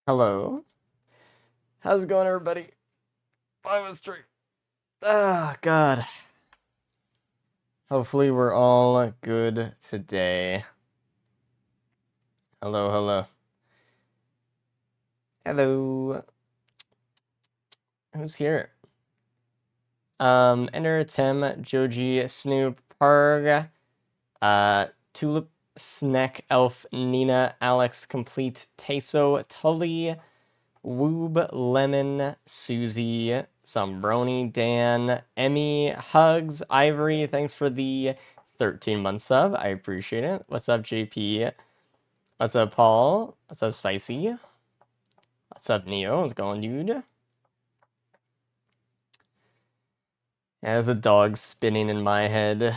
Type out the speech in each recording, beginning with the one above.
Hello. How's it going, everybody? I was straight. Ah, God. Hopefully, we're all good today. Hello, hello. Hello. Who's here? Enter Tim, Joji, Snoop, Parg, Tulip, Snack, Elf, Nina, Alex, Complete, Teso, Tully, Woob, Lemon, Susie, Sombroni, Dan, Emmy, Hugs, Ivory, thanks for the 13-month sub. I appreciate it. What's up, JP? What's up, Paul? What's up, Spicy? What's up, Neo? How's it going, dude? Yeah, there's a dog spinning in my head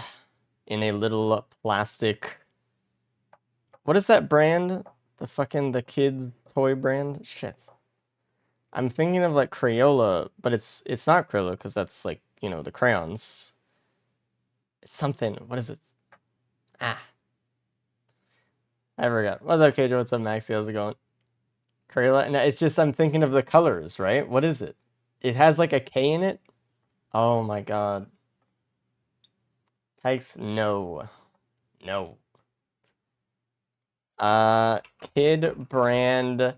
in a little plastic. What is that brand? The kids toy brand? Shit. I'm thinking of like Crayola, but it's not Crayola because that's like, the crayons. It's something. What is it? Ah. I forgot. What's up, KJ? What's up, Maxie? How's it going? Crayola? No, it's just I'm thinking of the colors, right? What is it? It has like a K in it? Oh my god. Tykes, no. No. Kid brand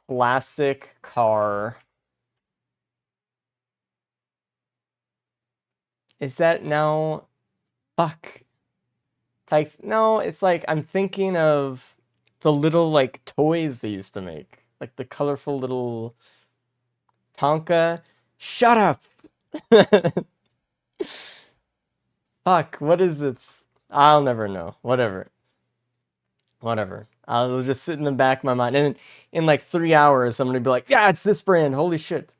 plastic car. Is that now? Fuck. Tykes, no, it's like I'm thinking of the little like toys they used to make. Like the colorful little Tonka. Shut up! Fuck, what is this? I'll never know. Whatever. I'll just sit in the back of my mind. And in like 3 hours, I'm going to be like, yeah, it's this brand. Holy shit.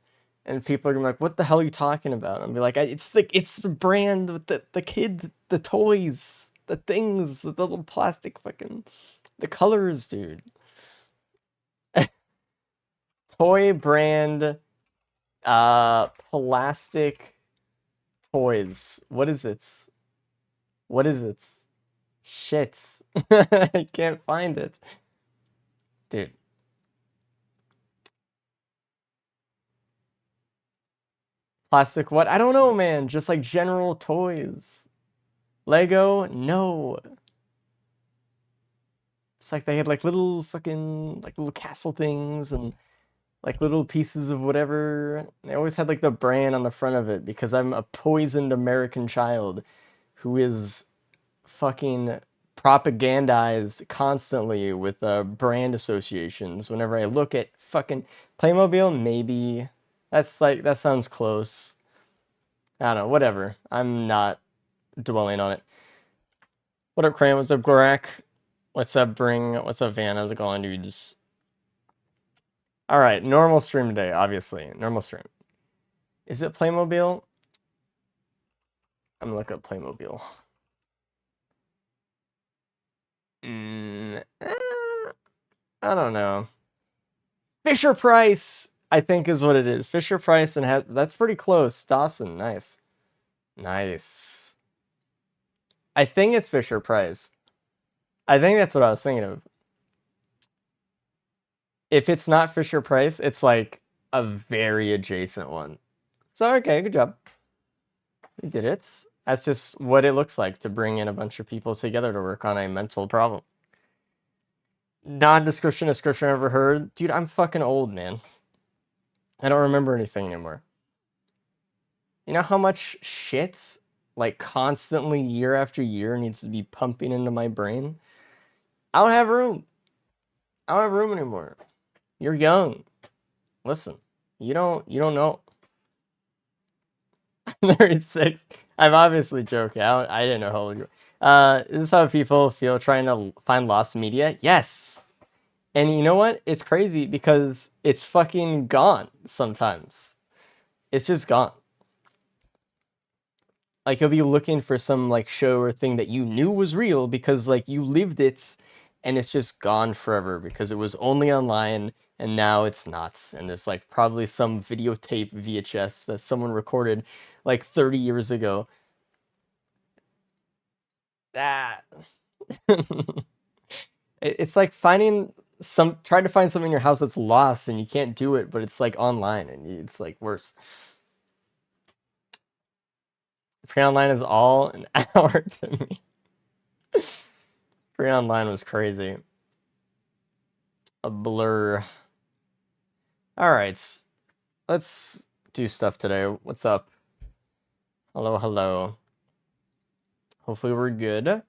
And people are going to be like, what the hell are you talking about? I'll be like, it's the brand with the kid, the toys, the things, the little plastic fucking, the colors, dude. Toy brand, plastic toys. What is it? What is it? Shit. I can't find it. Dude. Plastic what? I don't know, man. Just like general toys. Lego? No. It's like they had like little fucking, like little castle things and like little pieces of whatever. They always had like the brand on the front of it because I'm a poisoned American child who is fucking propagandized constantly with brand associations. Whenever I look at fucking Playmobil, maybe that's like, that sounds close. I don't know, whatever. I'm not dwelling on it. What up, Cram? What's up, Gorak? What's up, Bring? What's up, Van? How's it going, dudes? All right, normal stream today, obviously. Normal stream. Is it Playmobil? I'm gonna look up Playmobil. I don't know. Fisher Price, I think, is what it is. Fisher Price, and that's pretty close. Dawson, nice. Nice. I think it's Fisher Price. I think that's what I was thinking of. If it's not Fisher Price, it's like a very adjacent one. So, okay, good job. You did it. That's just what it looks like to bring in a bunch of people together to work on a mental problem. Non-description description ever heard? Dude, I'm fucking old, man. I don't remember anything anymore. You know how much shit, like constantly year after year, needs to be pumping into my brain? I don't have room. I don't have room anymore. You're young. Listen, you don't know. 36. I'm obviously joking. I didn't know how old you were. Is this how people feel trying to find lost media? Yes. And you know what? It's crazy because it's fucking gone sometimes. It's just gone. Like, you'll be looking for some, like, show or thing that you knew was real because, like, you lived it, and it's just gone forever because it was only online, and now it's not. And there's, like, probably some videotape VHS that someone recorded, like, 30 years ago. Ah. It's like finding try to find something in your house that's lost and you can't do it, but it's like online and it's like worse. Free online is all an hour to me. Free online was crazy. A blur. All right, let's do stuff today. What's up? Hello, hello. Hopefully we're good.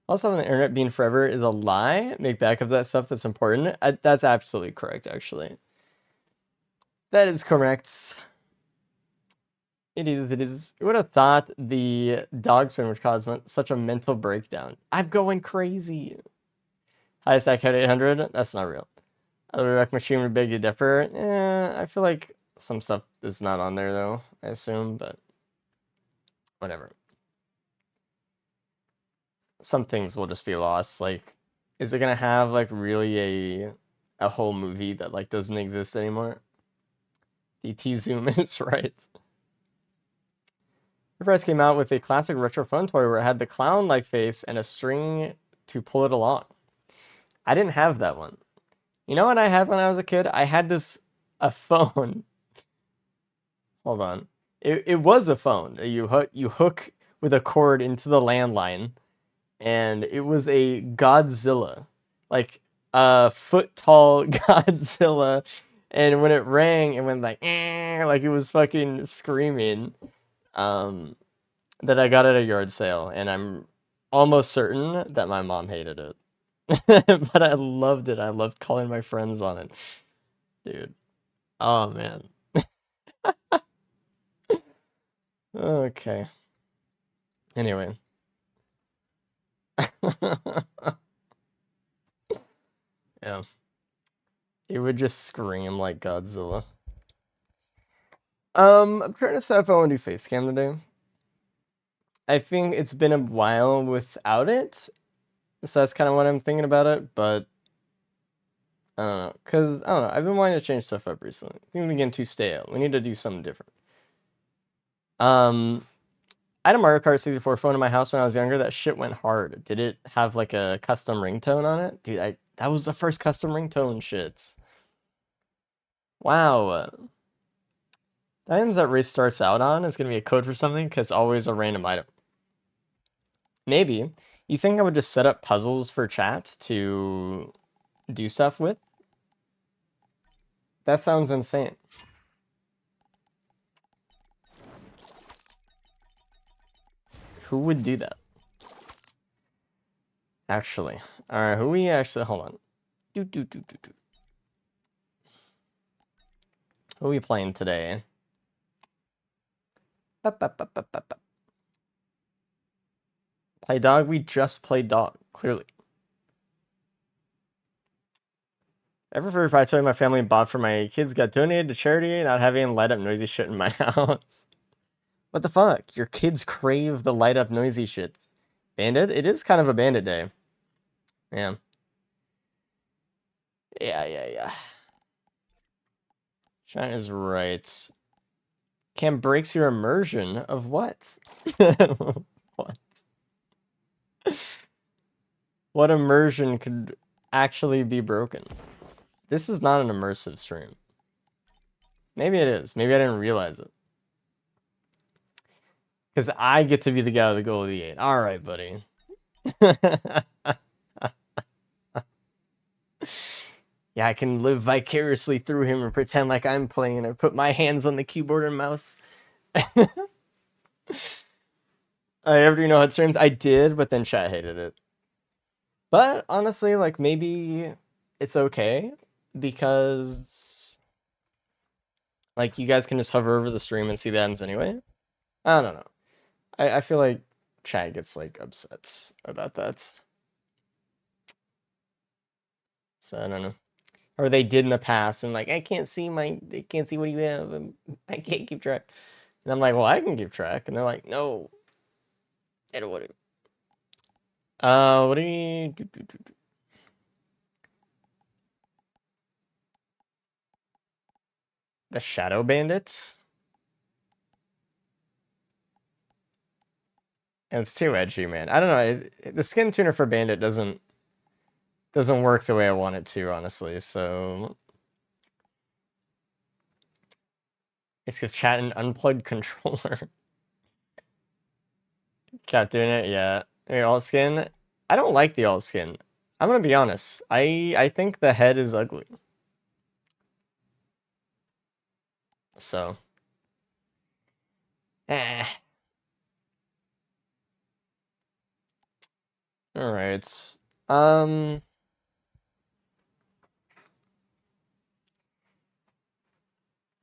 Also, having the internet being forever is a lie. Make backups of that stuff that's important. That's absolutely correct, actually. That is correct. It is, it is. Who would have thought the dog spin would cause such a mental breakdown? I'm going crazy. Highest stack at 800? That's not real. Other Wreck Machine would beg to differ. I feel like some stuff is not on there, though, I assume, but whatever. Some things will just be lost. Like, is it gonna have, like, really a whole movie that, like, doesn't exist anymore? DT Zoom is right. Rift came out with a classic retro phone toy where it had the clown-like face and a string to pull it along. I didn't have that one. You know what I had when I was a kid? I had a phone. Hold on. It was a phone. You hook with a cord into the landline, and it was a Godzilla, like a foot tall Godzilla. And when it rang, it went like it was fucking screaming. That I got at a yard sale, and I'm almost certain that my mom hated it. But I loved it. I loved calling my friends on it. Dude. Oh, man. Okay. Anyway. Yeah. It would just scream like Godzilla. I'm trying to decide if I want to do face cam today. I think it's been a while without it, so that's kind of what I'm thinking about it, but I don't know, because, I don't know, I've been wanting to change stuff up recently. I think we're getting too stale. We need to do something different. I had a Mario Kart 64 phone in my house when I was younger. That shit went hard. Did it have, like, a custom ringtone on it? Dude, that was the first custom ringtone shits. Wow. The items that race starts out on is going to be a code for something, because always a random item. Maybe. You think I would just set up puzzles for chat to do stuff with? That sounds insane. Who would do that? Actually. Alright, who we actually... Hold on. Who are we playing today? Play dog? We just played dog, clearly. Every furry fight toy my family bought for my kids got donated to charity, not having light up noisy shit in my house. What the fuck? Your kids crave the light up noisy shit. Bandit? It is kind of a bandit day. Yeah. Yeah. China's right. Cam breaks your immersion of what? What? What immersion could actually be broken? This is not an immersive stream. Maybe it is. Maybe I didn't realize it. Because I get to be the guy with the goal of the 8. Alright, buddy. Yeah, I can live vicariously through him and pretend like I'm playing and put my hands on the keyboard and mouse. I ever do know how streams? I did, but then chat hated it. But honestly, like, maybe it's okay because, like, you guys can just hover over the stream and see the items anyway. I don't know. I feel like chat gets, like, upset about that. So I don't know. Or they did in the past and, like, I can't see what you have. I can't keep track. And I'm like, well, I can keep track. And they're like, no. I don't want to. What do you do? The Shadow Bandits? And it's too edgy, man. I don't know. The skin tuner for Bandit doesn't Doesn't work the way I want it to, honestly, so... It's because chat an unplugged controller. Kept doing it, yeah. Hey, alt skin. I don't like the alt skin. I'm gonna be honest. I think the head is ugly. So. Eh. Alright.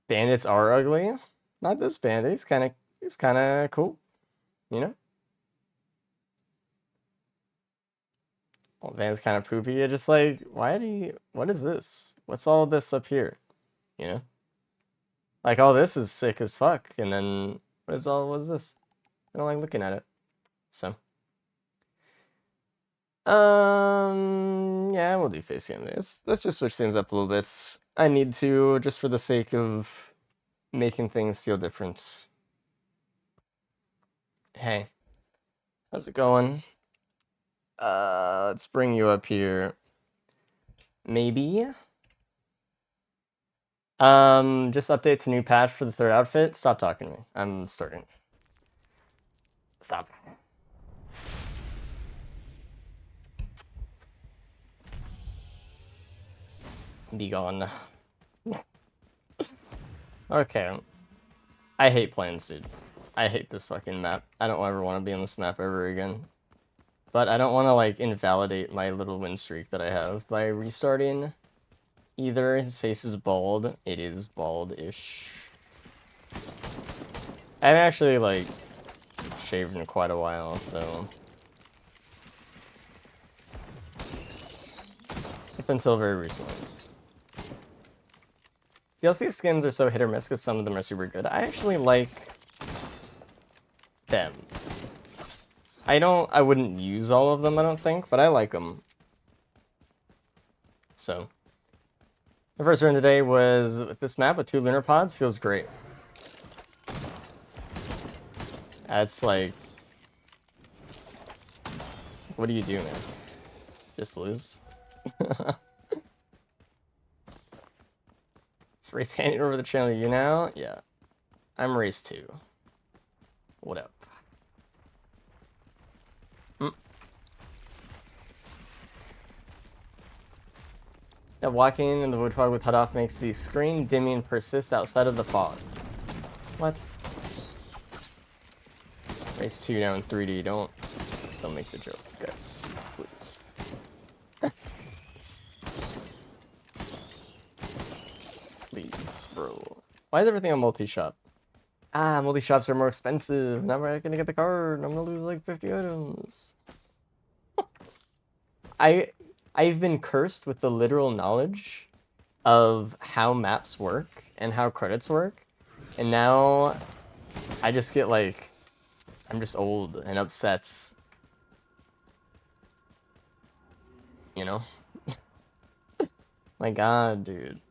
Bandits are ugly. Not this bandit. He's kinda cool. You know? Well, bandit's kinda poopy. You're just like, what is this? What's all this up here? You know? Like, all this is sick as fuck. And then, what is this? I don't like looking at it. So. Yeah, we'll do face cam. Let's just switch things up a little bit. I need to, just for the sake of making things feel different. Hey, how's it going? Let's bring you up here. Maybe. Just update to new patch for the third outfit. Stop talking to me. I'm starting. Stop. Be gone. Okay. I hate planes, dude. I hate this fucking map. I don't ever want to be on this map ever again. But I don't want to, like, invalidate my little win streak that I have by restarting. Either his face is bald. It is bald-ish. I haven't actually, like, shaved in quite a while, so... Up until very recently. DLC skins are so hit or miss because some of them are super good. I actually like them. I wouldn't use all of them, I don't think, but I like them. So. The first run today was with this map with 2 lunar pods. Feels great. That's like... What do you do, man? Just lose? Let's race handing over the channel to you now? Yeah. I'm race 2. What up? Yeah, walking in the wood fog with HUD off makes the screen dimming persist outside of the fog. What? Race 2 now in 3D. Don't make the joke, guys. Please. Please, bro. Why is everything on multi-shop? Ah, multi-shops are more expensive. Now we're not gonna get the card. I'm gonna lose like 50 items. I've been cursed with the literal knowledge of how maps work and how credits work. And now I just get like, I'm just old and upset. You know? My god, dude.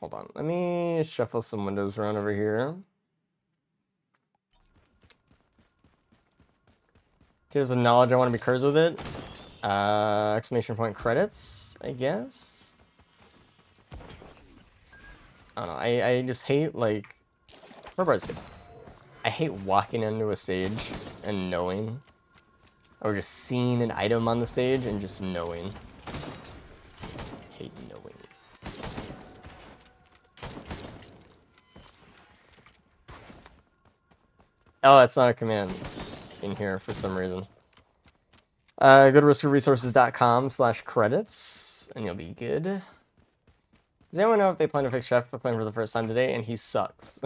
Hold on. Let me shuffle some windows around over here. Here's the knowledge I want to be cursed with it. Exclamation point credits, I guess. I don't know. I just hate, like... Where's good? I hate walking into a stage and knowing. Or just seeing an item on the stage and just knowing. Hate knowing. Oh, that's not a command in here for some reason. Go to riskofresources.com/credits and you'll be good. Does anyone know if they plan to fix Chef playing for the first time today and he sucks?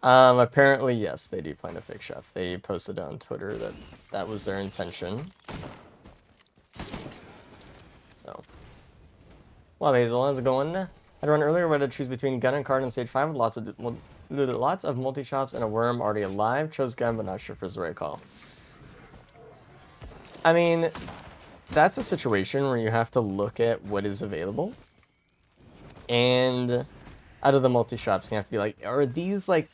Apparently yes, they do plan to fix Chef. They posted on Twitter that that was their intention. So. Well, Hazel, how's it going? I had to run earlier, but I had to choose between gun and card in stage 5 with lots of multi-shops and a worm already alive. Chose gun, but not sure if it's the right call. I mean, that's a situation where you have to look at what is available. And out of the multi-shops, you have to be like, are these, like,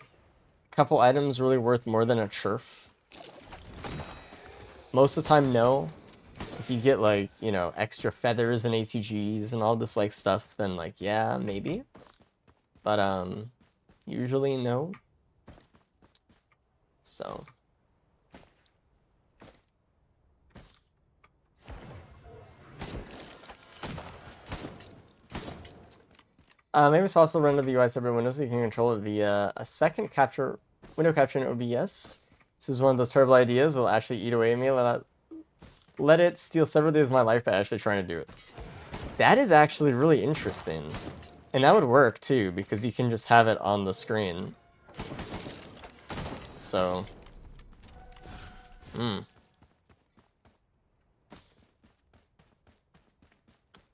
couple items really worth more than a churf? Most of the time, no. If you get like, you know, extra feathers and ATGs and all this like stuff, then like, yeah, maybe. But usually no. So maybe it's possible to render the UI separate windows so you can control it via a second window capture in OBS. This is one of those terrible ideas that will actually eat away at me. Let it steal several days of my life by actually trying to do it. That is actually really interesting. And that would work too, because you can just have it on the screen. So,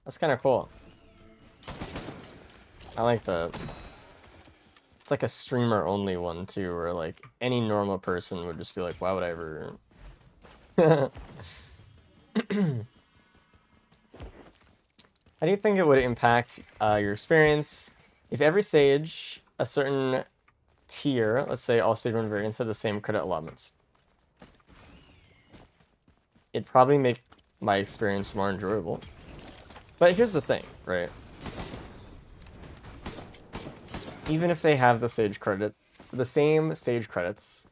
that's kind of cool. I like that. It's like a streamer only one too, where like any normal person would just be like, why would I ever? How do you think it would impact your experience if every stage, a certain tier, let's say all stage 1 variants, had the same credit allotments? It'd probably make my experience more enjoyable. But here's the thing, right? Even if they have the same stage credits,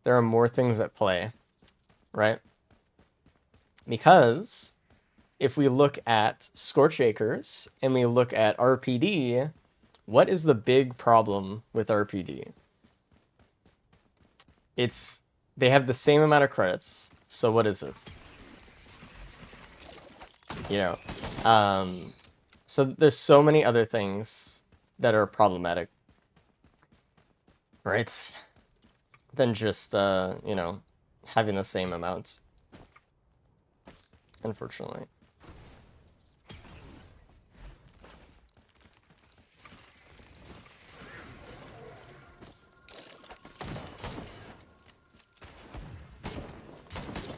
there are more things at play, right? Because if we look at Scorch Acres and we look at RPD, what is the big problem with RPD? They have the same amount of credits. So what is this? You know, so there's so many other things that are problematic, right? Than just, you know, having the same amounts. Unfortunately.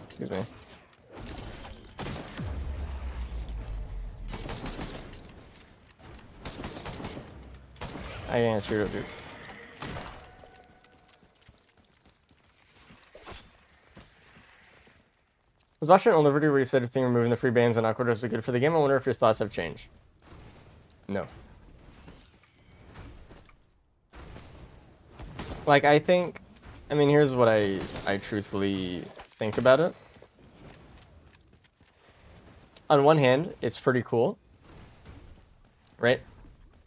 Excuse me. I can't shoot it, dude. I was watching an older video where you said if removing the free bans on Aquados is good for the game. I wonder if your thoughts have changed. No. Like, I mean, here's what I truthfully think about it. On one hand, it's pretty cool, right?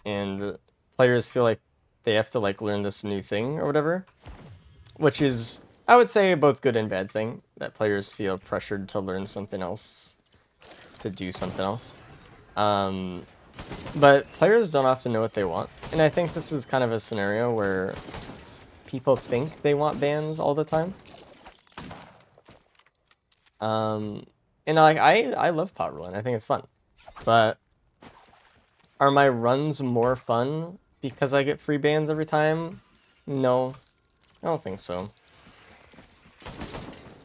And players feel like they have to like learn this new thing or whatever, which is, I would say, both good and bad thing, that players feel pressured to learn something else, to do something else. But players don't often know what they want, and I think this is kind of a scenario where people think they want bans all the time. And like I love pot rolling. I think it's fun. But are my runs more fun because I get free bans every time? No. I don't think so.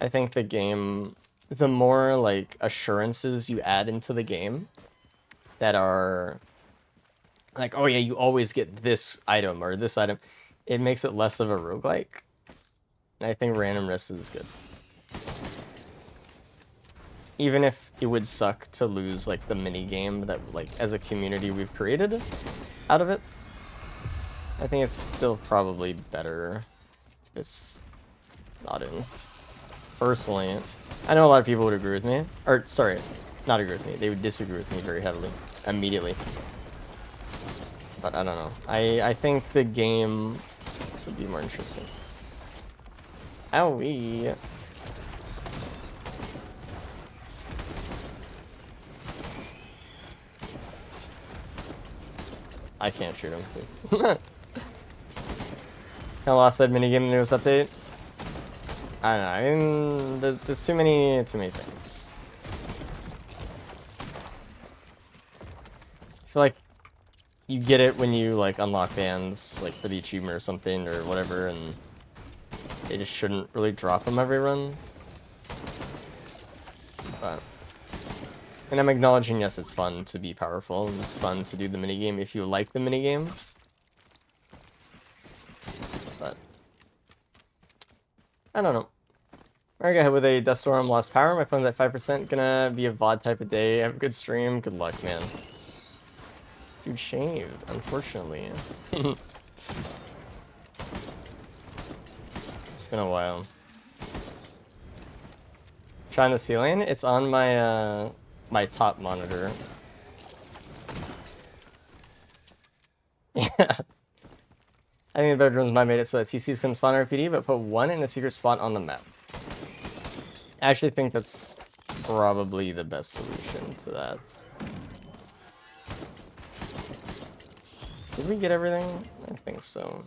I think the game, the more like assurances you add into the game that are like, oh yeah, you always get this item or this item, it makes it less of a roguelike. And I think randomness is good. Even if it would suck to lose like the mini game that like as a community we've created out of it, I think it's still probably better if it's not in. Personally, I know a lot of people would agree with me, or sorry, not agree with me. They would disagree with me very heavily, immediately. But I don't know. I think the game would be more interesting. Owie. I can't shoot him. I lost that minigame in the newest update. I don't know. I mean, there's too many things. I feel like you get it when you like unlock bands, like for the achievement or something or whatever, and they just shouldn't really drop them every run. But, and I'm acknowledging, yes, it's fun to be powerful. It's fun to do the minigame if you like the minigame. But I don't know. Alright, go ahead with a Dust Storm, Lost Power. My phone's at 5%. Gonna be a VOD type of day. Have a good stream. Good luck, man. Dude shaved, unfortunately. It's been a while. Trying the ceiling? It's on my my top monitor. Yeah. I think the bedrooms might made it so that TCs couldn't spawn RPD, but put one in a secret spot on the map. I actually think that's probably the best solution to that. Did we get everything? I think so.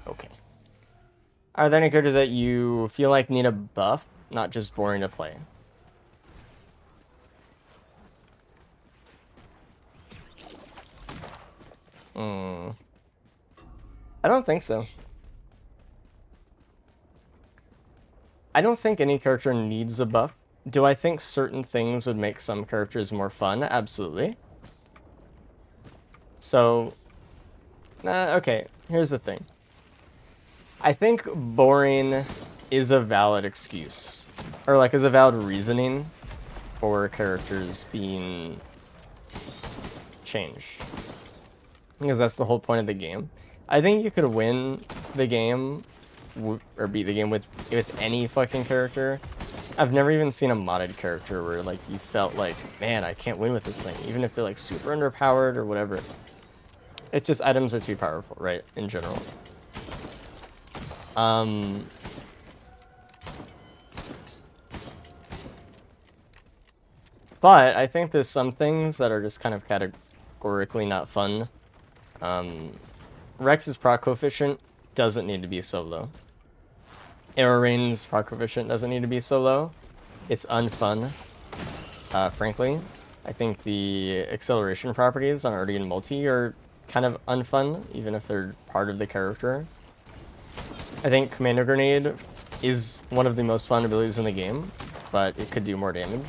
Okay. Are there any characters that you feel like need a buff, not just boring to play? I don't think so. I don't think any character needs a buff. Do I think certain things would make some characters more fun? Absolutely. So, okay, here's the thing. I think boring is a valid excuse. Or, like, is a valid reasoning for characters being changed. Because that's the whole point of the game. I think you could win the game, or beat the game with any fucking character. I've never even seen a modded character where, like, you felt like, man, I can't win with this thing. Even if they're, like, super underpowered or whatever. It's just items are too powerful, right? In general. But I think there's some things that are just kind of categorically not fun. Rex's proc coefficient doesn't need to be so low. Arrow Rain's proc coefficient doesn't need to be so low. It's unfun, frankly. I think the acceleration properties on Artian Multi are kind of unfun, even if they're part of the character. I think Commando Grenade is one of the most fun abilities in the game, but it could do more damage.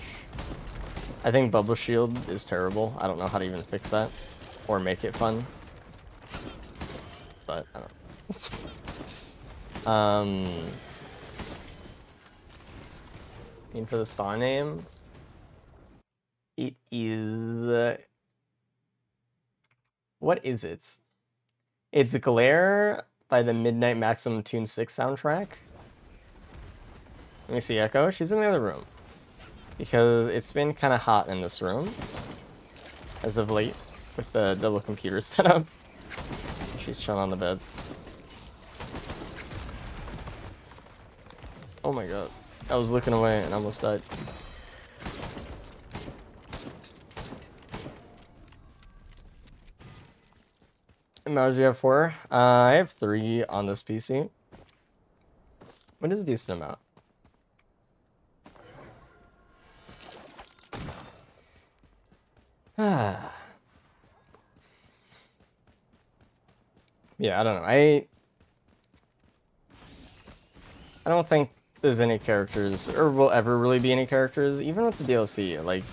I think Bubble Shield is terrible. I don't know how to even fix that or make it fun. But I don't know. And for the song name, it is what is it? It's Glare by the Midnight Maximum Tune 6 soundtrack. Let me see, Echo. She's in the other room. Because it's been kind of hot in this room as of late with the double computer setup. She's chilling on the bed. Oh my god. I was looking away and almost died. How many hours do you have? 4? I have 3 on this PC. What is a decent amount? Yeah, I don't know. I don't think there's any characters, or will ever really be any characters, even with the DLC. Like,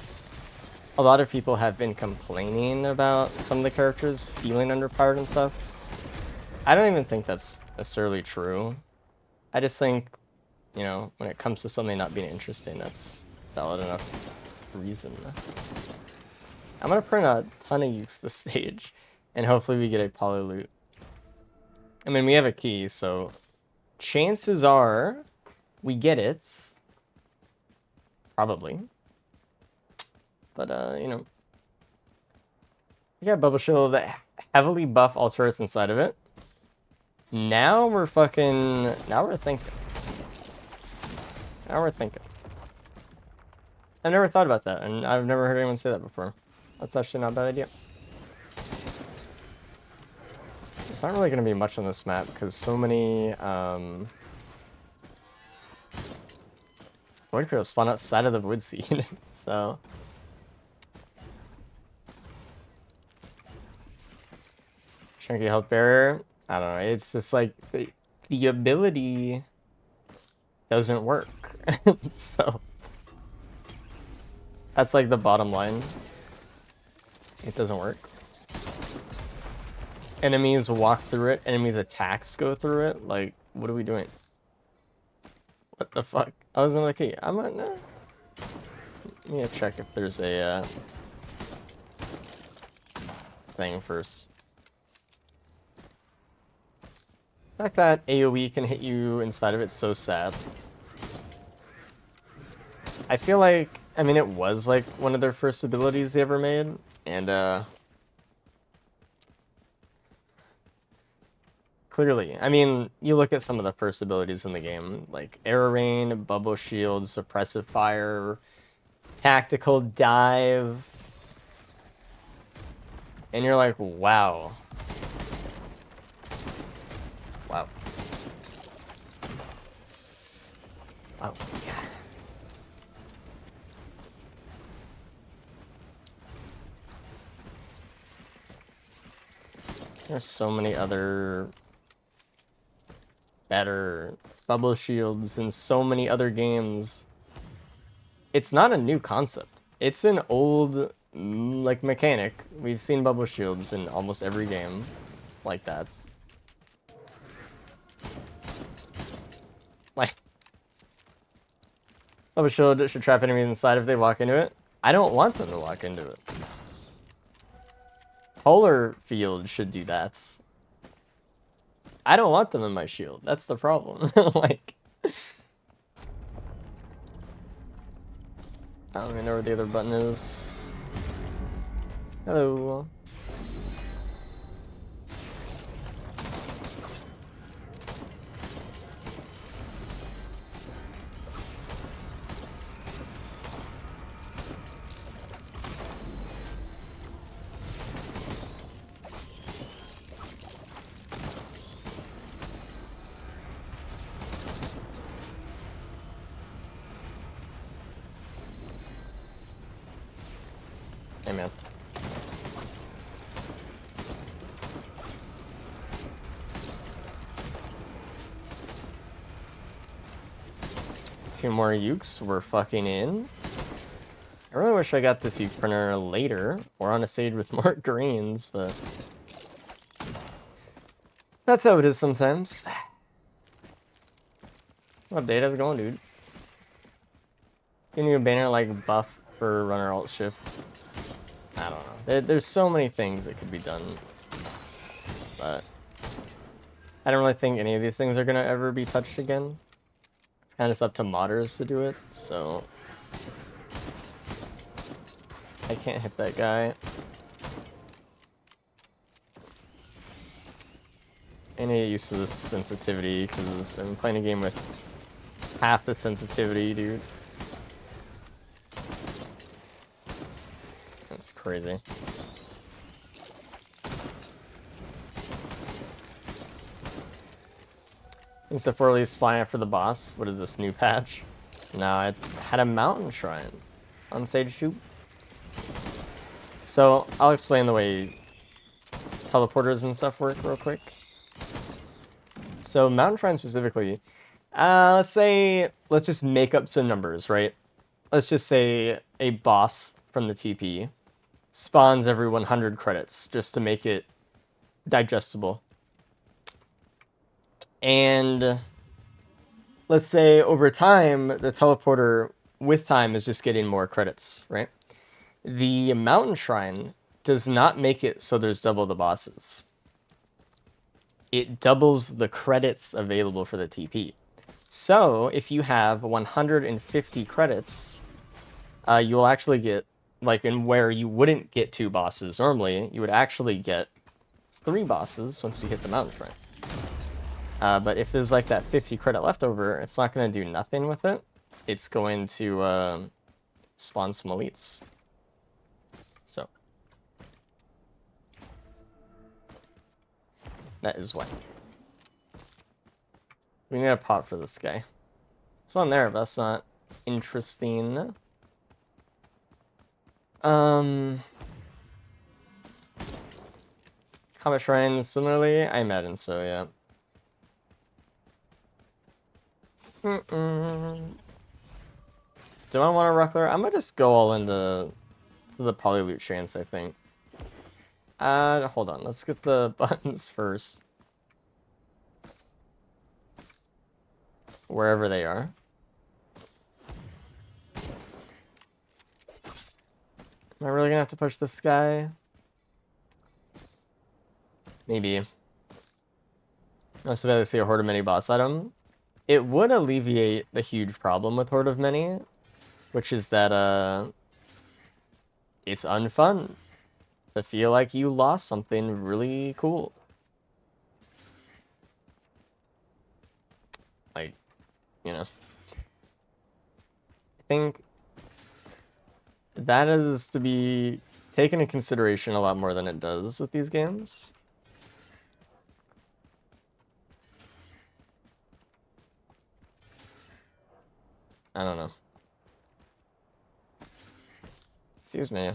a lot of people have been complaining about some of the characters feeling underpowered and stuff. I don't even think that's necessarily true. I just think, you know, when it comes to something not being interesting, that's valid enough reason. I'm gonna print a ton of use this stage, and hopefully we get a poly loot. I mean, we have a key, so chances are we get it. Probably. But, you know. We got Bubble Shield that heavily buff all turrets inside of it. Now we're fucking... Now we're thinking. Now we're thinking. I never thought about that, and I've never heard anyone say that before. That's actually not a bad idea. It's not really going to be much on this map, because so many, Void Crystals spawn outside of the wood scene, so... Chunky health barrier, I don't know, it's just like, the ability doesn't work, so... That's like the bottom line. It doesn't work. enemies walk through it, enemies' attacks go through it. Like, what are we doing? What the fuck? I was like, hey, I'm not. No. Let me check if there's a thing first. The fact that AoE can hit you inside of it's so sad. I feel like, I mean, it was like one of their first abilities they ever made, and clearly, I mean, you look at some of the first abilities in the game, like Air Rain, Bubble Shield, Suppressive Fire, Tactical Dive, and you're like, wow. Wow. Wow. There's so many other better bubble shields in so many other games. It's not a new concept. It's an old, like, mechanic. We've seen bubble shields in almost every game like that. Like, bubble shield should trap enemies inside if they walk into it. I don't want them to walk into it. Polar field should do that. I don't want them in my shield. That's the problem. Like, I don't even know where the other button is. Hello. Hey, man. Two more ukes, we're fucking in. I really wish I got this uke printer later, or on a stage with more greens, but that's how it is sometimes. What update? How's it going, dude? Can you banner like buff for runner alt shift? I don't know. There's so many things that could be done, but I don't really think any of these things are gonna ever be touched again. It's kind of just up to modders to do it, so I can't hit that guy. I need to get used to this sensitivity because I'm playing a game with half the sensitivity, dude. That's crazy. Instead for release flying after the boss. What is this new patch? No, it had a mountain shrine on Sage 2. So I'll explain the way teleporters and stuff work real quick. So mountain shrine specifically, let's just make up some numbers, right? Let's just say a boss from the TP spawns every 100 credits just to make it digestible. And let's say over time, the teleporter with time is just getting more credits, right? The mountain shrine does not make it so there's double the bosses. It doubles the credits available for the TP. So if you have 150 credits, you'll actually get, like, in where you wouldn't get 2 bosses normally, you would actually get 3 bosses once you hit the mountain shrine. But if there's like that 50 credit left over, it's not going to do nothing with it. It's going to spawn some elites. So that is why. We need a pot for this guy. There's one there, but that's not interesting. Comet Shrine, similarly? I imagine so, yeah. Do I want a Ruckler? I'm gonna just go all into the Polyloot chance, I think. Hold on. Let's get the buttons first. Wherever they are. Am I really gonna have to push this guy? Maybe. I was about to see a Horde of Many boss item. It would alleviate the huge problem with Horde of Many, which is that, it's unfun to feel like you lost something really cool. Like, you know. I think that is to be taken into consideration a lot more than it does with these games. I don't know. Excuse me.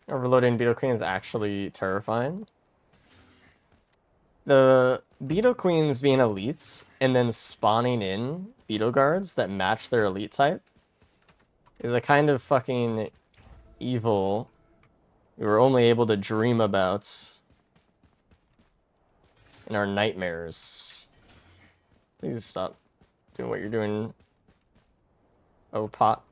Overloading Beetle Queen is actually terrifying. The Beetle Queens being elites and then spawning in Beetle Guards that match their elite type is a kind of fucking evil we were only able to dream about in our nightmares. Please stop doing what you're doing. Oh, pot.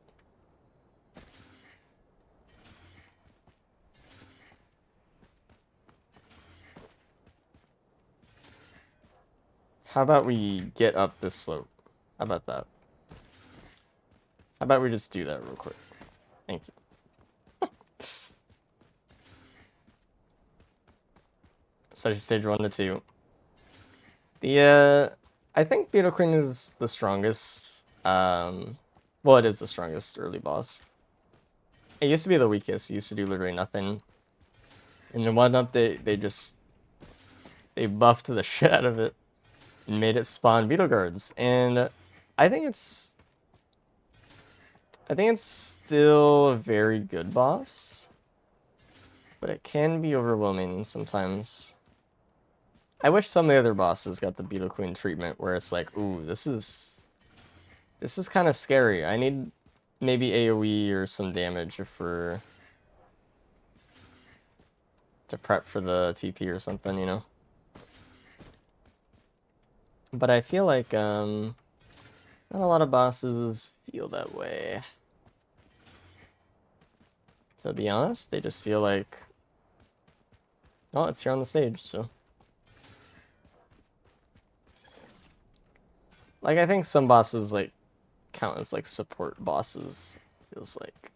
How about we get up this slope? How about that? How about we just do that real quick? Thank you. Especially stage 1 to 2. I think Beetle Queen is the strongest. Well, it is the strongest early boss. It used to be the weakest. It used to do literally nothing. And in one update, they buffed the shit out of it and made it spawn Beetle Guards. And I think it's still a very good boss, but it can be overwhelming sometimes. I wish some of the other bosses got the Beetle Queen treatment where it's like, ooh, this is kind of scary. I need maybe AoE or some damage if we're to prep for the TP or something, you know? But I feel like, not a lot of bosses feel that way. To be honest, they just feel like, oh, it's here on the stage, so. Like, I think some bosses, like, count as, like, support bosses, feels like.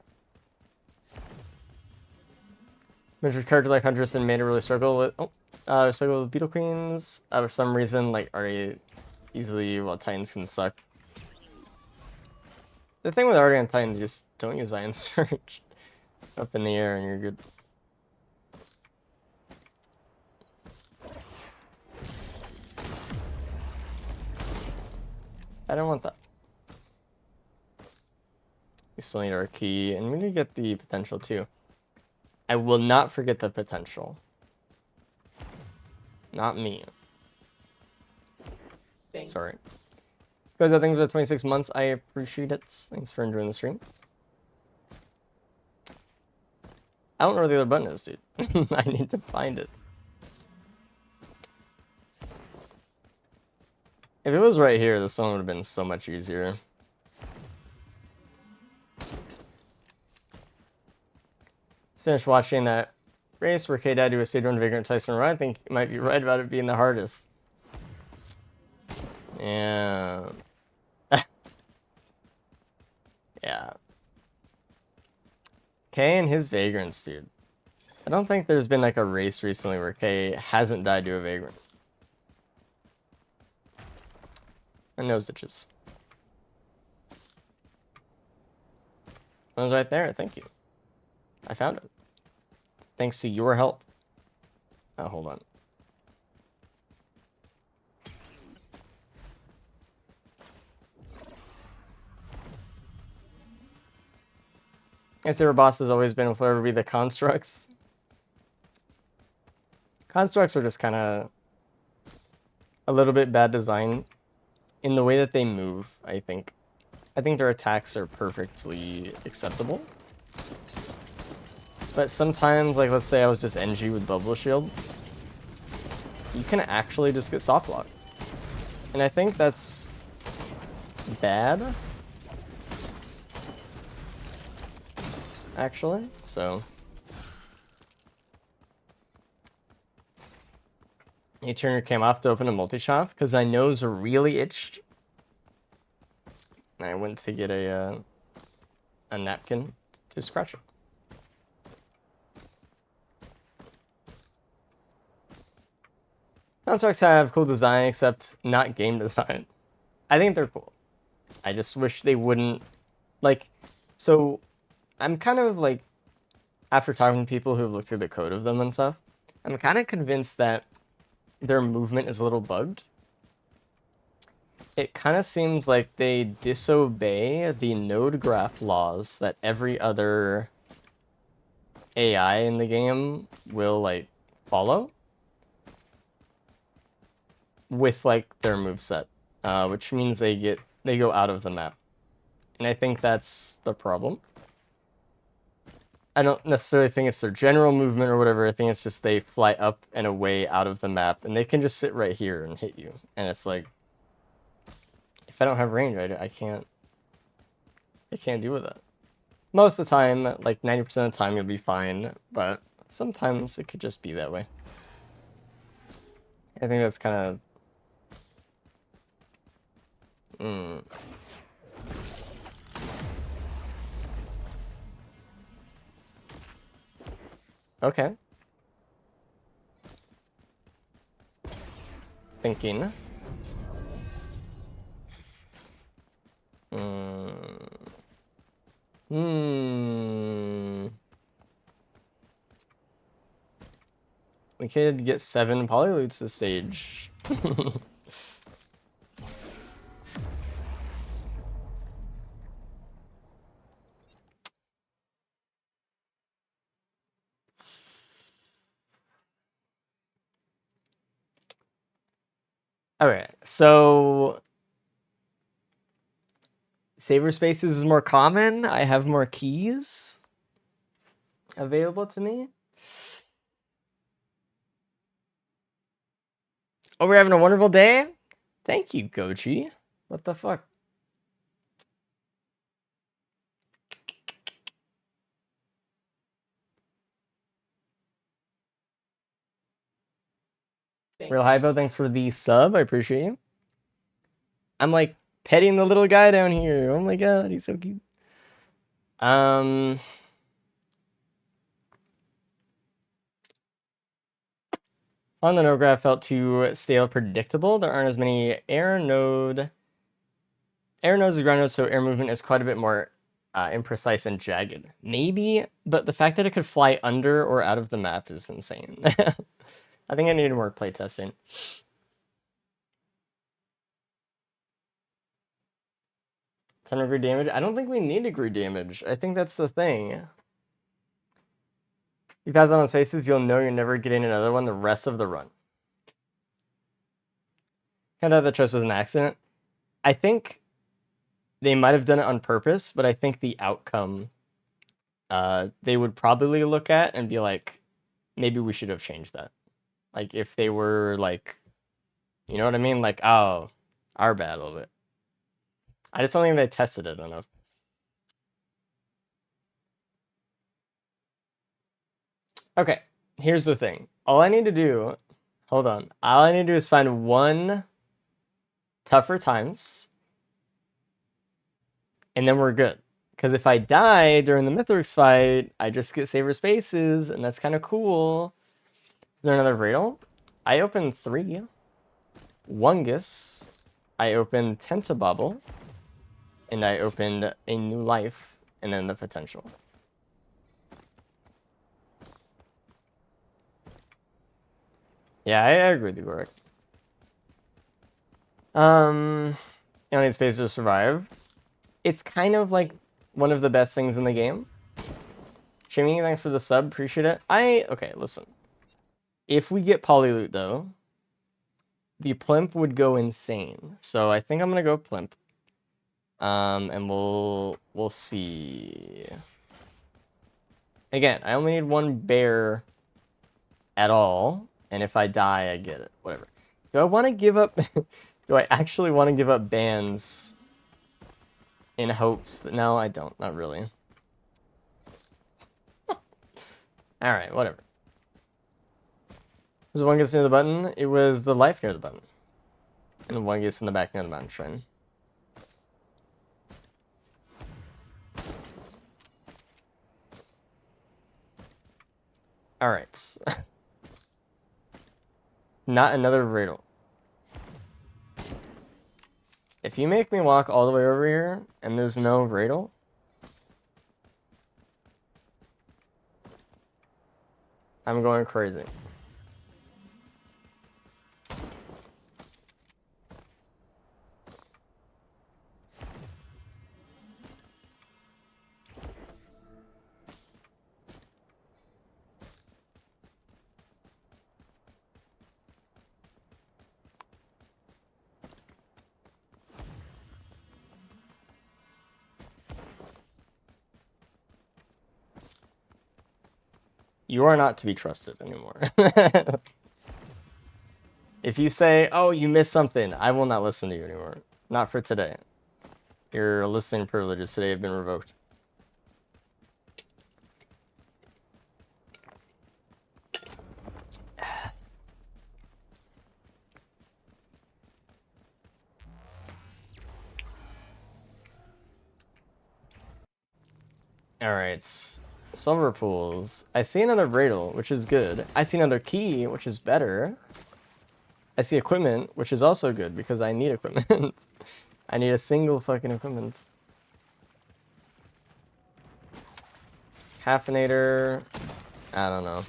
Measured character like Huntress and Mana really struggle with, struggle with Beetle Queens. For some reason, like, already easily, well, Titans can suck. The thing with Argon Titans, you just don't use Iron Surge up in the air and you're good. I don't want that. We still need our key, and we need to get the potential too. I will not forget the potential. Not me. Thanks. Sorry. Guys, I think for the 26 months, I appreciate it. Thanks for enjoying the stream. I don't know where the other button is, dude. I need to find it. If it was right here, this one would have been so much easier. Finished watching that race where K-Dad do a stage 1 Vagrant Tyson run. I think you might be right about it being the hardest. Yeah. Yeah. K and his Vagrants, dude. I don't think there's been like a race recently where K hasn't died to a Vagrant. My nose itches. It was right there, thank you. I found it. Thanks to your help. Oh, hold on. My favorite boss has always been, will forever be the Constructs. Constructs are just kind of a little bit bad design in the way that they move, I think. I think their attacks are perfectly acceptable. But sometimes, like, let's say I was just NG with Bubble Shield, you can actually just get soft locked. And I think that's bad, actually, so. You turn your cam off to open a multi-shop, because my nose really itched. And I went to get a napkin to scratch it. Constructs have cool design, except not game design. I think they're cool. I just wish they wouldn't, like, so I'm kind of like, after talking to people who've looked through the code of them and stuff, I'm kind of convinced that their movement is a little bugged. It kind of seems like they disobey the node graph laws that every other AI in the game will, like, follow with, like, their moveset, which means they go out of the map. And I think that's the problem. I don't necessarily think it's their general movement or whatever. I think it's just they fly up and away out of the map, and they can just sit right here and hit you. And it's like, if I don't have range, I can't deal with that. Most of the time, like 90% of the time, you'll be fine, but sometimes it could just be that way. I think that's kind of... Okay. Thinking. We could get 7 polylutes this stage. Alright, so saver spaces is more common. I have more keys available to me. Oh, we're having a wonderful day? Thank you, Gochi. What the fuck? Real Hypo, thanks for the sub. I appreciate you. I'm like petting the little guy down here. Oh my god, he's so cute. On the node graph felt too stale, predictable. There aren't as many air nodes and ground nodes, so air movement is quite a bit more imprecise and jagged. Maybe, but the fact that it could fly under or out of the map is insane. I think I needed more playtesting. Ton of grew damage. I don't think we need to grew damage. I think that's the thing. You pass that on spaces, you'll know you're never getting another one the rest of the run. Kind of the choice was an accident. I think they might have done it on purpose, but I think the outcome they would probably look at and be like, maybe we should have changed that. Like, if they were like, you know what I mean? Like, oh, our bad a little bit. I just don't think they tested it enough. Okay, here's the thing. All I need to do, hold on. All I need to do is find one tougher times, and then we're good. Because if I die during the Mythrix fight, I just get saver spaces, and that's kind of cool. Is there another Radal? I opened 3. Wungus. I opened Tentabubble. And I opened a new life, and then the potential. Yeah, I agree with you, Gorik. You don't need space to survive. It's kind of like one of the best things in the game. Shaming, thanks for the sub, appreciate it. Okay, listen. If we get Polyloot, though, the plimp would go insane. So I think I'm gonna go plimp. And we'll see. Again, I only need one bear at all, and if I die, I get it. Whatever. Do I want to give up? Do I actually want to give up bands in hopes that... No, I don't. Not really. Alright, whatever. Was the one gets near the button? It was the life near the button. And the one gets in the back near the mountain shrine. Alright. Not another riddle. If you make me walk all the way over here, and there's no riddle, I'm going crazy. You are not to be trusted anymore. If you say, oh, you missed something, I will not listen to you anymore. Not for today. Your listening privileges today have been revoked. Alright. Silver pools. I see another Bradle, which is good. I see another key, which is better. I see equipment, which is also good, because I need equipment. I need a single fucking equipment. Caffeinator. I don't know.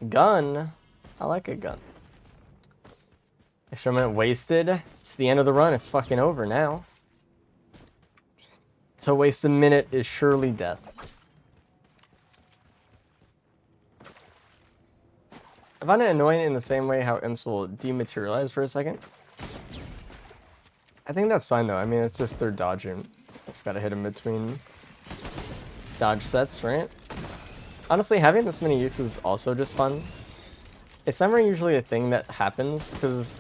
Gun. I like a gun. Extra minute wasted. It's the end of the run. It's fucking over now. To waste a minute is surely death. I find it annoying in the same way how imps will dematerialize for a second. I think that's fine though. I mean, it's just their dodging. It's gotta hit them between dodge sets, right? Honestly, having this many ukes is also just fun. It's never usually a thing that happens, because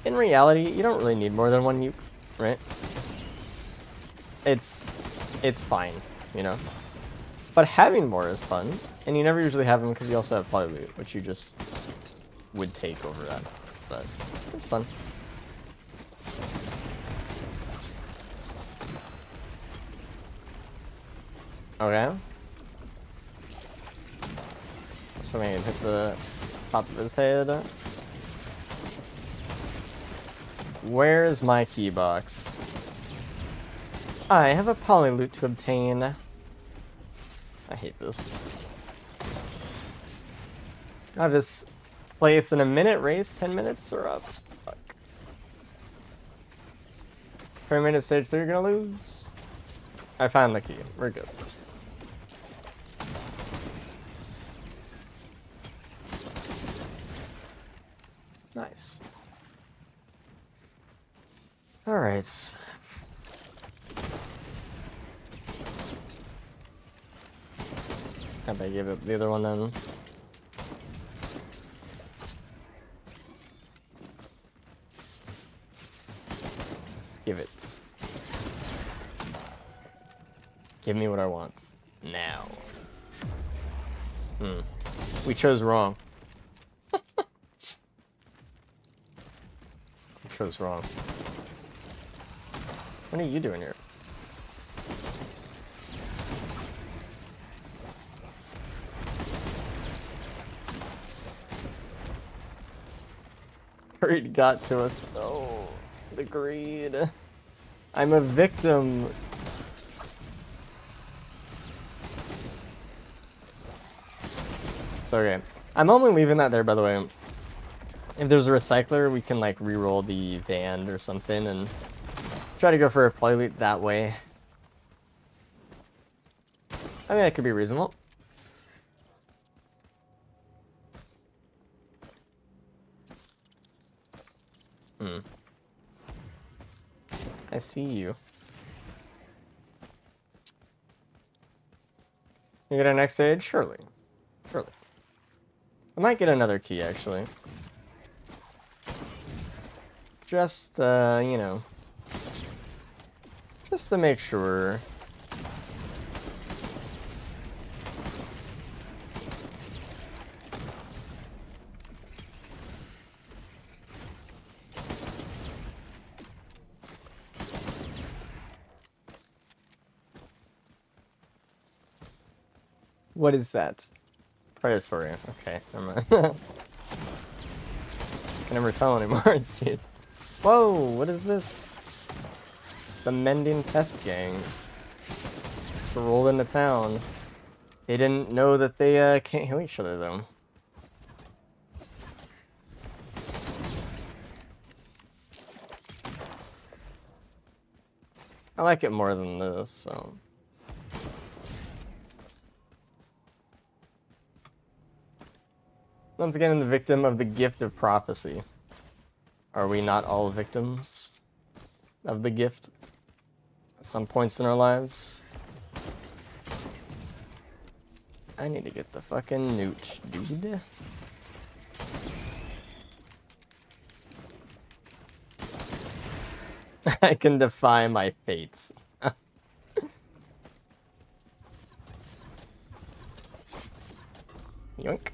in reality, you don't really need more than one uke, right? It's fine, you know? But having more is fun, and you never usually have them because you also have polyloot, which you just would take over that. But it's fun. Okay. So we can hit the top of his head. Where is my key box? I have a polyloot to obtain. I hate this. I have this place in a minute race, 10 minutes or up. Fuck. 3 minutes stage 3, you're gonna lose. I found the key. We're good. Nice. Alright. I bet I gave it the other one then. Let's give it. Give me what I want. Now. We chose wrong. We chose wrong. What are you doing here? Greed got to us. Oh, the greed. I'm a victim. It's okay. I'm only leaving that there, by the way. If there's a recycler, we can like re-roll the van or something and try to go for a polyloot that way. I mean, that could be reasonable. Hmm. I see you. You get a next stage? Surely. Surely. I might get another key, actually. Just, you know. Just to make sure. What is that? Predatory. Okay, never mind. I can never tell anymore, dude. Whoa, what is this? The Mending Pest Gang. Just rolled into town. They didn't know that they can't heal each other, though. I like it more than this, so... Once again, the victim of the gift of prophecy. Are we not all victims of the gift at some points in our lives? I need to get the fucking newt, dude. I can defy my fates. Yoink.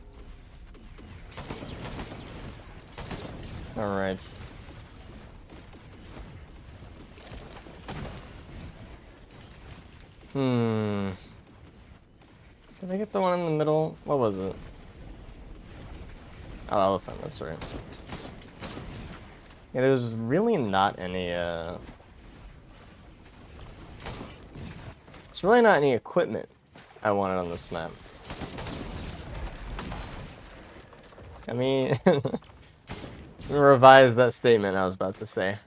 Alright. Did I get the one in the middle? What was it? Oh, elephant, that's right. Yeah, there's really not any, There's really not any equipment I wanted on this map. I mean... revise that statement I was about to say.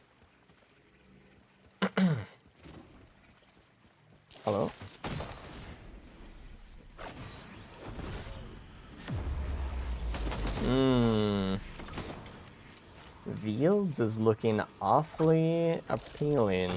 Hello? Fields is looking awfully appealing.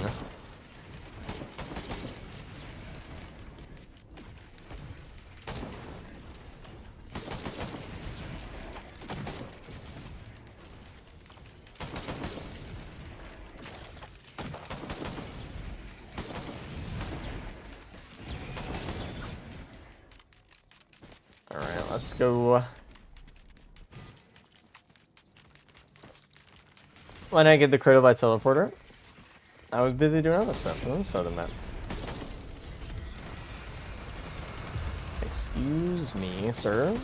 Alright, let's go. Why did I get the cradle by teleporter? I was busy doing other stuff on this side of the map. Excuse me, sir.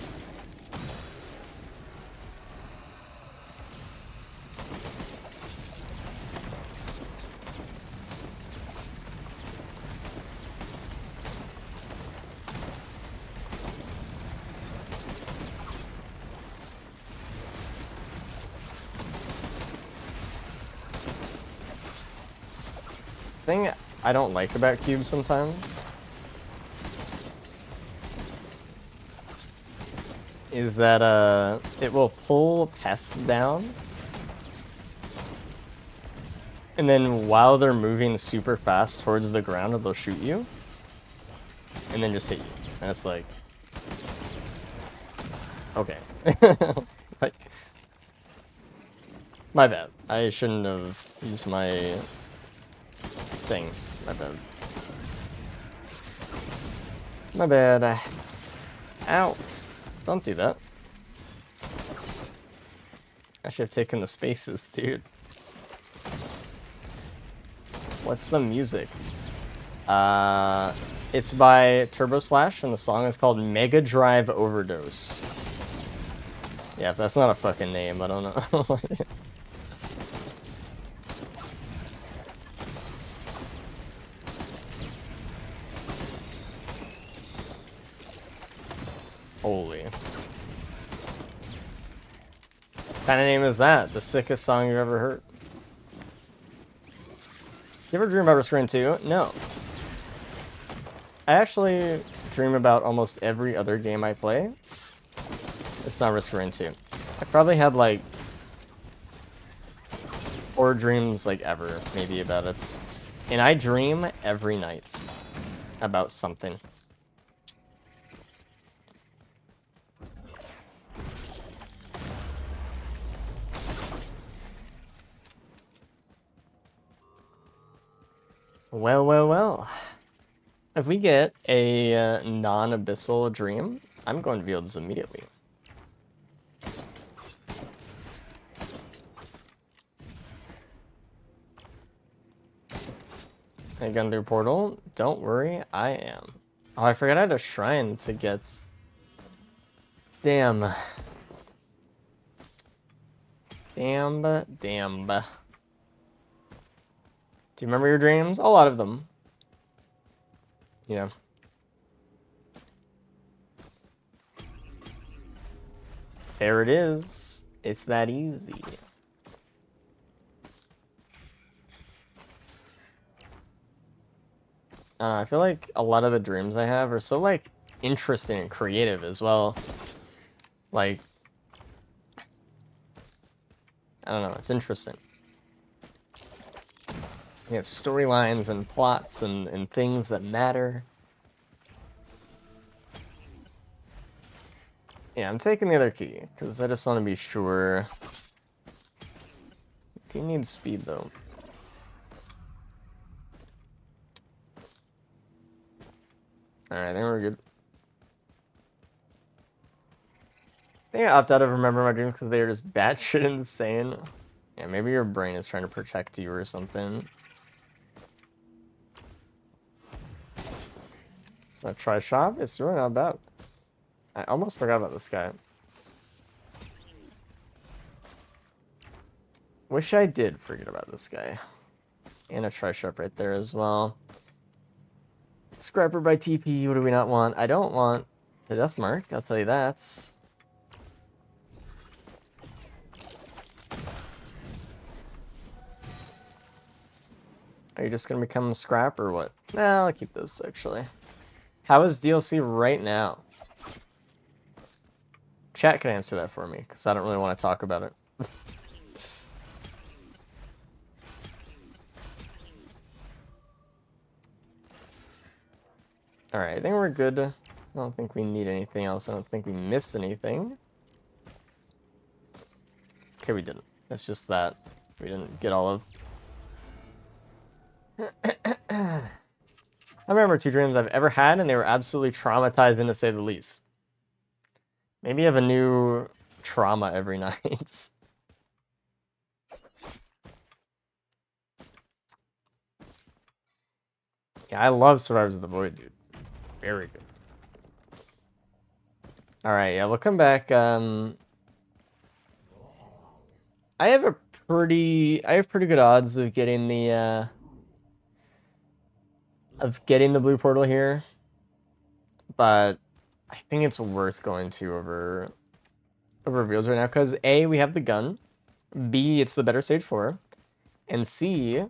Thing I don't like about cubes sometimes is that it will pull pests down, and then while they're moving super fast towards the ground, they'll shoot you and then just hit you, and it's like, okay. Like, my bad, I shouldn't have used my thing. My bad. My bad. Ow. Don't do that. I should have taken the spaces, dude. What's the music? It's by Turbo Slash, and the song is called Mega Drive Overdose. Yeah, if that's not a fucking name, I don't know what it is. Holy. What kind of name is that? The sickest song you've ever heard? You ever dream about Risk Rain 2? No. I actually dream about almost every other game I play. It's not Risk Rain 2. I probably had like 4 dreams like ever, maybe, about it. And I dream every night about something. Well, well, well. If we get a non-abyssal dream, I'm going to Fields immediately. I gun through portal. Don't worry, I am. Oh, I forgot I had a shrine to get. Damn. Damn. Damn. Do you remember your dreams? A lot of them. Yeah. There it is. It's that easy. I feel like a lot of the dreams I have are so, like, interesting and creative as well. Like, I don't know, it's interesting. You have storylines and plots and things that matter. Yeah, I'm taking the other key, because I just want to be sure. Do you need speed, though? Alright, I think we're good. I think I opt out of remember my dreams because they are just batshit insane. Yeah, maybe your brain is trying to protect you or something. Wanna try shop? It's really not bad. I almost forgot about this guy. Wish I did forget about this guy. And a try shop right there as well. Scrapper by TP, what do we not want? I don't want the death mark, I'll tell you that. Are you just gonna become scrap or what? Nah, I'll keep this actually. How is DLC right now? Chat can answer that for me, because I don't really want to talk about it. Alright, I think we're good. I don't think we need anything else. I don't think we missed anything. Okay, we didn't. It's just that we didn't get all of... I remember 2 dreams I've ever had, and they were absolutely traumatizing to say the least. Maybe you have a new trauma every night. Yeah, I love Survivors of the Void, dude. Very good. Alright, yeah, we'll come back. I have pretty good odds of getting the blue portal here. But I think it's worth going to over reveals right now, because A, we have the gun, B, it's the better stage 4, and C,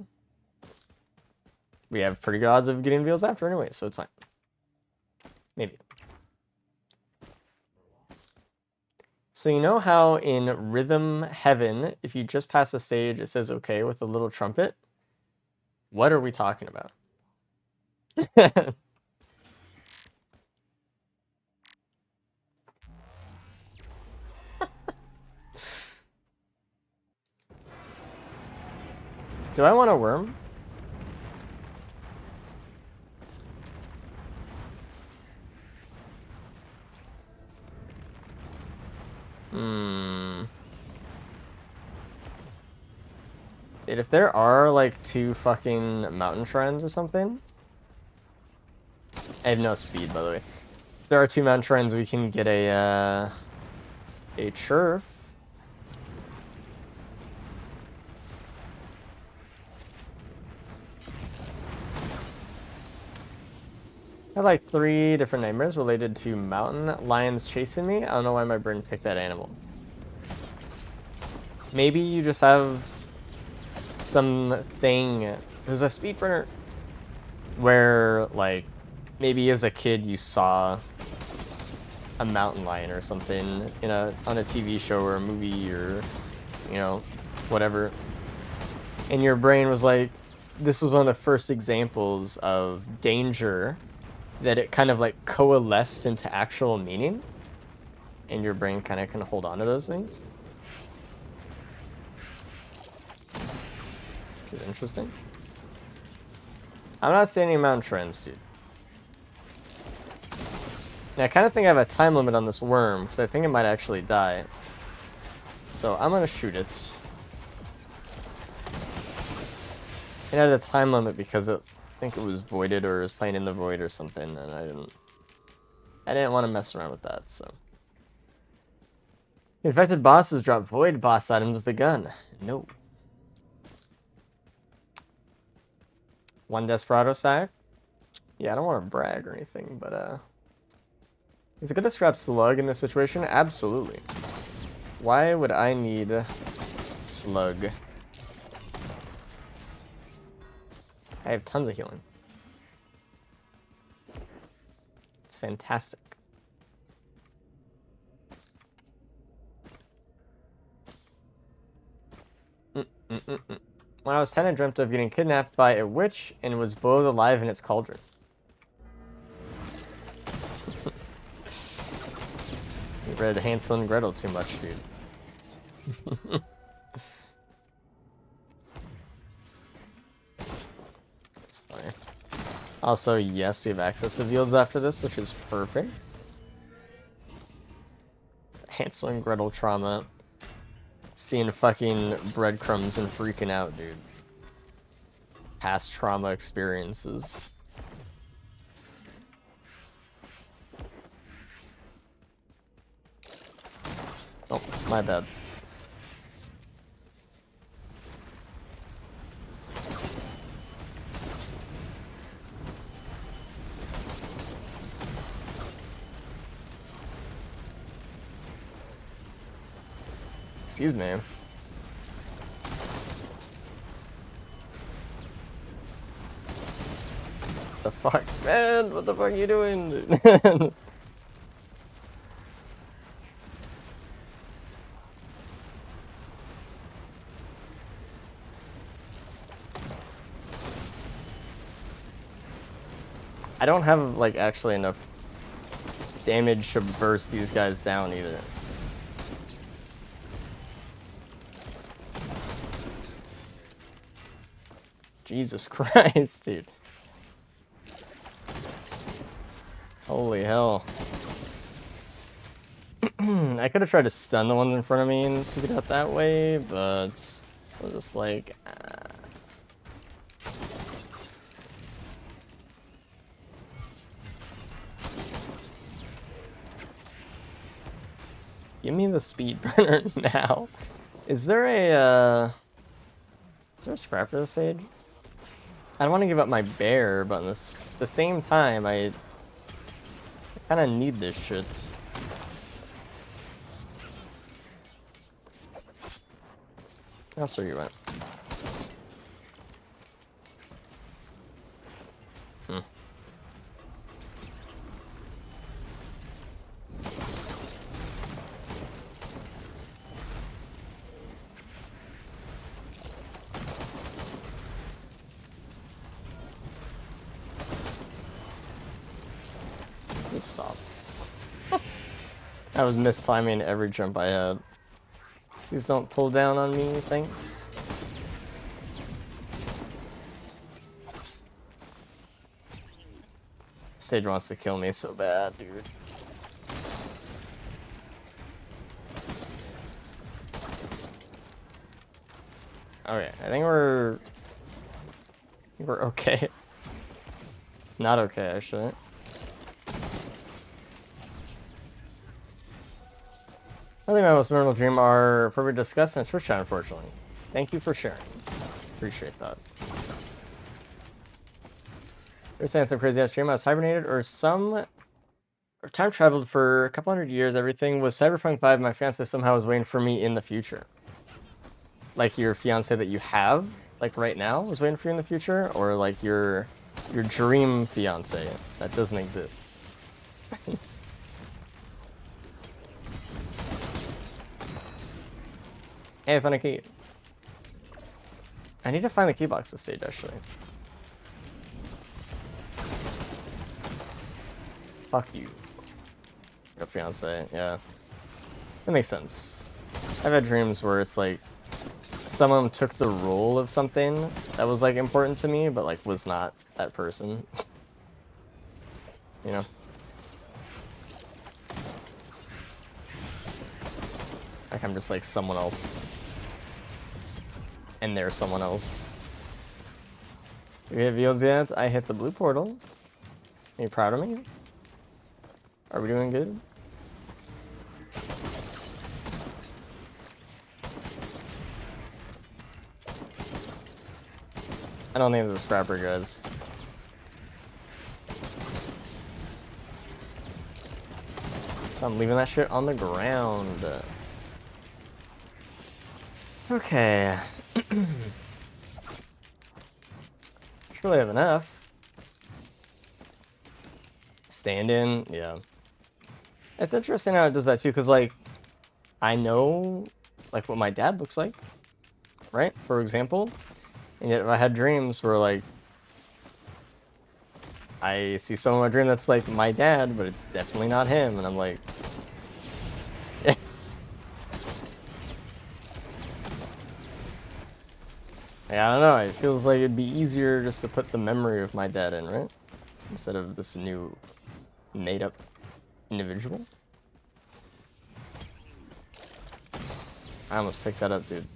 we have pretty good odds of getting reveals after anyway, so it's fine. Maybe. So you know how in Rhythm Heaven, if you just pass a stage, it says okay with a little trumpet? What are we talking about? Do I want a worm? Dude, if there are like 2 fucking mountain shrines or something... I have no speed, by the way. If there are 2 mountain shrines, we can get a churf. I have like 3 different nightmares related to mountain lions chasing me. I don't know why my brain picked that animal. Maybe you just have something. There's a speedrunner where, like, maybe as a kid you saw a mountain lion or something on a TV show or a movie or, you know, whatever. and your brain was like, this was one of the first examples of danger that it kind of like coalesced into actual meaning, and your brain kind of can hold on to those things. Which is interesting. I'm not seeing any mountain trends, dude. Now, I kind of think I have a time limit on this worm, because I think it might actually die. So I'm gonna shoot it. It had a time limit because I think it was voided or it was playing in the void or something, and I didn't want to mess around with that, so. Infected bosses drop void boss items with a gun. No. One Desperado stack? Yeah, I don't want to brag or anything, but is it good to scrap slug in this situation? Absolutely. Why would I need slug? I have tons of healing. It's fantastic. When I was 10, I dreamt of getting kidnapped by a witch and was boiled alive in its cauldron. You read Hansel and Gretel too much, dude. That's funny. Also, yes, we have access to fields after this, which is perfect. Hansel and Gretel trauma. Seeing fucking breadcrumbs and freaking out, dude. Past trauma experiences. Oh, my bad. Excuse me. The fuck, man? What the fuck are you doing, dude? I don't have, like, actually enough damage to burst these guys down either. Jesus Christ, dude. Holy hell. I could have tried to stun the ones in front of me to get out that way, but I was just like... Give me the speedrunner now. Is there a scrap to this age? I don't want to give up my bear, but at the same time, I kind of need this shit. That's where you went. Just stop. I was mistiming every jump I had. Please don't pull down on me, thanks. Sage wants to kill me so bad, dude. Okay, I think we're okay. Not okay, actually. I think my most memorable dream are appropriate discussed in Twitch chat, unfortunately. Thank you for sharing. Appreciate that. You're saying some crazy ass dream. I was hibernated or time traveled for a couple hundred years. Everything was Cyberpunk 5. My fiance somehow was waiting for me in the future. Like your fiance that you have, like right now, was waiting for you in the future, or like your dream fiance that doesn't exist. Hey, Funny. I need to find the key box this stage, actually. Fuck you. Your fiance, yeah. That makes sense. I've had dreams where it's like someone took the role of something that was like important to me, but like was not that person. You know? Like I'm just like someone else. And they're someone else. Do we have views yet? I hit the blue portal. Are you proud of me? Are we doing good? I don't think there's a scrapper, guys. So I'm leaving that shit on the ground. Okay. Surely have enough. Stand in, yeah. It's interesting how it does that too, because like I know like what my dad looks like, right? For example. And yet if I had dreams where like I see someone in my dream that's like my dad, but it's definitely not him, and I'm like yeah, I don't know, it feels like it'd be easier just to put the memory of my dad in, right? Instead of this new made up individual. I almost picked that up, dude.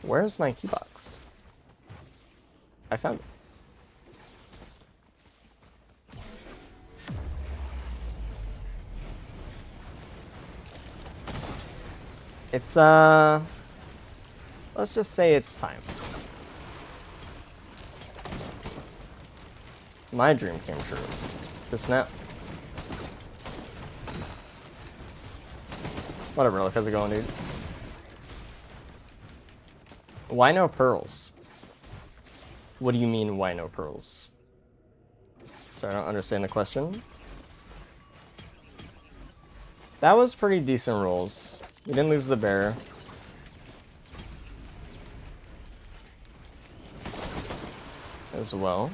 Where's my key box? I found it. It's, let's just say it's time. My dream came true. Just now. Whatever, look, how's it going, dude? Why no pearls? What do you mean, why no pearls? Sorry, I don't understand the question. That was pretty decent rolls. We didn't lose the bear. As well.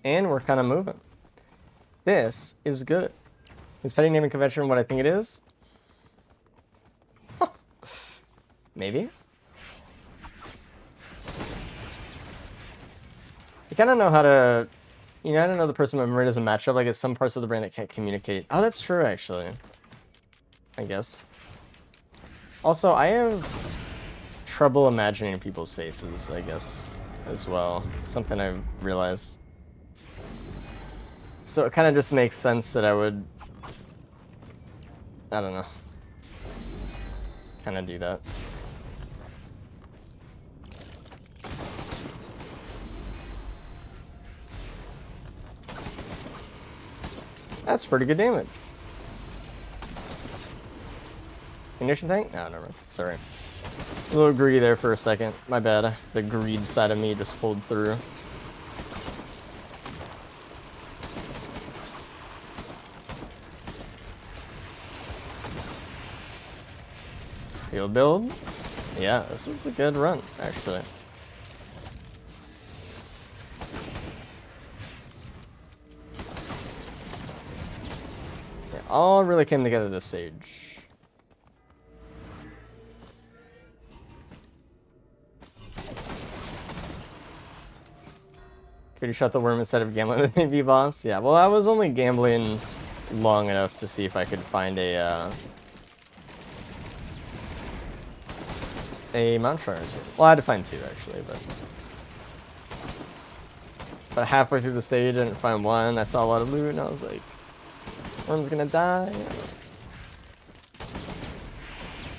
And we're kind of moving. This is good. Is petty naming convention what I think it is? Maybe. You kind of know how to... You know, I don't know the person memory doesn't match up. Like, it's some parts of the brain that can't communicate. Oh, that's true, actually. I guess. Also, I have trouble imagining people's faces, I guess, as well. Something I've realized. So it kind of just makes sense that I would... I don't know. Kind of do that. That's pretty good damage. Ignition tank? No, never mind. Sorry. A little greedy there for a second. My bad. The greed side of me just pulled through. Field build? Yeah, this is a good run, actually. Yeah, all really came together this stage. Could you shut the worm instead of gambling with me, boss? Yeah, well, I was only gambling long enough to see if I could find a Mount Shards. Well, I had to find two, actually, but halfway through the stage, I didn't find one. I saw a lot of loot, and I was like, worm's gonna die.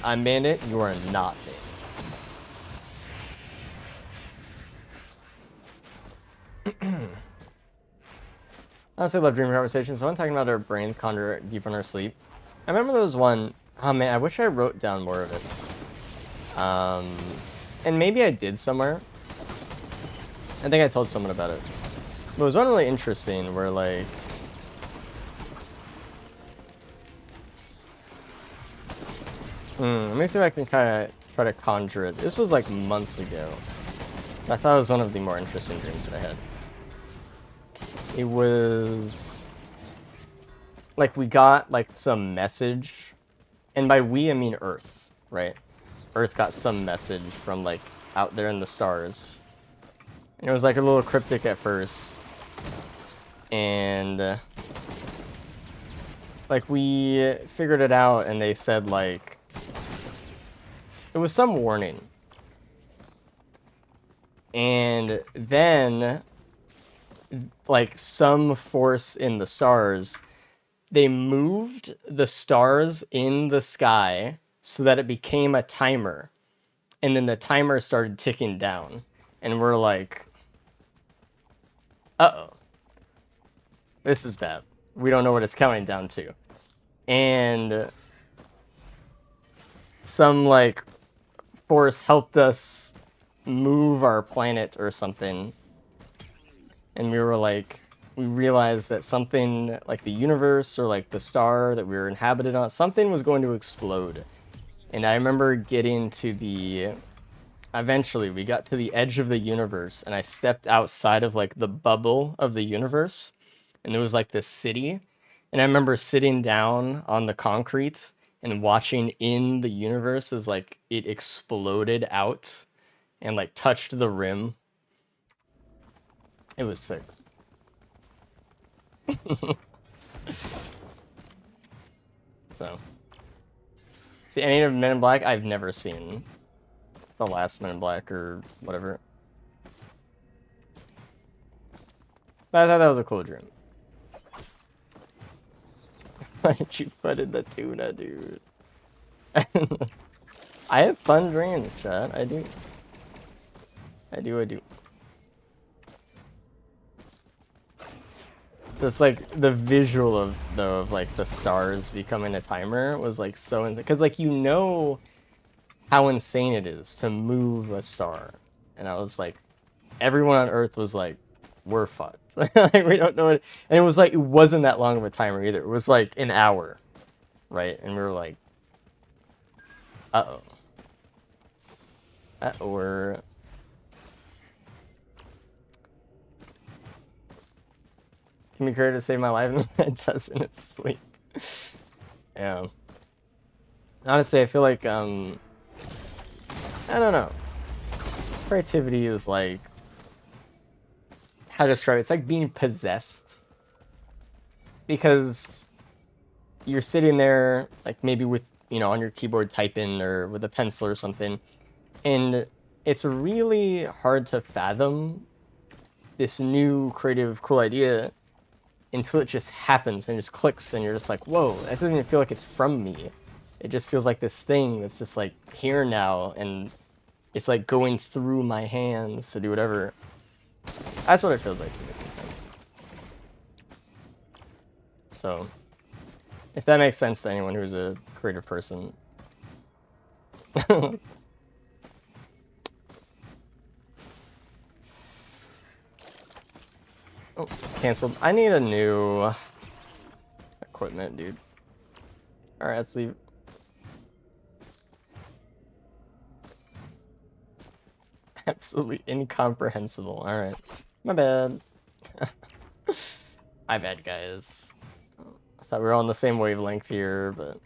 I'm Bandit, you are not Bandit. Honestly, I love dream conversations. Someone talking about our brains conjure deep in our sleep. I remember there was one. Oh man, I wish I wrote down more of it. And maybe I did somewhere. I think I told someone about it. But it was one really interesting where like. Let me see if I can kind of try to conjure it. This was like months ago. I thought it was one of the more interesting dreams that I had. It was like we got like some message, and by we I mean Earth, right? Earth got some message from like out there in the stars, and it was like a little cryptic at first, and like we figured it out, and they said like it was some warning, and then like some force in the stars, they moved the stars in the sky so that it became a timer, and then the timer started ticking down, and we're like, uh-oh, this is bad. We don't know what it's counting down to. And some like force helped us move our planet or something, and we were like, we realized that something like the universe or like the star that we were inhabited on, something was going to explode. And I remember getting to the, eventually we got to the edge of the universe, and I stepped outside of like the bubble of the universe, and there was like this city, and I remember sitting down on the concrete and watching in the universe as like it exploded out and like touched the rim. It was sick. So, see any of Men in Black? I've never seen the last Men in Black or whatever. But I thought that was a cool dream. Why did you put in the tuna, dude? I have fun dreams, chat. I do. I do. Just like the visual of though of like the stars becoming a timer was like so insane, because like you know how insane it is to move a star, and I was like, everyone on Earth was like, we're fucked. Like we don't know it, and it was like it wasn't that long of a timer either. It was like an hour, right? And we were like, uh oh, we're. Can be created to save my life, and it does in its sleep. Yeah. Honestly, I feel like I don't know. Creativity is like, how to describe it? It's like being possessed, because you're sitting there like maybe with, you know, on your keyboard typing or with a pencil or something, and it's really hard to fathom this new creative cool idea until it just happens and just clicks, and you're just like, whoa, that doesn't even feel like it's from me. It just feels like this thing that's just like here now, and it's like going through my hands to do whatever. That's what it feels like to me sometimes. So, if that makes sense to anyone who's a creative person. Oh, canceled. I need a new equipment, dude. Alright, let's leave. Absolutely incomprehensible. Alright. My bad. My bad, guys. I thought we were on the same wavelength here, but...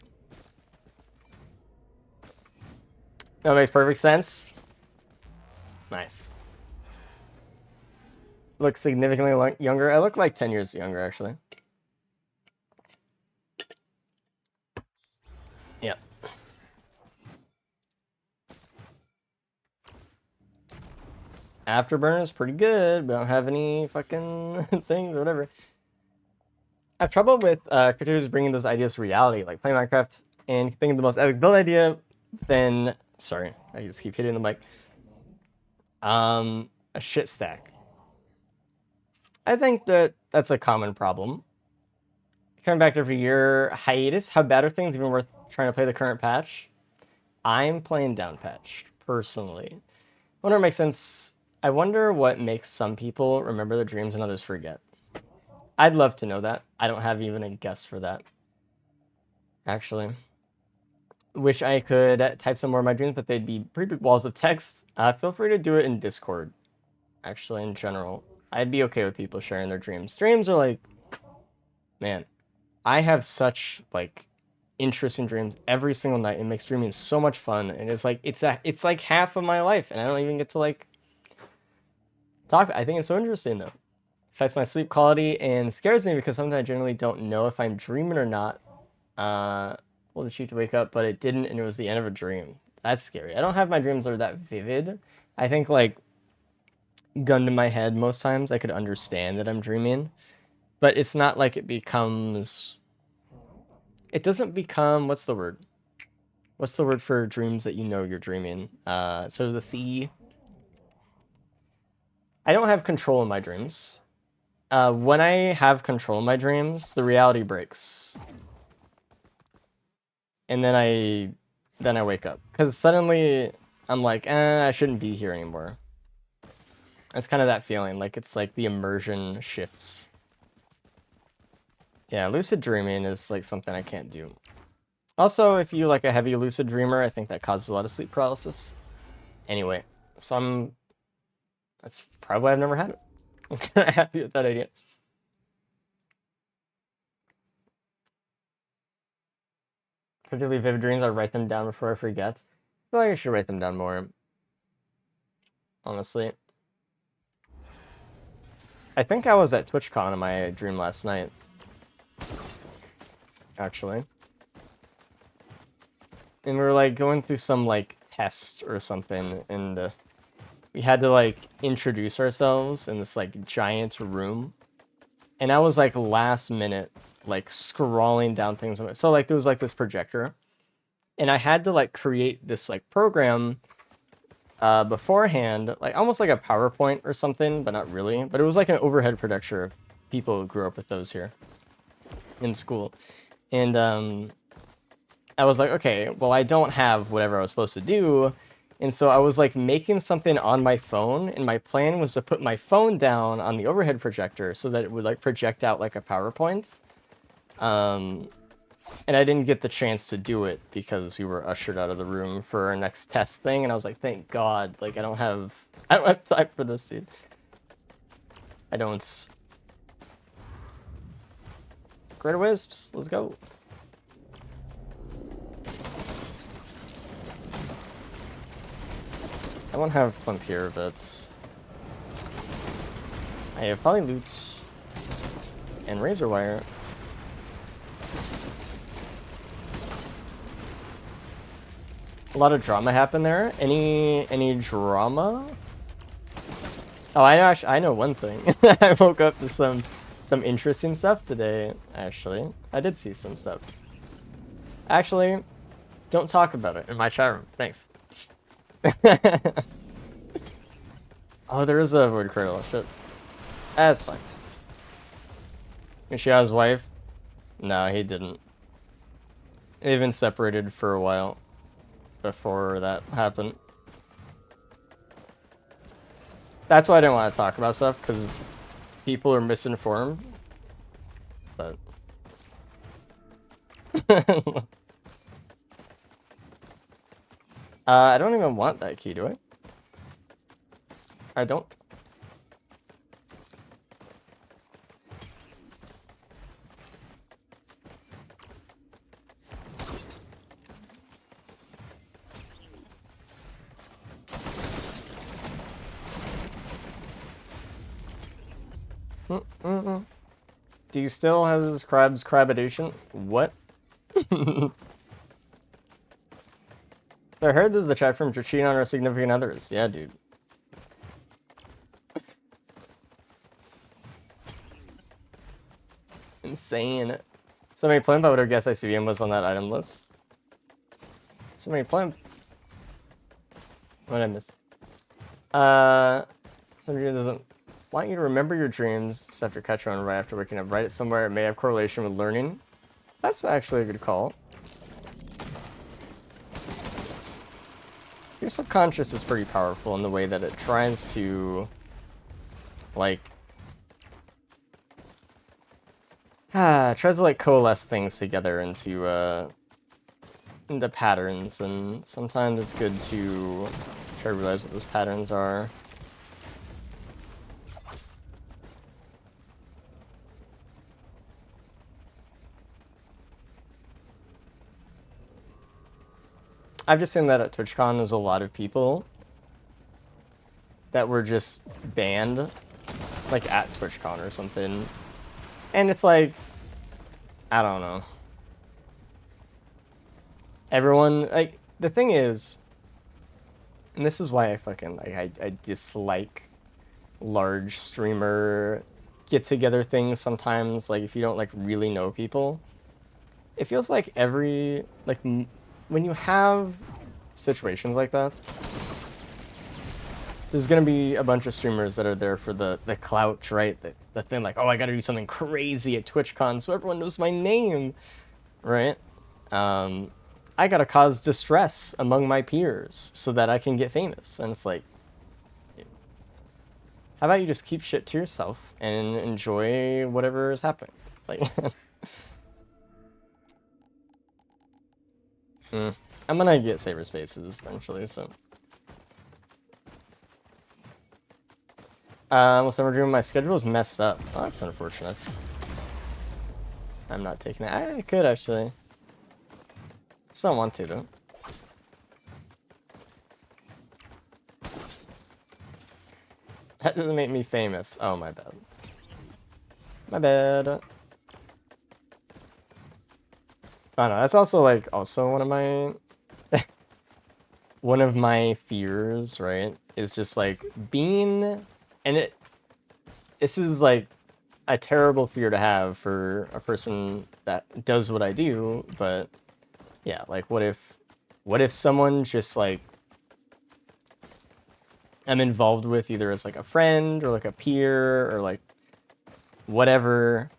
No, it makes perfect sense. Nice. Look significantly younger. I look like 10 years younger, actually. Yeah. Afterburner is pretty good. We don't have any fucking things or whatever. I have trouble with creators bringing those ideas to reality, like playing Minecraft and thinking the most epic build idea, then... Sorry, I just keep hitting the mic. A shit stack. I think that That's a common problem. Coming back every year, hiatus. How bad are things even worth trying to play the current patch? I'm playing down patch, personally. I wonder if it makes sense. I wonder what makes some people remember their dreams and others forget. I'd love to know that. I don't have even a guess for that. Actually. Wish I could type some more of my dreams, but they'd be pretty big walls of text. Feel free to do it in Discord, actually, in general. I'd be okay with people sharing their dreams. Dreams are like, man, I have such, like, interesting dreams every single night. It makes dreaming so much fun, and it's like half of my life, and I don't even get to, like, talk. I think it's so interesting, though. Affects my sleep quality and scares me because sometimes I generally don't know if I'm dreaming or not. Well, the shoot to wake up, but it didn't, and it was the end of a dream. That's scary. I don't have my dreams that are that vivid. I think, like, gun to my head most times I could understand that I'm dreaming, but it's not like it doesn't become, what's the word? What's the word for dreams that you know you're dreaming? Sort of the sea. I don't have control in my dreams. When I have control in my dreams, the reality breaks. And then I wake up. Because suddenly I'm like, I shouldn't be here anymore. It's kind of that feeling, like it's like the immersion shifts. Yeah, lucid dreaming is like something I can't do. Also, if you like a heavy lucid dreamer, I think that causes a lot of sleep paralysis. Anyway, so that's probably why I've never had it. I'm kind of happy with that idea. Particularly vivid dreams, I write them down before I forget. I feel like I should write them down more. Honestly. I think I was at TwitchCon in my dream last night. Actually. And we were like going through some like test or something, and we had to like introduce ourselves in this like giant room. And I was like last minute, like scrolling down things. So like there was like this projector, and I had to like create this like program beforehand, like almost like a PowerPoint or something, but not really. But it was like an overhead projector of people who grew up with those here in school. And I was like, okay, well, I don't have whatever I was supposed to do. And so I was like making something on my phone, and my plan was to put my phone down on the overhead projector so that it would like project out like a PowerPoint. And I didn't get the chance to do it because we were ushered out of the room for our next test thing, and I was like, thank God, like I don't have time for this, dude. I don't. Greater Wisps, let's go. I won't have Plump here, but I have probably loot and razor wire. A lot of drama happened there. Any drama? Oh, I know one thing. I woke up to some interesting stuff today. Actually, I did see some stuff. Actually, don't talk about it in my chat room. Thanks. Oh, there is a void cradle. Shit. That's fine. Is she his wife? No, he didn't. They've been separated for a while before that happened. That's why I didn't want to talk about stuff, because people are misinformed. But I don't even want that key, do I? I don't. Do you still have this crab edition? What? I heard this is the chat from cheating on our significant others. Yeah, dude. Insane. So many plimp, I would have guessed ICBM was on that item list. So many plimp. What did I miss? Somebody doesn't Want you to remember your dreams set your catch on right after waking up. Write it somewhere. It may have correlation with learning. That's actually a good call. Your subconscious is pretty powerful in the way that it tries to, like, tries to like coalesce things together into patterns, and sometimes it's good to try to realize what those patterns are. I've just seen that at TwitchCon, there's a lot of people that were just banned, like at TwitchCon or something. And it's like, I don't know. Everyone, like, the thing is, and this is why I fucking, like, I dislike large streamer get-together things sometimes, like, if you don't, like, really know people. It feels like every, like, when you have situations like that, there's gonna be a bunch of streamers that are there for the clout, right? The thing like, oh, I gotta do something crazy at TwitchCon so everyone knows my name, right? I gotta cause distress among my peers so that I can get famous. And it's like, how about you just keep shit to yourself and enjoy whatever is happening? Like, I'm gonna get saber spaces eventually, so. Almost never dream my schedule is messed up. Oh, that's unfortunate. I'm not taking it. I could actually. Still want to though. That doesn't make me famous. Oh, my bad. My bad. Oh no, that's also like one of my one of my fears, right? Is just like being, and this is like a terrible fear to have for a person that does what I do, but yeah, like what if someone just like I'm involved with either as like a friend or like a peer or like whatever,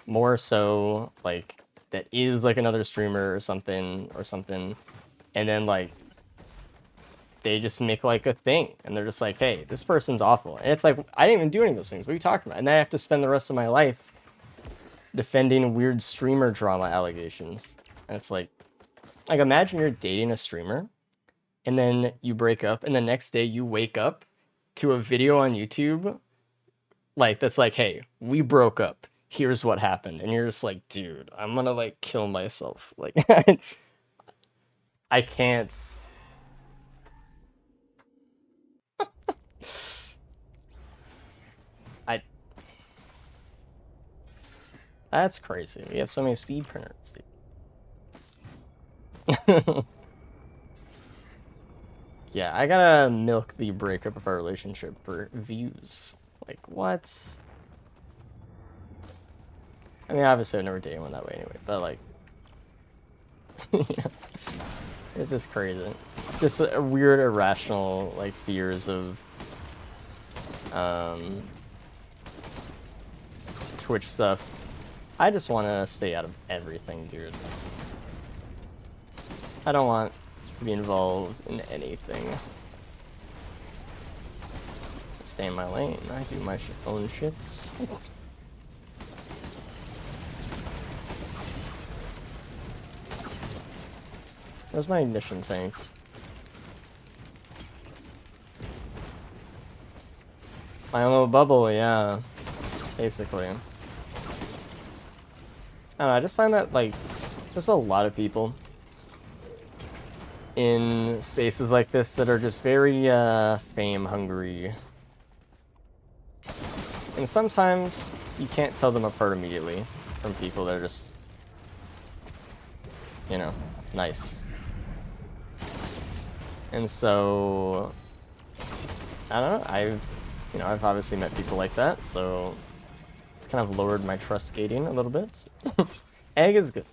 more so like that is like another streamer or something, and then like they just make like a thing and they're just like, hey, this person's awful, and it's like, I didn't even do any of those things, what are you talking about? And then I have to spend the rest of my life defending weird streamer drama allegations. And it's like imagine you're dating a streamer and then you break up and the next day you wake up to a video on YouTube like that's like, hey, we broke up, here's what happened, and you're just like, dude, I'm gonna like kill myself. Like I can't. I That's crazy. We have so many speed printers, dude. Yeah, I gotta milk the breakup of our relationship for views. Like, what? I mean, obviously I've never dated one that way anyway, but like, yeah. It's just crazy. Just a weird, irrational, like, fears of, Twitch stuff. I just want to stay out of everything, dude. I don't want to be involved in anything. Stay in my lane. I do my own shit. Where's my ignition tank? My own little bubble, yeah. Basically. I don't know, I just find that, like, there's a lot of people in spaces like this that are just very, fame hungry. And sometimes you can't tell them apart immediately from people that are just, you know, nice. And so, I don't know, I've obviously met people like that, so it's kind of lowered my trust gating a little bit. Egg is good.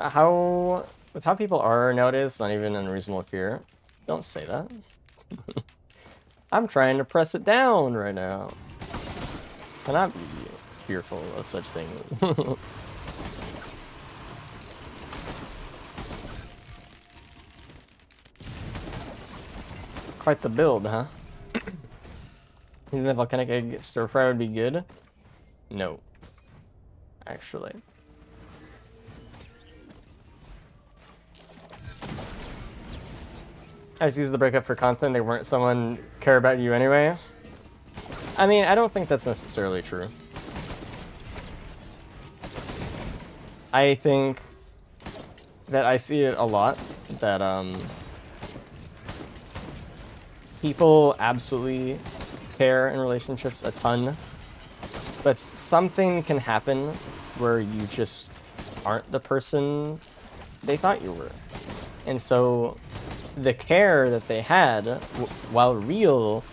with how people are nowadays, it's not even unreasonable fear. Don't say that. I'm trying to press it down right now. Cannot be fearful of such things. Quite the build, huh? Even the volcanic egg stir fry would be good? No. Actually. I just used the breakup for content. They weren't someone care about you anyway. I mean, I don't think that's necessarily true. I think that I see it a lot that people absolutely care in relationships a ton, but something can happen where you just aren't the person they thought you were. And so the care that they had, while real,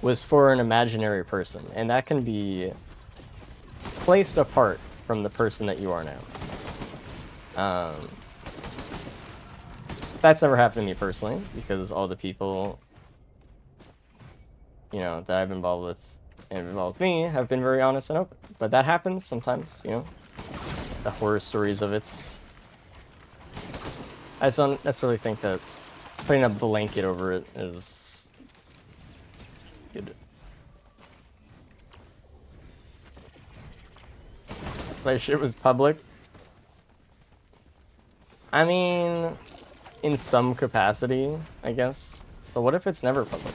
was for an imaginary person, and that can be placed apart from the person that you are now. That's never happened to me personally, because all the people, you know, that I've involved with and involved me have been very honest and open. But that happens sometimes, you know. The horror stories of it's... I don't necessarily think that putting a blanket over it is good. My shit was public. I mean, in some capacity, I guess. But what if it's never public?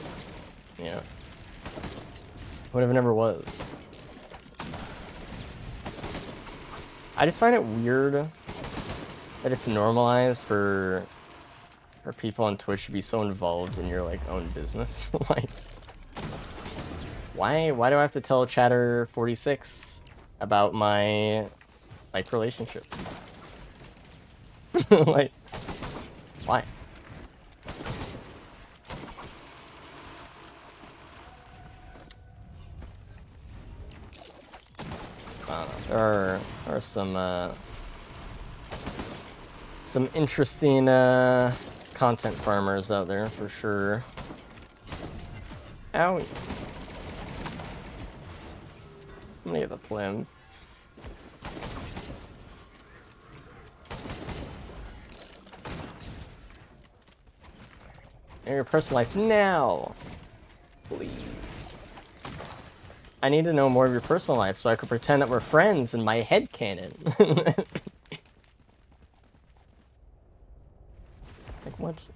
You know? What if it never was? I just find it weird that it's normalized for people on Twitch to be so involved in your like own business. Like, why do I have to tell Chatter 46 about my like relationship? Like, why? I don't know. There are some interesting content farmers out there for sure. Owie. I'm gonna get the plim. In your personal life now, please. I need to know more of your personal life so I could pretend that we're friends in my headcanon. Like, what?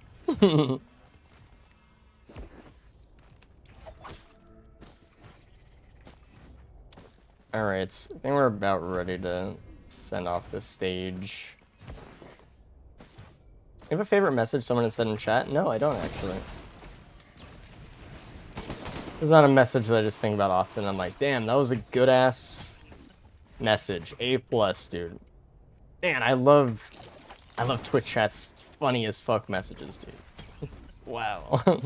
Alright, I think we're about ready to send off this stage. You have a favorite message someone has said in chat? No, I don't actually. There's not a message that I just think about often. I'm like, damn, that was a good ass message. A+, dude. Man, I love Twitch chat's funny as fuck messages, dude. Wow.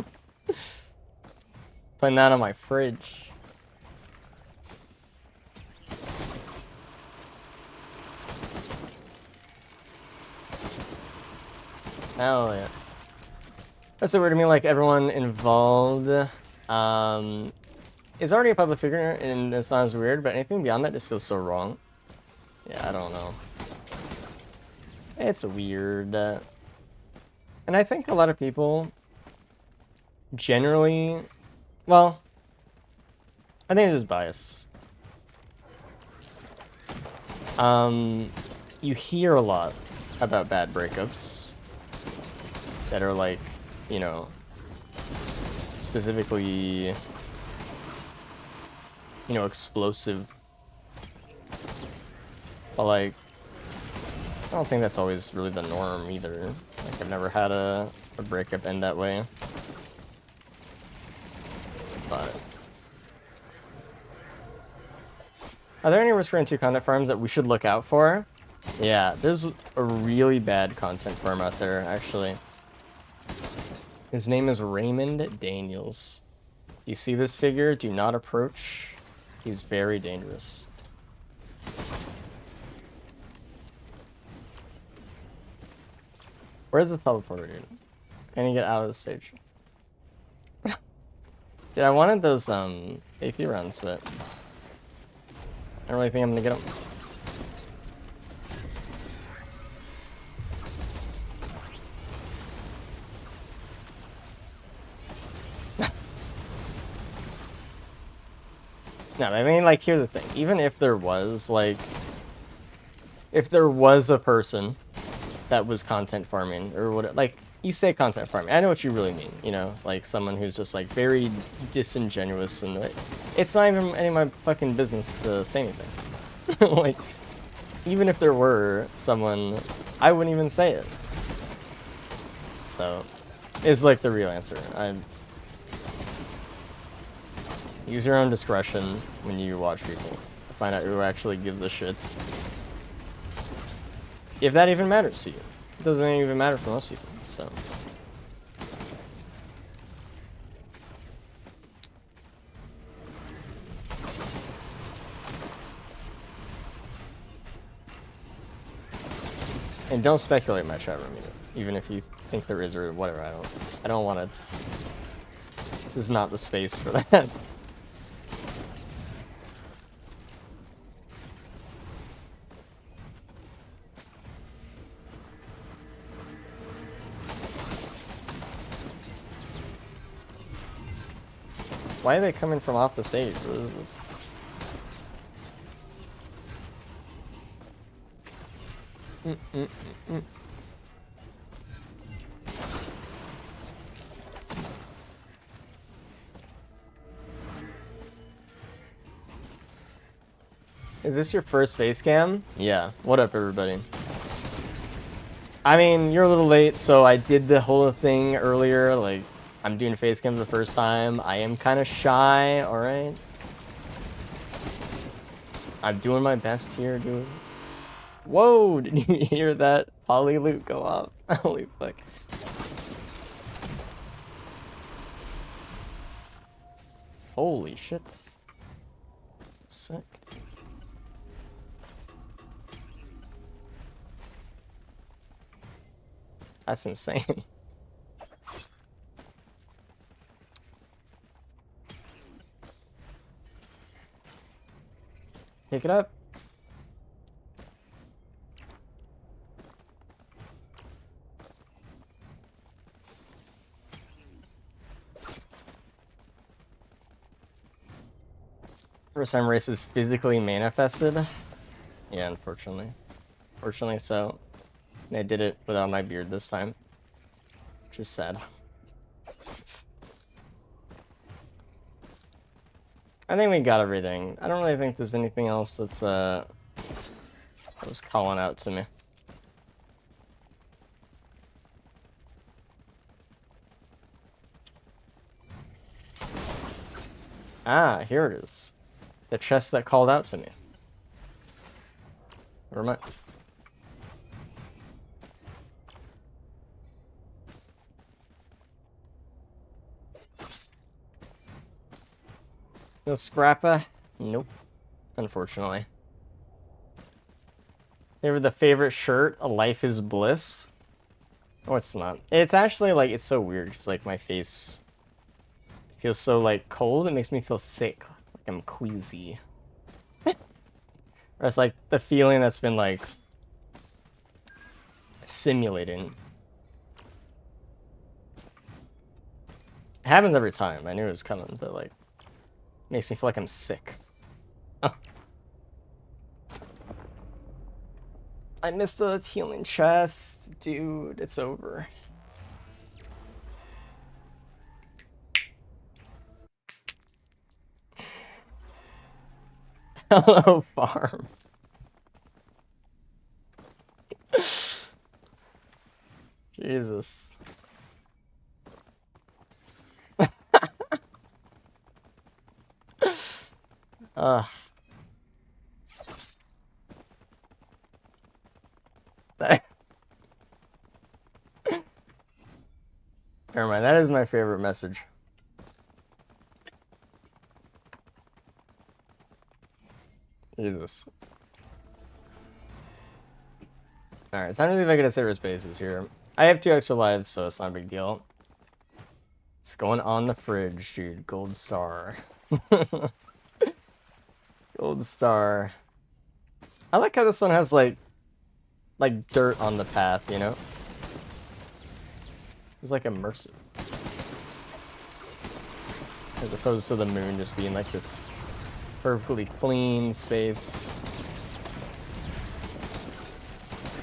Putting that on my fridge. Hell yeah. That's so weird to me, like everyone involved is already a public figure, and it's not as weird, but anything beyond that just feels so wrong. Yeah, I don't know. It's weird. And I think a lot of people generally, well, I think it's just bias. You hear a lot about bad breakups that are like, you know, specifically, you know, explosive. But like, I don't think that's always really the norm either. Like, I've never had a breakup end that way. But are there any risk for N2 content farms that we should look out for? Yeah, there's a really bad content farm out there, actually. His name is Raymond Daniels. You see this figure? Do not approach. He's very dangerous. Where's the teleporter, dude? I need to get out of the stage. Dude, I wanted those AP runs, but I don't really think I'm gonna get them. No, I mean, like, here's the thing. Even if there was, like, if there was a person that was content farming, or what, like, you say content farming, I know what you really mean, you know? Like, someone who's just, like, very disingenuous, and it's not even any of my fucking business to say anything. Like, even if there were someone, I wouldn't even say it. So, it's, like, the real answer. Use your own discretion when you watch people. Find out who actually gives a shit. If that even matters to you. It doesn't even matter for most people, so. And don't speculate in my chat room either. Even if you think there is or whatever, I don't want it. This is not the space for that. Why are they coming from off the stage? What is this? Is this your first face cam? Yeah. What up, everybody? I mean, you're a little late, so I did the whole thing earlier. Like, I'm doing face cam the first time. I am kind of shy, alright? I'm doing my best here, dude. Whoa, did you hear that poly loot go off? Holy fuck. Holy shit. Sick. That's insane. Pick it up. First time race is physically manifested. Yeah, unfortunately. Fortunately so. And I did it without my beard this time. Which is sad. I think we got everything. I don't really think there's anything else that's that was calling out to me. Ah, here it is. The chest that called out to me. Never mind. No scrapper? Nope. Unfortunately. They were the favorite shirt, A Life is Bliss. Oh, it's not. It's actually, like, it's so weird, because, like, my face feels so, like, cold, it makes me feel sick. Like I'm queasy. Or it's, like, the feeling that's been, like, simulating. It happens every time. I knew it was coming, but, like, makes me feel like I'm sick. Oh. I missed a healing chest. Dude, it's over. Hello, farm. Jesus. Ugh. Never mind, that is my favorite message. Jesus. Alright, time to see if I can hit service bases here. I have 2 extra lives, so it's not a big deal. It's going on the fridge, dude. Gold star. Gold star. I like how this one has like dirt on the path, you know? It's like immersive. As opposed to the moon just being like this perfectly clean space.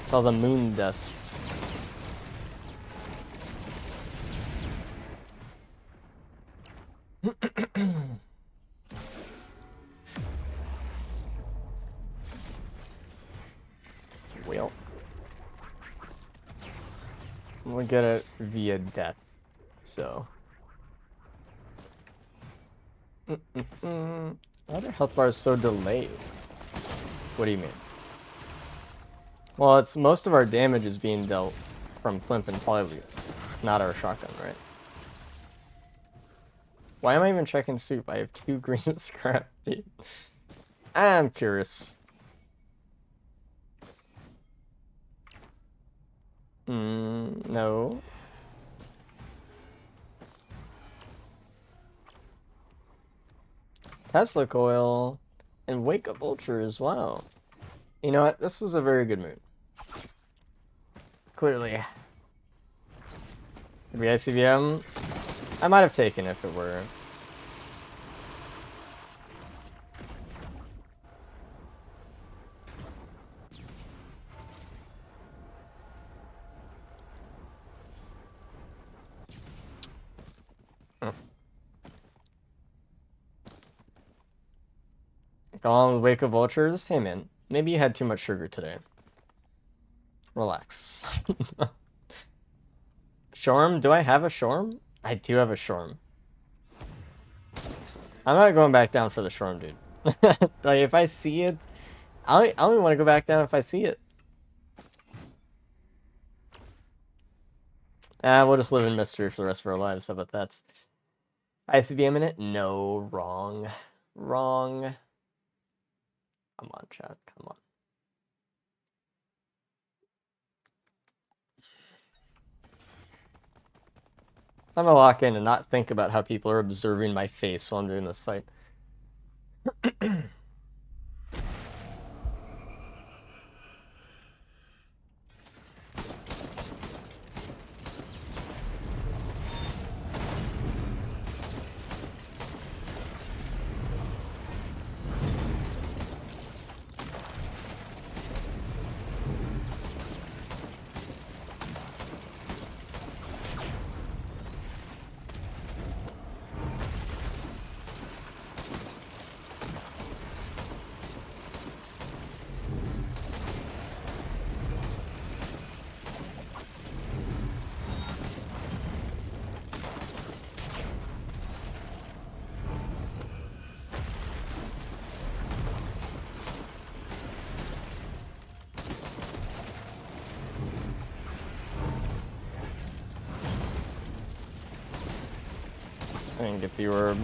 It's all the moon dust. Well, we'll get it via death, so. Why are their health bars so delayed? What do you mean? Well, it's most of our damage is being dealt from Plimp and Polyleaf, not our shotgun, right? Why am I even checking soup? I have 2 green scrap, dude. I'm curious. No. Tesla coil and wake up ultras. Wow. You know what? This was a very good move. Clearly. Did we ICVM? I might have taken it if it were. Gone with Wake of Vultures? Hey man, maybe you had too much sugar today. Relax. Shorm? Do I have a Shorm? I do have a Shorm. I'm not going back down for the Shorm, dude. Like, if I see it, I only want to go back down if I see it. We'll just live in mystery for the rest of our lives. How about that? ICBM in it? No, wrong. Wrong. Come on, chat. Come on. I'm gonna lock in and not think about how people are observing my face while I'm doing this fight. And get the orb.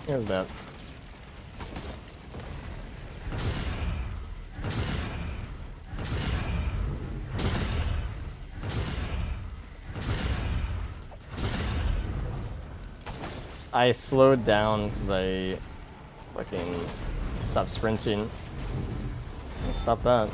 Here's that. I slowed down because I fucking stopped sprinting. Stop that.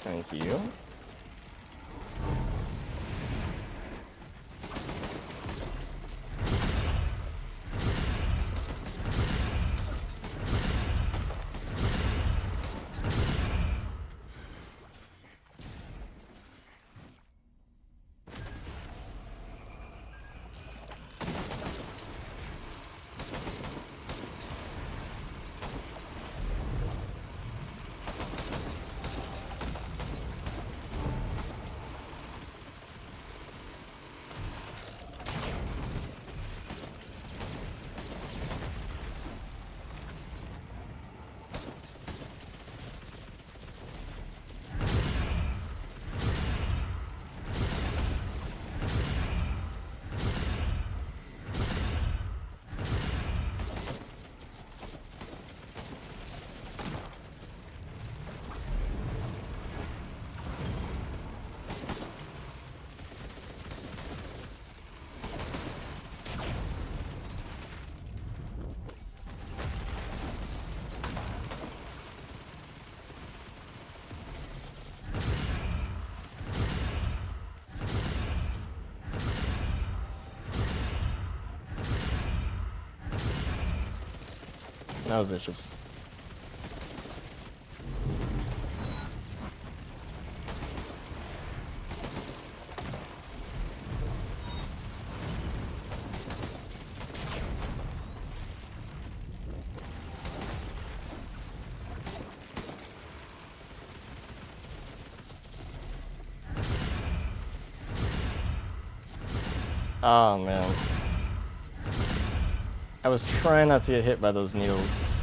Thank you. That was vicious. Oh man. I was trying not to get hit by those needles.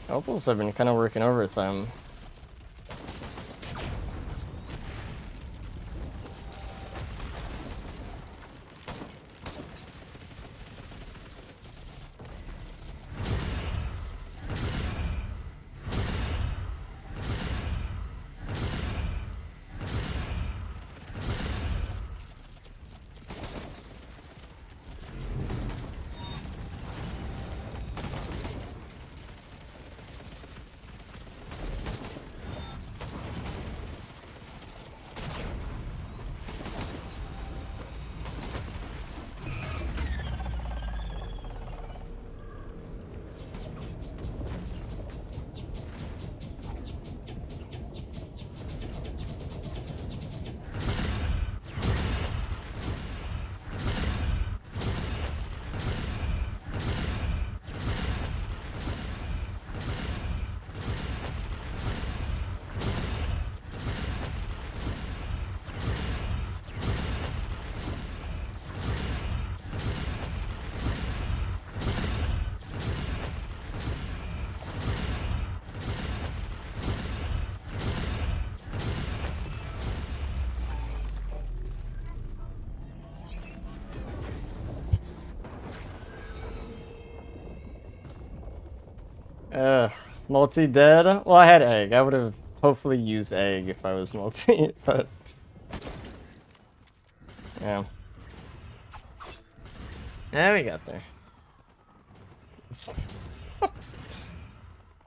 Opals have been kind of working overtime. Multi-dead? Well, I had egg. I would have hopefully used egg if I was multi, but... Yeah. Yeah, we got there.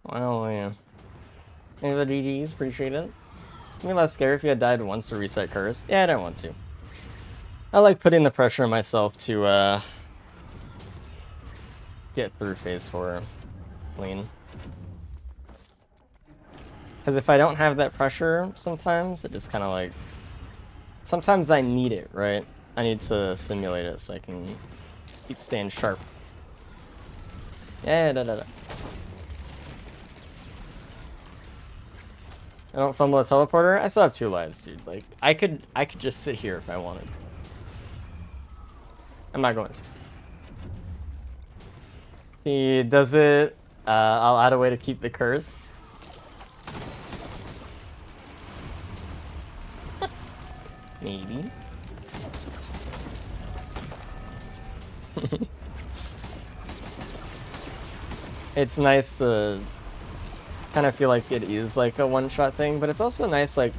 Well, yeah. Maybe the GG's, appreciate it. It'd be less scary if you had died once to reset curse. Yeah, I don't want to. I like putting the pressure on myself to, get through phase 4 clean. Because if I don't have that pressure sometimes, it just kind of like... Sometimes I need it, right? I need to simulate it so I can keep staying sharp. Yeah, I don't fumble a teleporter? I still have 2 lives, dude. Like, I could just sit here if I wanted. I'm not going to. He does it. I'll add a way to keep the curse. Maybe. It's nice to kind of feel like it is like a one-shot thing, but it's also nice, like,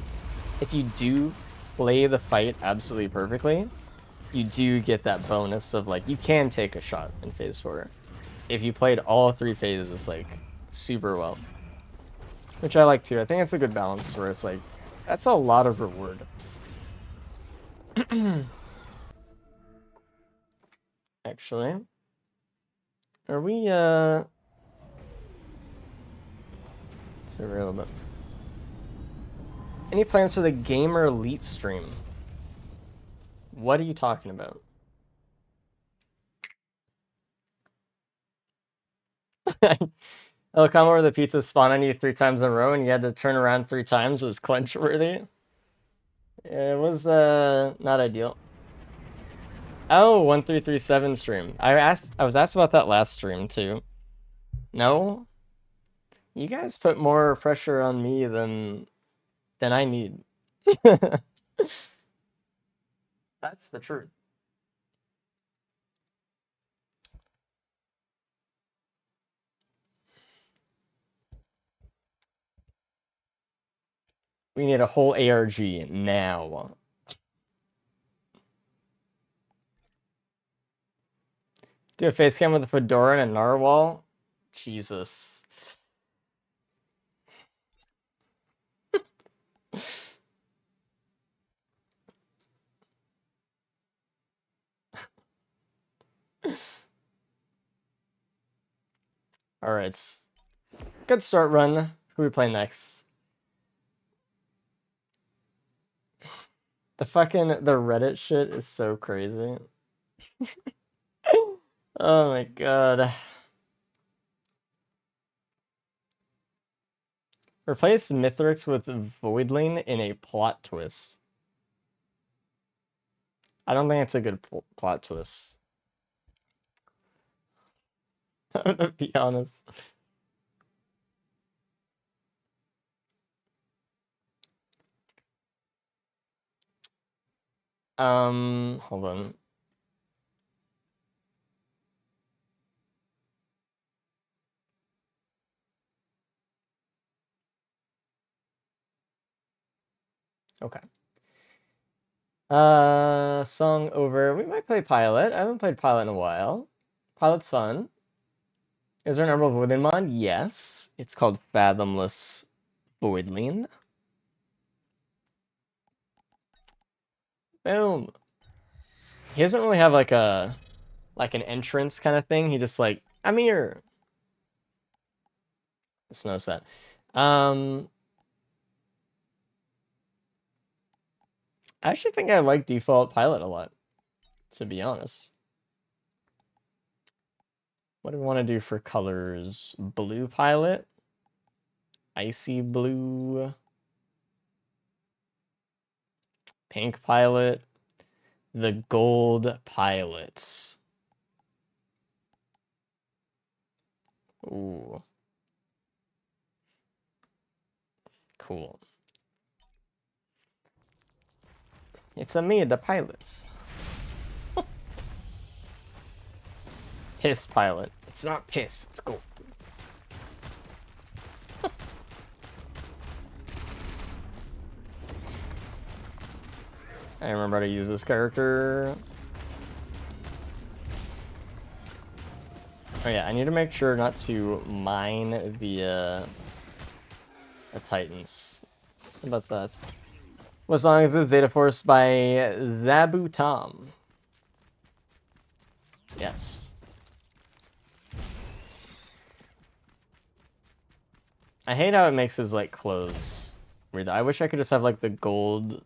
if you do play the fight absolutely perfectly, you do get that bonus of like you can take a shot in phase 4 if you played all 3 phases like super well, which I like too. I think it's a good balance where it's like that's a lot of reward. Actually, are we let's see a little bit. Any plans for the Gamer Elite stream? What are you talking about? Oh, come over the pizza spawn on you 3 times in a row and you had to turn around 3 times was clench worthy. It was not ideal. Oh, 1337 stream. I was asked about that last stream too. No? You guys put more pressure on me than I need. That's the truth. We need a whole ARG now. Do a face cam with a fedora and a narwhal? Jesus. Alright. Good start run. Who we play next? The Reddit shit is so crazy. Oh my god. Replace Mithrix with Voidling in a plot twist. I don't think it's a good plot twist. I'm gonna be honest. Hold on. Okay. Song over. We might play Pilot. I haven't played Pilot in a while. Pilot's fun. Is there an Umbral Voidling mod? Yes. It's called Fathomless Voidling. Boom. He doesn't really have like an entrance kind of thing. He just like, I'm here. Just notice that. I actually think I like default Pilot a lot, to be honest. What do we want to do for colors? Blue Pilot, icy blue, pink Pilot, the gold Pilot. Ooh. Cool. It's a me, the pilots. Piss Pilot. It's not piss, it's gold. I remember how to use this character. Oh yeah, I need to make sure not to mine the Titans. How about that? What song is it? Zeta Force by Zabu Tom. Yes. I hate how it makes his like clothes weird. I wish I could just have like the gold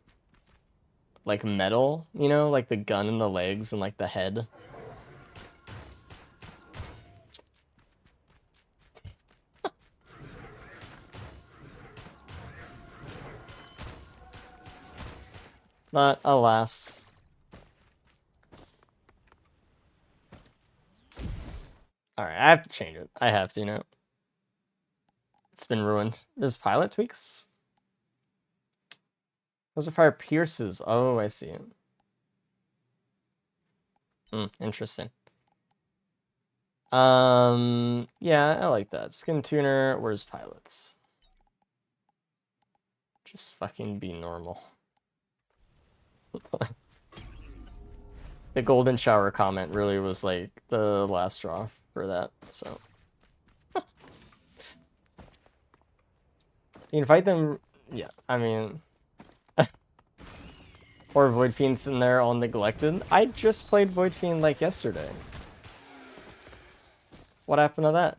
like metal, you know, like the gun in the legs and like the head. But alas. Alright, I have to change it. I have to now. It's been ruined. There's pilot tweaks? Those are fire pierces. Oh, I see. Interesting. Yeah, I like that. Skin tuner, where's pilots? Just fucking be normal. the golden shower comment really was like the last straw for that. So you invite them, yeah. I mean, or Void Fiend's in there all neglected. I just played Void Fiend like yesterday. What happened to that?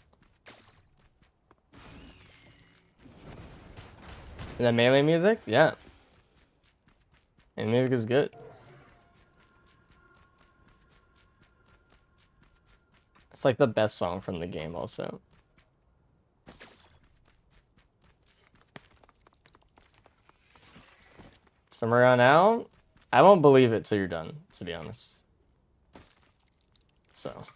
And the melee music, yeah, and music is good. It's like the best song from the game, also. Somewhere around now, I won't believe it till you're done, to be honest. So,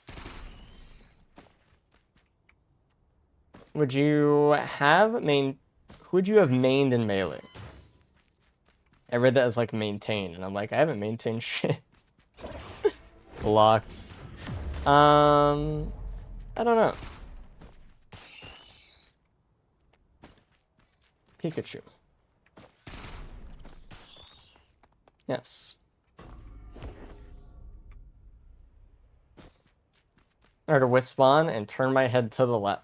would you have mained in melee? I read that as like maintain, and I'm like, I haven't maintained shit. Blocked. I don't know. Pikachu. Yes. Or to wisp on and turn my head to the left.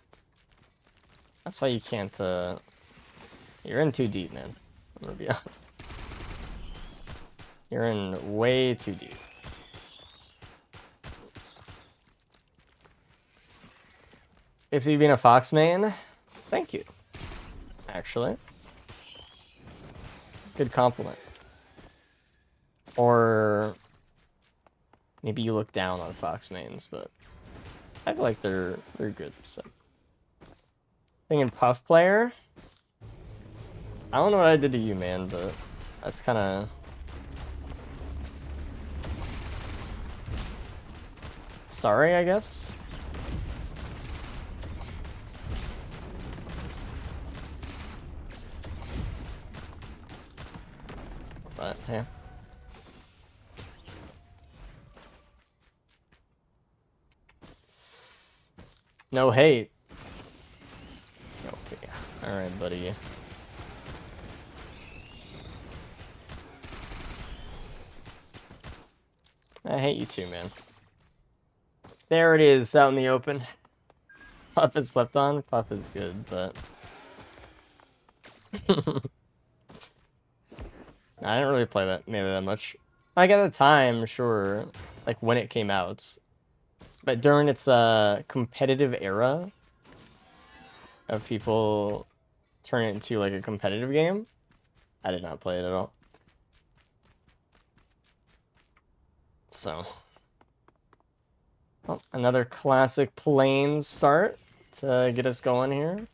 That's why you can't, you're in too deep, man. I'm gonna be honest. You're in way too deep. Is he being a Fox main? Thank you. Actually. Good compliment. Or maybe you look down on Fox mains, but I feel like they're good, so. Thinking Puff player? I don't know what I did to you, man, but that's kind of... sorry, I guess? But, yeah. No hate. Okay. Alright, buddy. I hate you too, man. There it is, out in the open. Puff is slept on. Puff is good, but... I didn't really play that maybe that much. Like at the time, sure. Like when it came out. But during its competitive era of people turning it into like a competitive game, I did not play it at all. So, well, another classic Plains start to get us going here.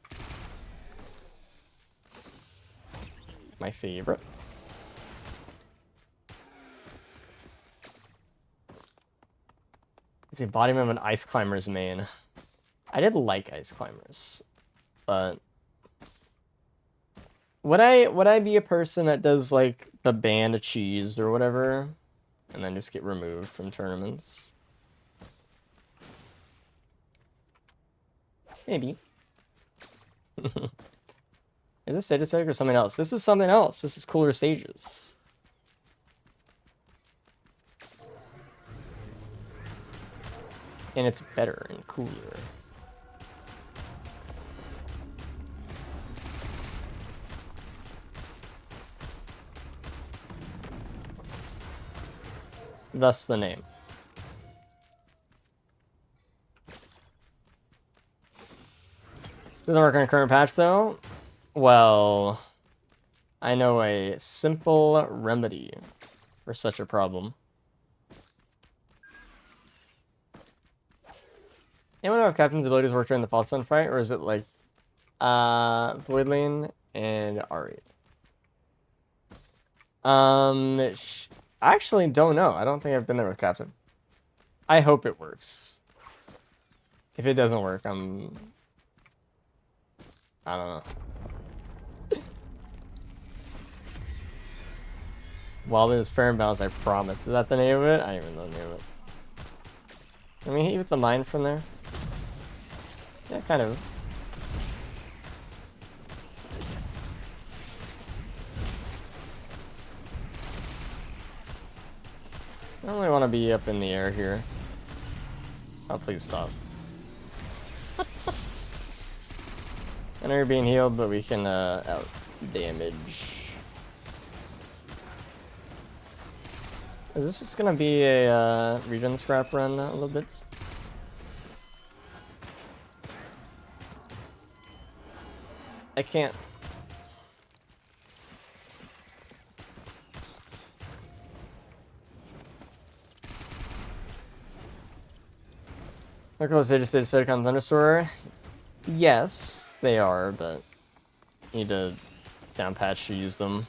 My favorite. It's the embodiment of an Ice Climbers main. I did like Ice Climbers, but would I be a person that does like the band cheese or whatever, and then just get removed from tournaments? Maybe. Is this Stage Aesthetic or something else? This is something else. This is Cooler Stages. And it's better and cooler. Thus the name. Doesn't work on a current patch though? Well, I know a simple remedy for such a problem. Anyone know if Captain's abilities work during the False Sun fight, or is it like Voidlane and Ari? I actually don't know. I don't think I've been there with Captain. I hope it works. If it doesn't work, I don't know. While it is fair and balanced, I promise. Is that the name of it? I don't even know the name of it. Can we hit you with the mine from there? Yeah, kind of. I don't really want to be up in the air here. Oh, please stop. I know you're being healed, but we can out damage. Is this just gonna be a regen scrap run a little bit? I can't. Local Sage Stage Cytocon Thunderstorm. Yes, they are, but need to down patch to use them.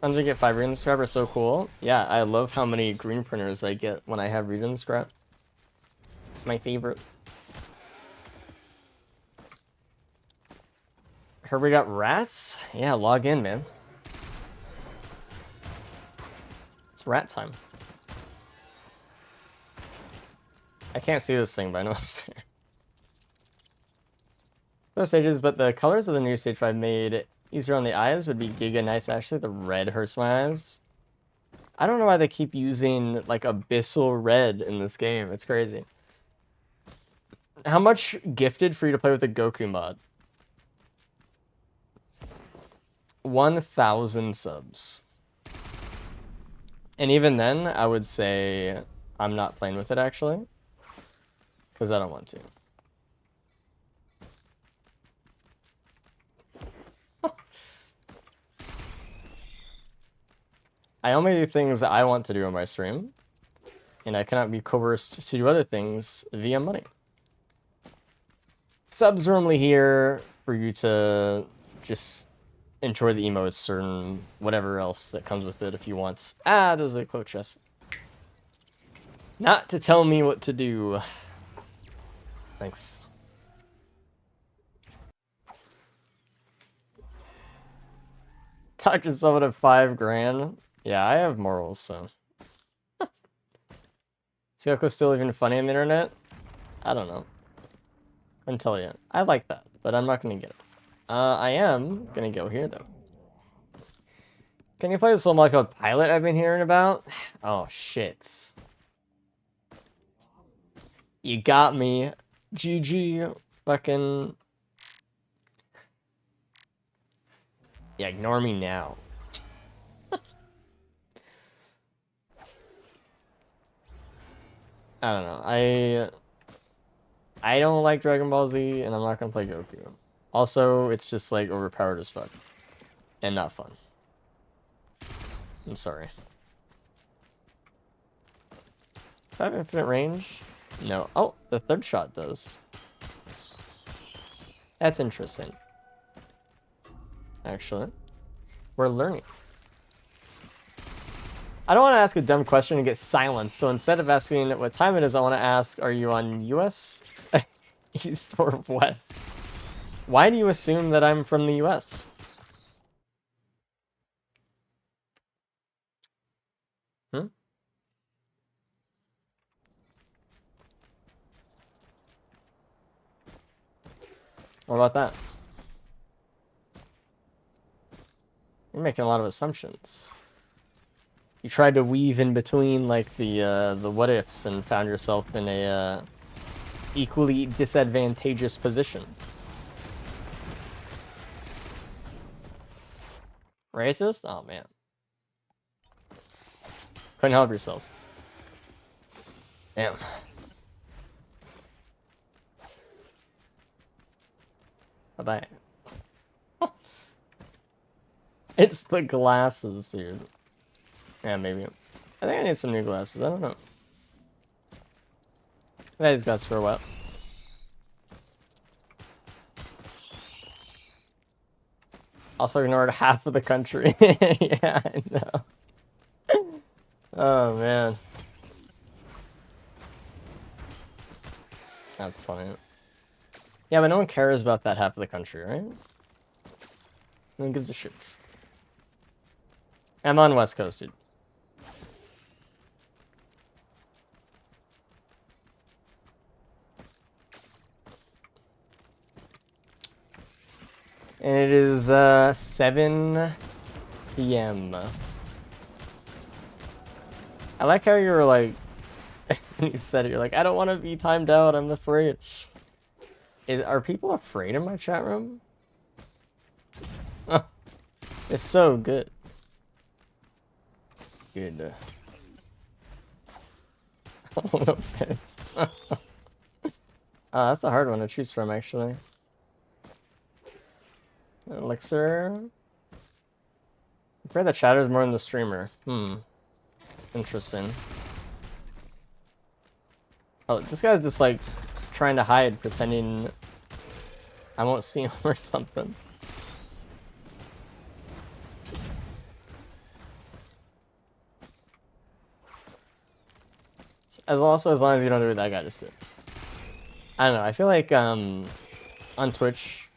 I'm gonna get 5 regen scrap are so cool. Yeah, I love how many green printers I get when I have regen scrap. It's my favorite. Heard we got rats? Yeah, log in, man. It's rat time. I can't see this thing, but I know it's there. Those stages, but the colors of the new stage 5 made easier on the eyes would be giga nice, actually. The red hurts my eyes. I don't know why they keep using, like, abyssal red in this game. It's crazy. How much gifted for you to play with the Goku mod? 1,000 subs. And even then, I would say I'm not playing with it, actually. Because I don't want to. I only do things that I want to do on my stream. And I cannot be coerced to do other things via money. Subs are only here for you to just enjoy the emotes or whatever else that comes with it if you want. Ah, there's a cloak chest. Not to tell me what to do. Thanks. Talk yourself at 5 grand. Yeah, I have morals, so. Is Goku still even funny on the internet? I don't know. Couldn't tell you. I like that, but I'm not gonna get it. I am gonna go here though. Can you play this little like a pilot I've been hearing about? Oh shit. You got me. GG. Fucking. Yeah, ignore me now. I don't know. I don't like Dragon Ball Z, and I'm not gonna play Goku. Also, it's just like overpowered as fuck. And not fun. I'm sorry. Do I have infinite range? No. Oh, the third shot does. That's interesting. Actually. We're learning. I don't want to ask a dumb question and get silenced, so instead of asking what time it is, I want to ask, are you on US, East, or West? Why do you assume that I'm from the US? Hmm? What about that? You're making a lot of assumptions. You tried to weave in between like the what ifs and found yourself in a equally disadvantageous position. Racist? Oh man. Couldn't help yourself. Damn. Bye-bye. It's the glasses, dude. Yeah, maybe. I think I need some new glasses. I don't know. These guys for a while. Also ignored half of the country. Yeah, I know. Oh, man. That's funny. Yeah, but no one cares about that half of the country, right? No one gives a shit. I'm on West Coast, dude. And it is 7 p.m. I like how you were like, when you said it, you're like, I don't want to be timed out, I'm afraid. Are people afraid in my chat room? Oh, it's so good. Good. Oh, no pets. That's a hard one to choose from, actually. Elixir. I prefer the chatters more than the streamer. Interesting. Oh, this guy's just like trying to hide, pretending I won't see him or something. As long as you don't do what that guy just did. I don't know. I feel like on Twitch,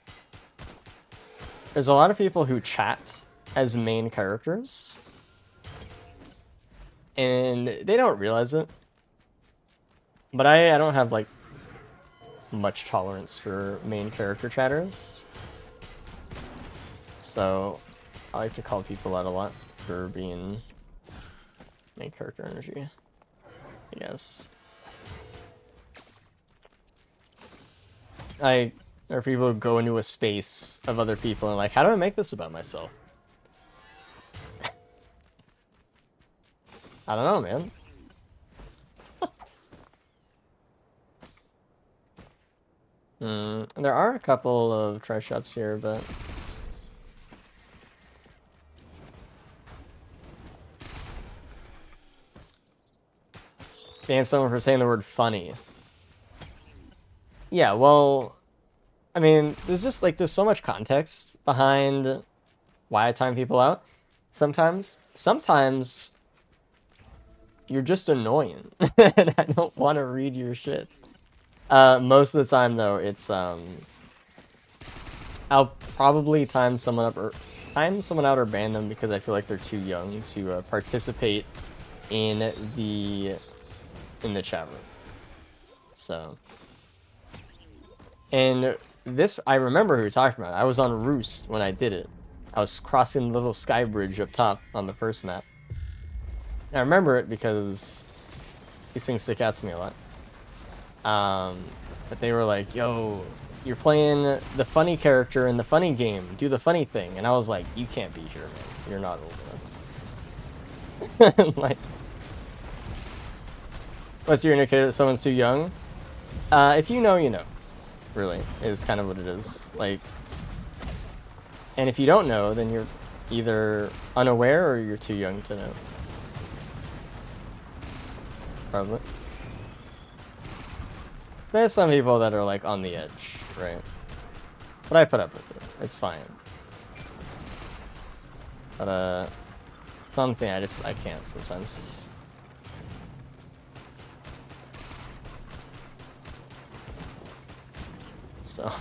there's a lot of people who chat as main characters, and they don't realize it. But I don't have like much tolerance for main character chatters, so I like to call people out a lot for being main character energy, I guess. There are people who go into a space of other people and like, how do I make this about myself? I don't know, man. There are a couple of try shops here, but ban someone for saying the word funny. Yeah, well, I mean, there's just like there's so much context behind why I time people out. Sometimes you're just annoying, and I don't want to read your shit. Most of the time, though, it's I'll probably time someone out or ban them because I feel like they're too young to participate in the chat room. So, and this I remember who you're talking about. I was on Roost when I did it. I was crossing the little sky bridge up top on the first map. And I remember it because these things stick out to me a lot. But they were like, yo, you're playing the funny character in the funny game. Do the funny thing. And I was like, you can't be here, man. You're not old enough. Like, what's your indicator that someone's too young? If you know, you know. Really, is kind of what it is. Like, and if you don't know, then you're either unaware or you're too young to know. Probably. There's some people that are like on the edge, right? But I put up with it. It's fine. But something I can't sometimes. So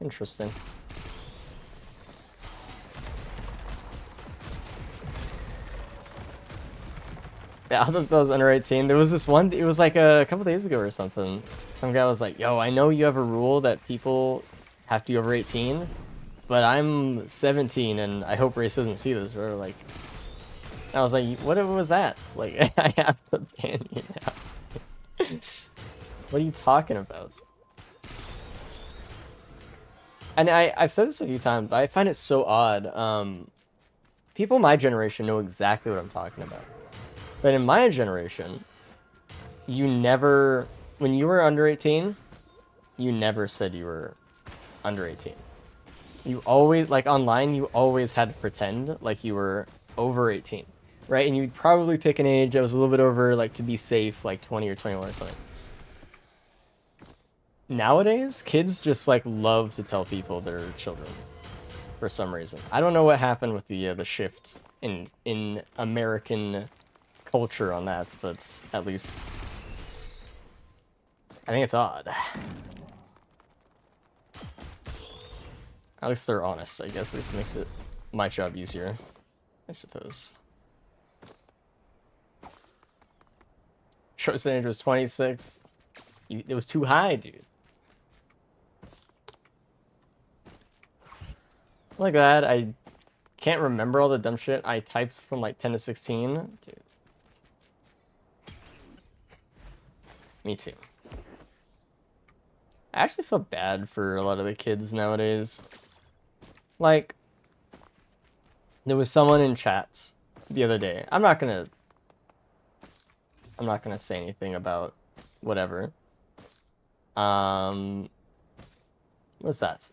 interesting. Yeah, out themselves under 18. There was this one, it was like a couple days ago or something. Some guy was like, yo, I know you have a rule that people have to be over 18, but I'm 17 and I hope Race doesn't see this. Or like, I was like, what was that? Like, I have to ban you now. What are you talking about? And I've said this a few times, but I find it so odd. People my generation know exactly what I'm talking about. But in my generation, you never, when you were under 18, you never said you were under 18. You always, like online, you always had to pretend like you were over 18, right? And you'd probably pick an age that was a little bit over, like to be safe, like 20 or 21 or something. Nowadays, kids just like love to tell people they're children for some reason. I don't know what happened with the shift in American culture on that, but at least I think it's odd. At least they're honest, I guess. This makes it my job easier, I suppose. Short age was 26. It was too high, dude. Like that, I can't remember all the dumb shit I typed from like 10 to 16. Dude. Me too. I actually feel bad for a lot of the kids nowadays. Like, there was someone in chats the other day. I'm not gonna say anything about whatever. What's that?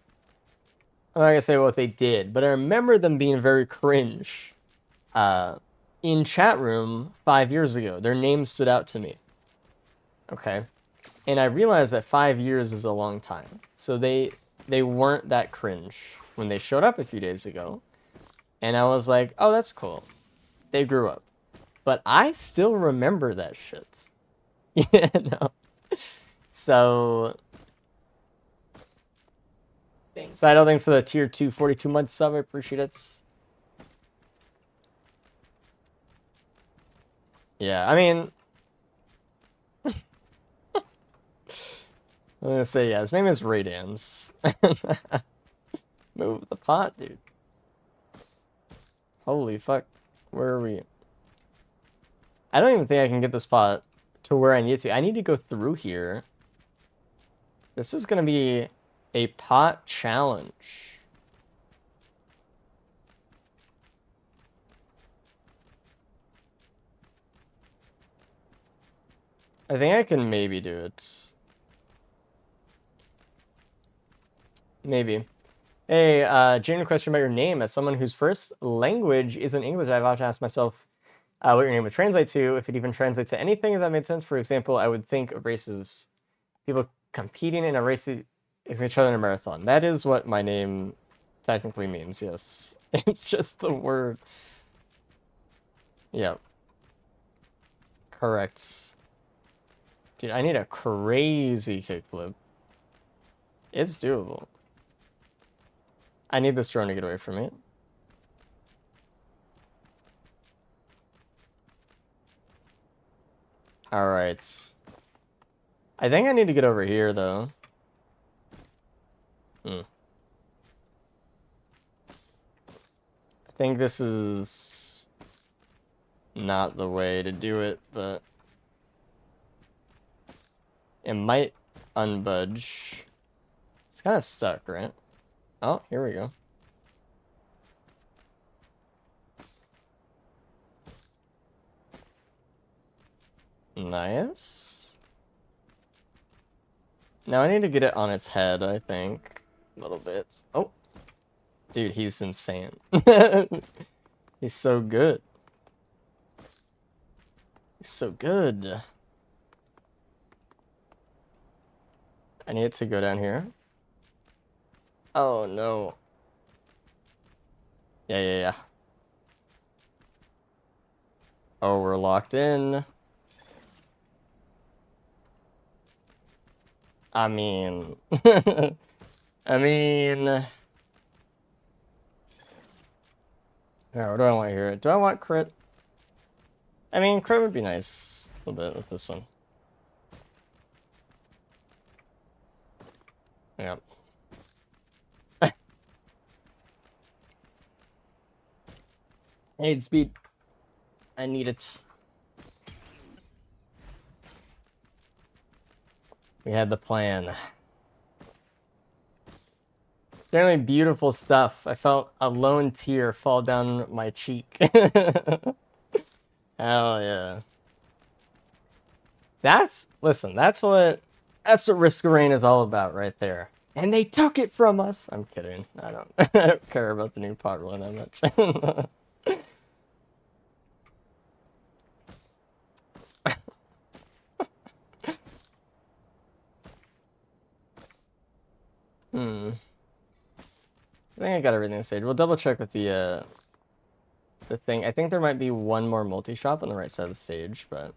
I'm not gonna say what they did, but I remember them being very cringe. In chat room 5 years ago, their name stood out to me. Okay, and I realized that 5 years is a long time. So they weren't that cringe when they showed up a few days ago, and I was like, oh, that's cool. They grew up, but I still remember that shit. You know. So. Thanks. Idol, thanks for the tier 2 42-month sub. I appreciate it. Yeah, I mean, I'm gonna say, yeah, his name is Raydance. Move the pot, dude. Holy fuck. Where are we? I don't even think I can get this pot to where I need to. I need to go through here. This is gonna be a pot challenge. I think I can maybe do it. Maybe. Hey, genuine question about your name. As someone whose first language isn't English, I've often asked myself what your name would translate to, if it even translates to anything, if that made sense. For example, I would think of races, people competing in a race against each other in a marathon. That is what my name technically means, yes. It's just the word. Yep. Correct. Dude, I need a crazy kickflip. It's doable. I need this drone to get away from me. Alright. I think I need to get over here, though. I think this is not the way to do it, but it might unbudge. It's kind of stuck, right? Oh, here we go. Nice. Now I need to get it on its head, I think. A little bit. Oh. Dude, he's insane. He's so good. He's so good. I need it to go down here. Oh, no. Yeah. Oh, we're locked in. I mean... I mean... Alright, what do I want here? Do I want crit? I mean, crit would be nice a little bit with this one. Yeah. I need speed. I need it. We had the plan. Generally beautiful stuff. I felt a lone tear fall down my cheek. Hell yeah. Listen, that's what Risk Arraign is all about right there. And they took it from us. I'm kidding. I don't care about the new pot roll that much. I think I got everything stage. We'll double check with the thing. I think there might be one more multi-shop on the right side of the stage, but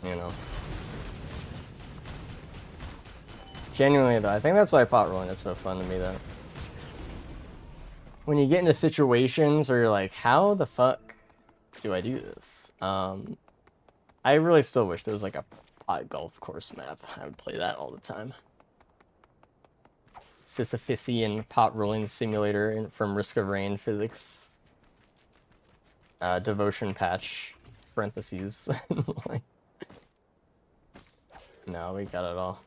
you know. Genuinely though, I think that's why pot rolling is so fun to me though. When you get into situations where you're like, how the fuck do I do this? I really still wish there was like a pot golf course map. I would play that all the time. Sisyphusian pot rolling simulator from Risk of Rain physics. Devotion patch, parentheses. Like, no, we got it all.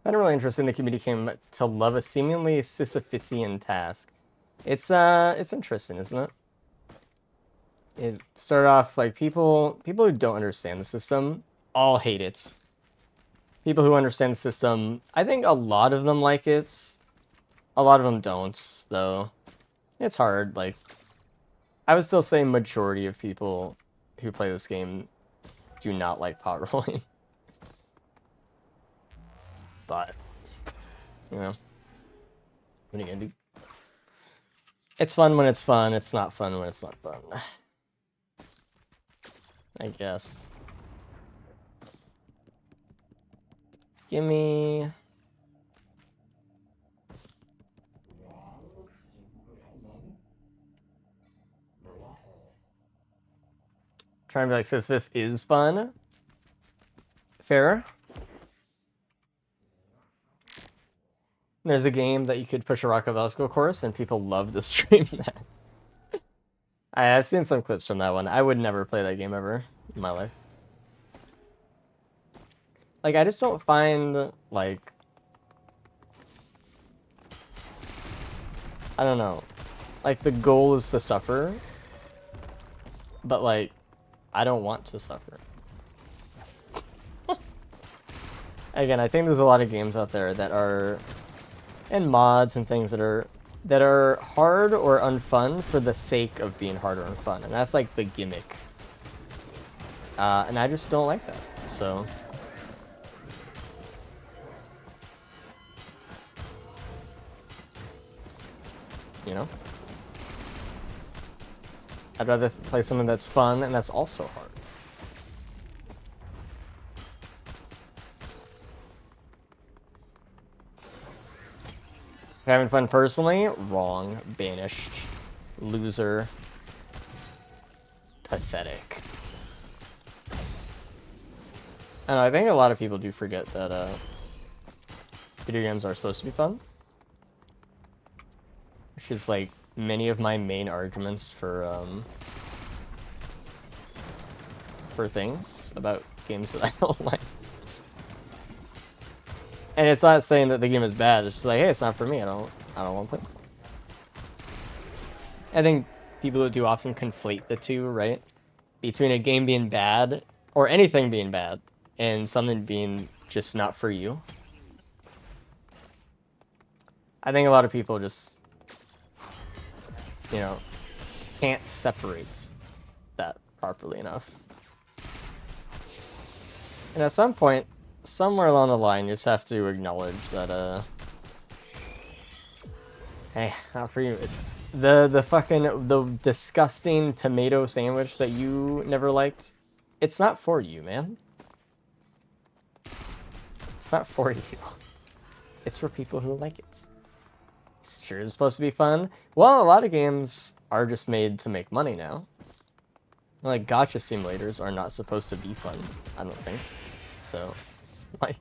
Been really interesting. The community came to love a seemingly Sisyphusian task. It's interesting, isn't it? It started off like people who don't understand the system all hate it. People who understand the system, I think a lot of them like it. A lot of them don't, though. It's hard. Like, I would still say majority of people who play this game do not like pot rolling. But, you know, what are you gonna do? It's fun when it's fun. It's not fun when it's not fun. I guess. Gimme. Trying to be like, Sisyphus is fun. Fair. There's a game that you could push a rock obstacle course, and people love to stream that. I've seen some clips from that one. I would never play that game ever in my life. Like, I just don't find, like... I don't know. Like, the goal is to suffer. But, like, I don't want to suffer. Again, I think there's a lot of games out there that are... and mods and things that are hard or unfun for the sake of being hard or unfun. And that's, like, the gimmick. And I just don't like that. So... you know? I'd rather play something that's fun and that's also hard. Having fun personally? Wrong. Banished. Loser. Pathetic. I know, I think a lot of people do forget that video games are supposed to be fun. Which is like many of my main arguments for things about games that I don't like. And it's not saying that the game is bad, it's just like, hey, it's not for me, I don't want to play. I think people do often conflate the two, right? Between a game being bad, or anything being bad, and something being just not for you. I think a lot of people just, you know, can't separate that properly enough. And at some point, somewhere along the line, you just have to acknowledge that, hey, not for you. It's the fucking, the disgusting tomato sandwich that you never liked. It's not for you, man. It's not for you. It's for people who like it. It's sure it's supposed to be fun. Well, a lot of games are just made to make money now. Like, gacha simulators are not supposed to be fun, I don't think. So, like,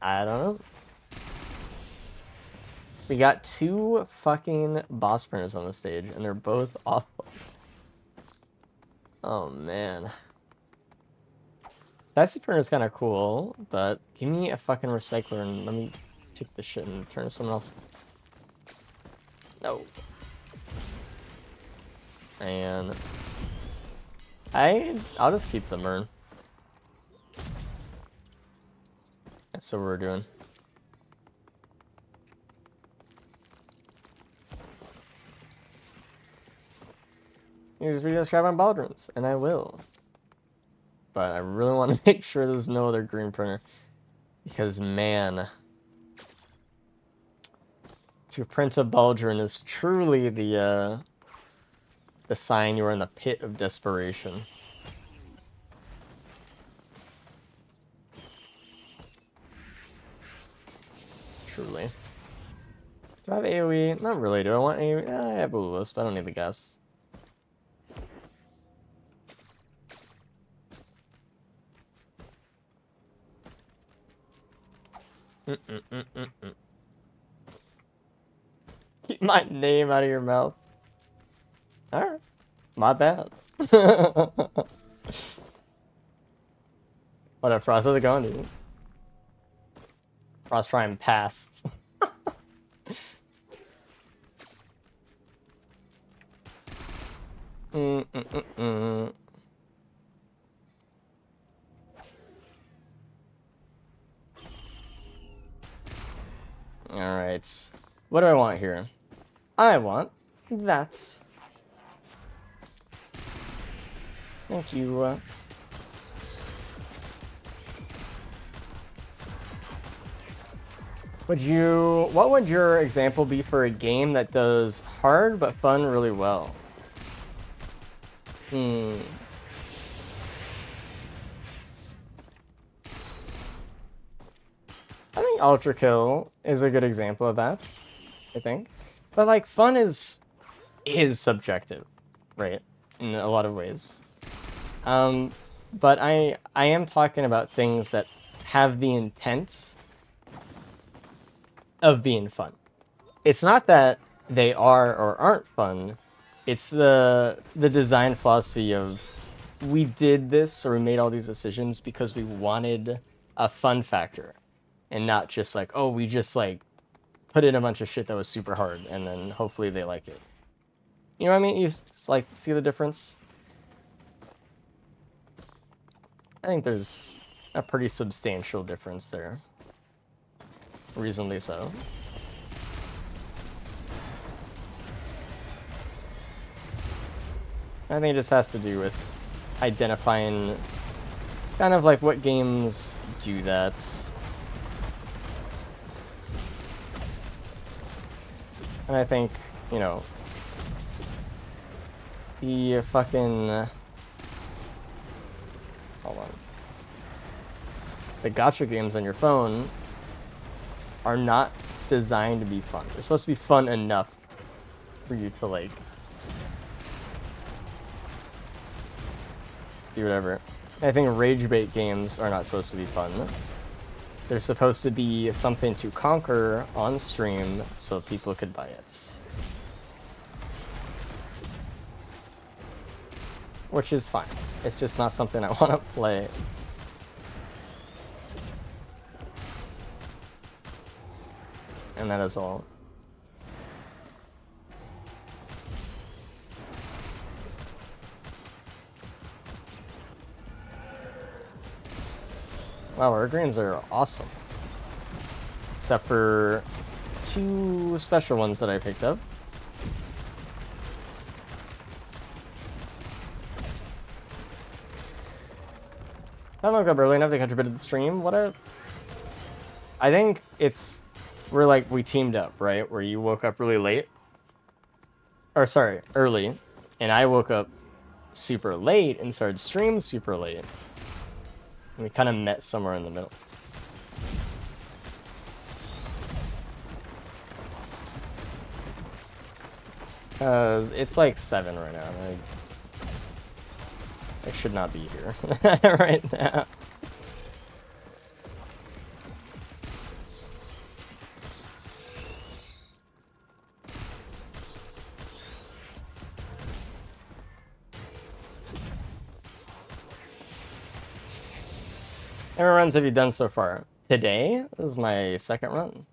I don't know. We got 2 fucking boss printers on the stage, and they're both awful. Oh, man. That printer's kind of cool, but give me a fucking recycler and let me take this shit and turn it to something else. No. And I'll just keep the Mern. That's what we're doing. These videos grab on Baldrins, and I will. But I really want to make sure there's no other green printer. Because, man, to print a Baldrin is truly the sign you are in the pit of desperation. Truly. Do I have AoE? Not really. Do I want AoE? I have a Wisp. I don't need the gas. Keep my name out of your mouth. Alright. My bad. What up, Frost? How's it going, dude? Frost Prime passed. Alright. What do I want here? I want that. Thank you. What would your example be for a game that does hard but fun really well? I think Ultra Kill is a good example of that, I think. But like fun is subjective, right? In a lot of ways. But I am talking about things that have the intent of being fun. It's not that they are or aren't fun. It's the design philosophy of we did this or we made all these decisions because we wanted a fun factor and not just like, oh, we just like put in a bunch of shit that was super hard and then hopefully they like it. You know what I mean? You like see the difference? I think there's a pretty substantial difference there. Reasonably so. I think it just has to do with identifying kind of like what games do that. And I think, you know, the fucking... hold on. The gacha games on your phone are not designed to be fun. They're supposed to be fun enough for you to, like, do whatever. I think rage bait games are not supposed to be fun. They're supposed to be something to conquer on stream so people could buy it. Which is fine. It's just not something I want to play. And that is all. Wow, our greens are awesome. Except for 2 special ones that I picked up. I woke up early enough to contribute to the stream. I think it's... we teamed up, right? Where you woke up really late. Or sorry, early. And I woke up super late and started stream super late. And we kind of met somewhere in the middle. Cause it's like 7 right now. I should not be here right now. How many runs have you done so far? Today? This is my 2nd run.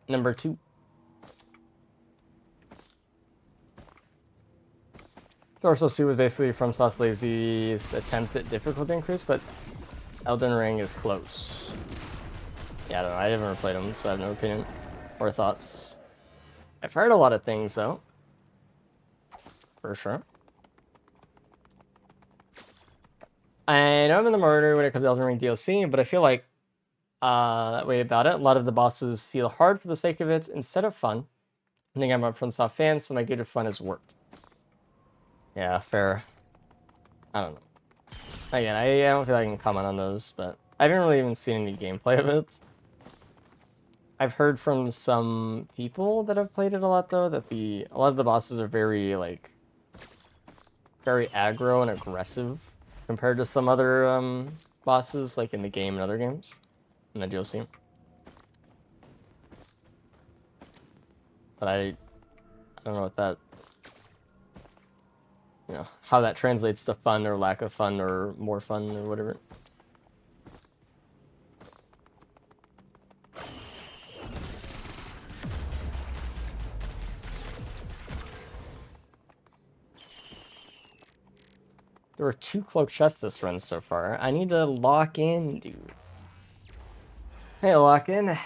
Number 2. Torso Suit was basically from Sauce Lazy's attempt at difficulty increase, but Elden Ring is close. Yeah, I don't know. I haven't ever played them, so I have no opinion or thoughts. I've heard a lot of things, though. For sure. I know I'm in the murder when it comes to Elden Ring DLC, but I feel like that way about it. A lot of the bosses feel hard for the sake of it instead of fun. I think I'm a FromSoft fan, so my good fun has worked. Yeah, fair. I don't know. Again, I don't feel like I can comment on those, but I haven't really even seen any gameplay of it. I've heard from some people that have played it a lot, though, that a lot of the bosses are very, very aggro and aggressive compared to some other bosses like in the game and other games in the DLC. But I don't know what that, you know, how that translates to fun or lack of fun or more fun or whatever. There were 2 cloak chests this run so far. I need to lock in, dude. Hey, lock in.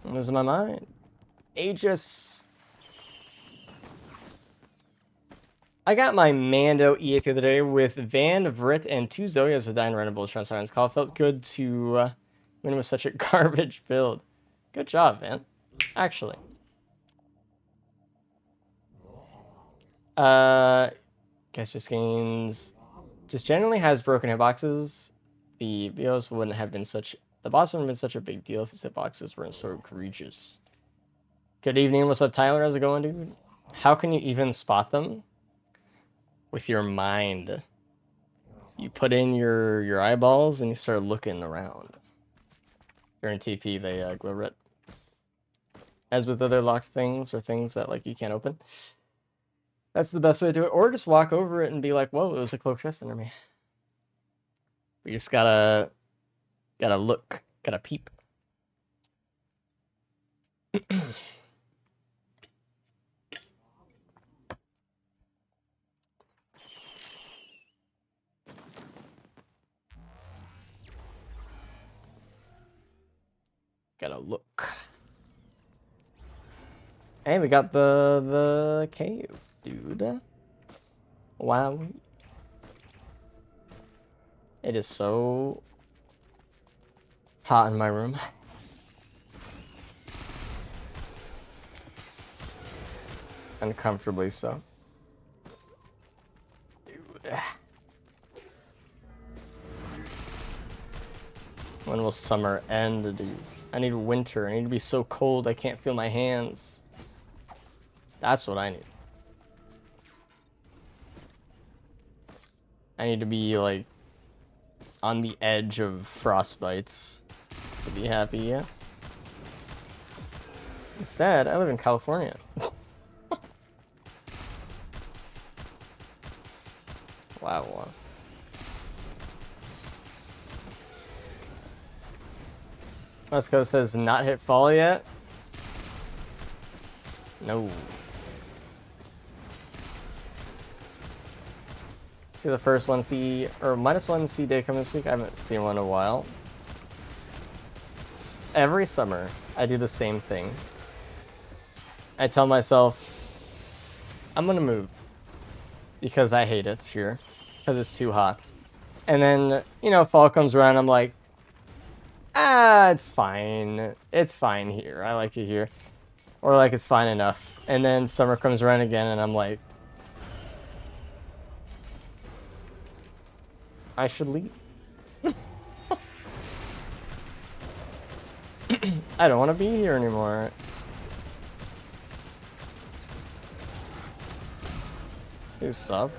Losing my mind. Aegis. I got my Mando EAP the other day with Van, Vrit, and 2 Zoyas with Dying Rentable Transirons Call. Felt good to win with such a garbage build. Good job, man. Actually. Guess just gains. Just generally has broken hitboxes. The BOs wouldn't have been such. The boss wouldn't have been such a big deal if his hitboxes weren't so egregious. Good evening. What's up, Tyler? How's it going, dude? How can you even spot them? With your mind. You put in your eyeballs and you start looking around. During TP, they glow red. As with other locked things or things that like you can't open. That's the best way to do it. Or just walk over it and be like, whoa, it was a cloak chest under me. We just gotta look, gotta peep. Gotta look. Hey, we got the cave, dude. Wow. It is so hot in my room. Uncomfortably so. Dude. When will summer end, dude? I need winter. I need to be so cold I can't feel my hands. That's what I need. I need to be, like, on the edge of frostbites to be happy, yeah? Instead, I live in California. Wow. West Coast has not hit fall yet. No. See the first 1C or -1C day coming this week. I haven't seen one in a while. Every summer, I do the same thing. I tell myself, I'm gonna move because I hate it here because it's too hot. And then, you know, fall comes around. I'm like, it's fine. It's fine here. I like it here. Or like, it's fine enough. And then summer comes around again and I'm like, I should leave. I don't want to be here anymore. You suck.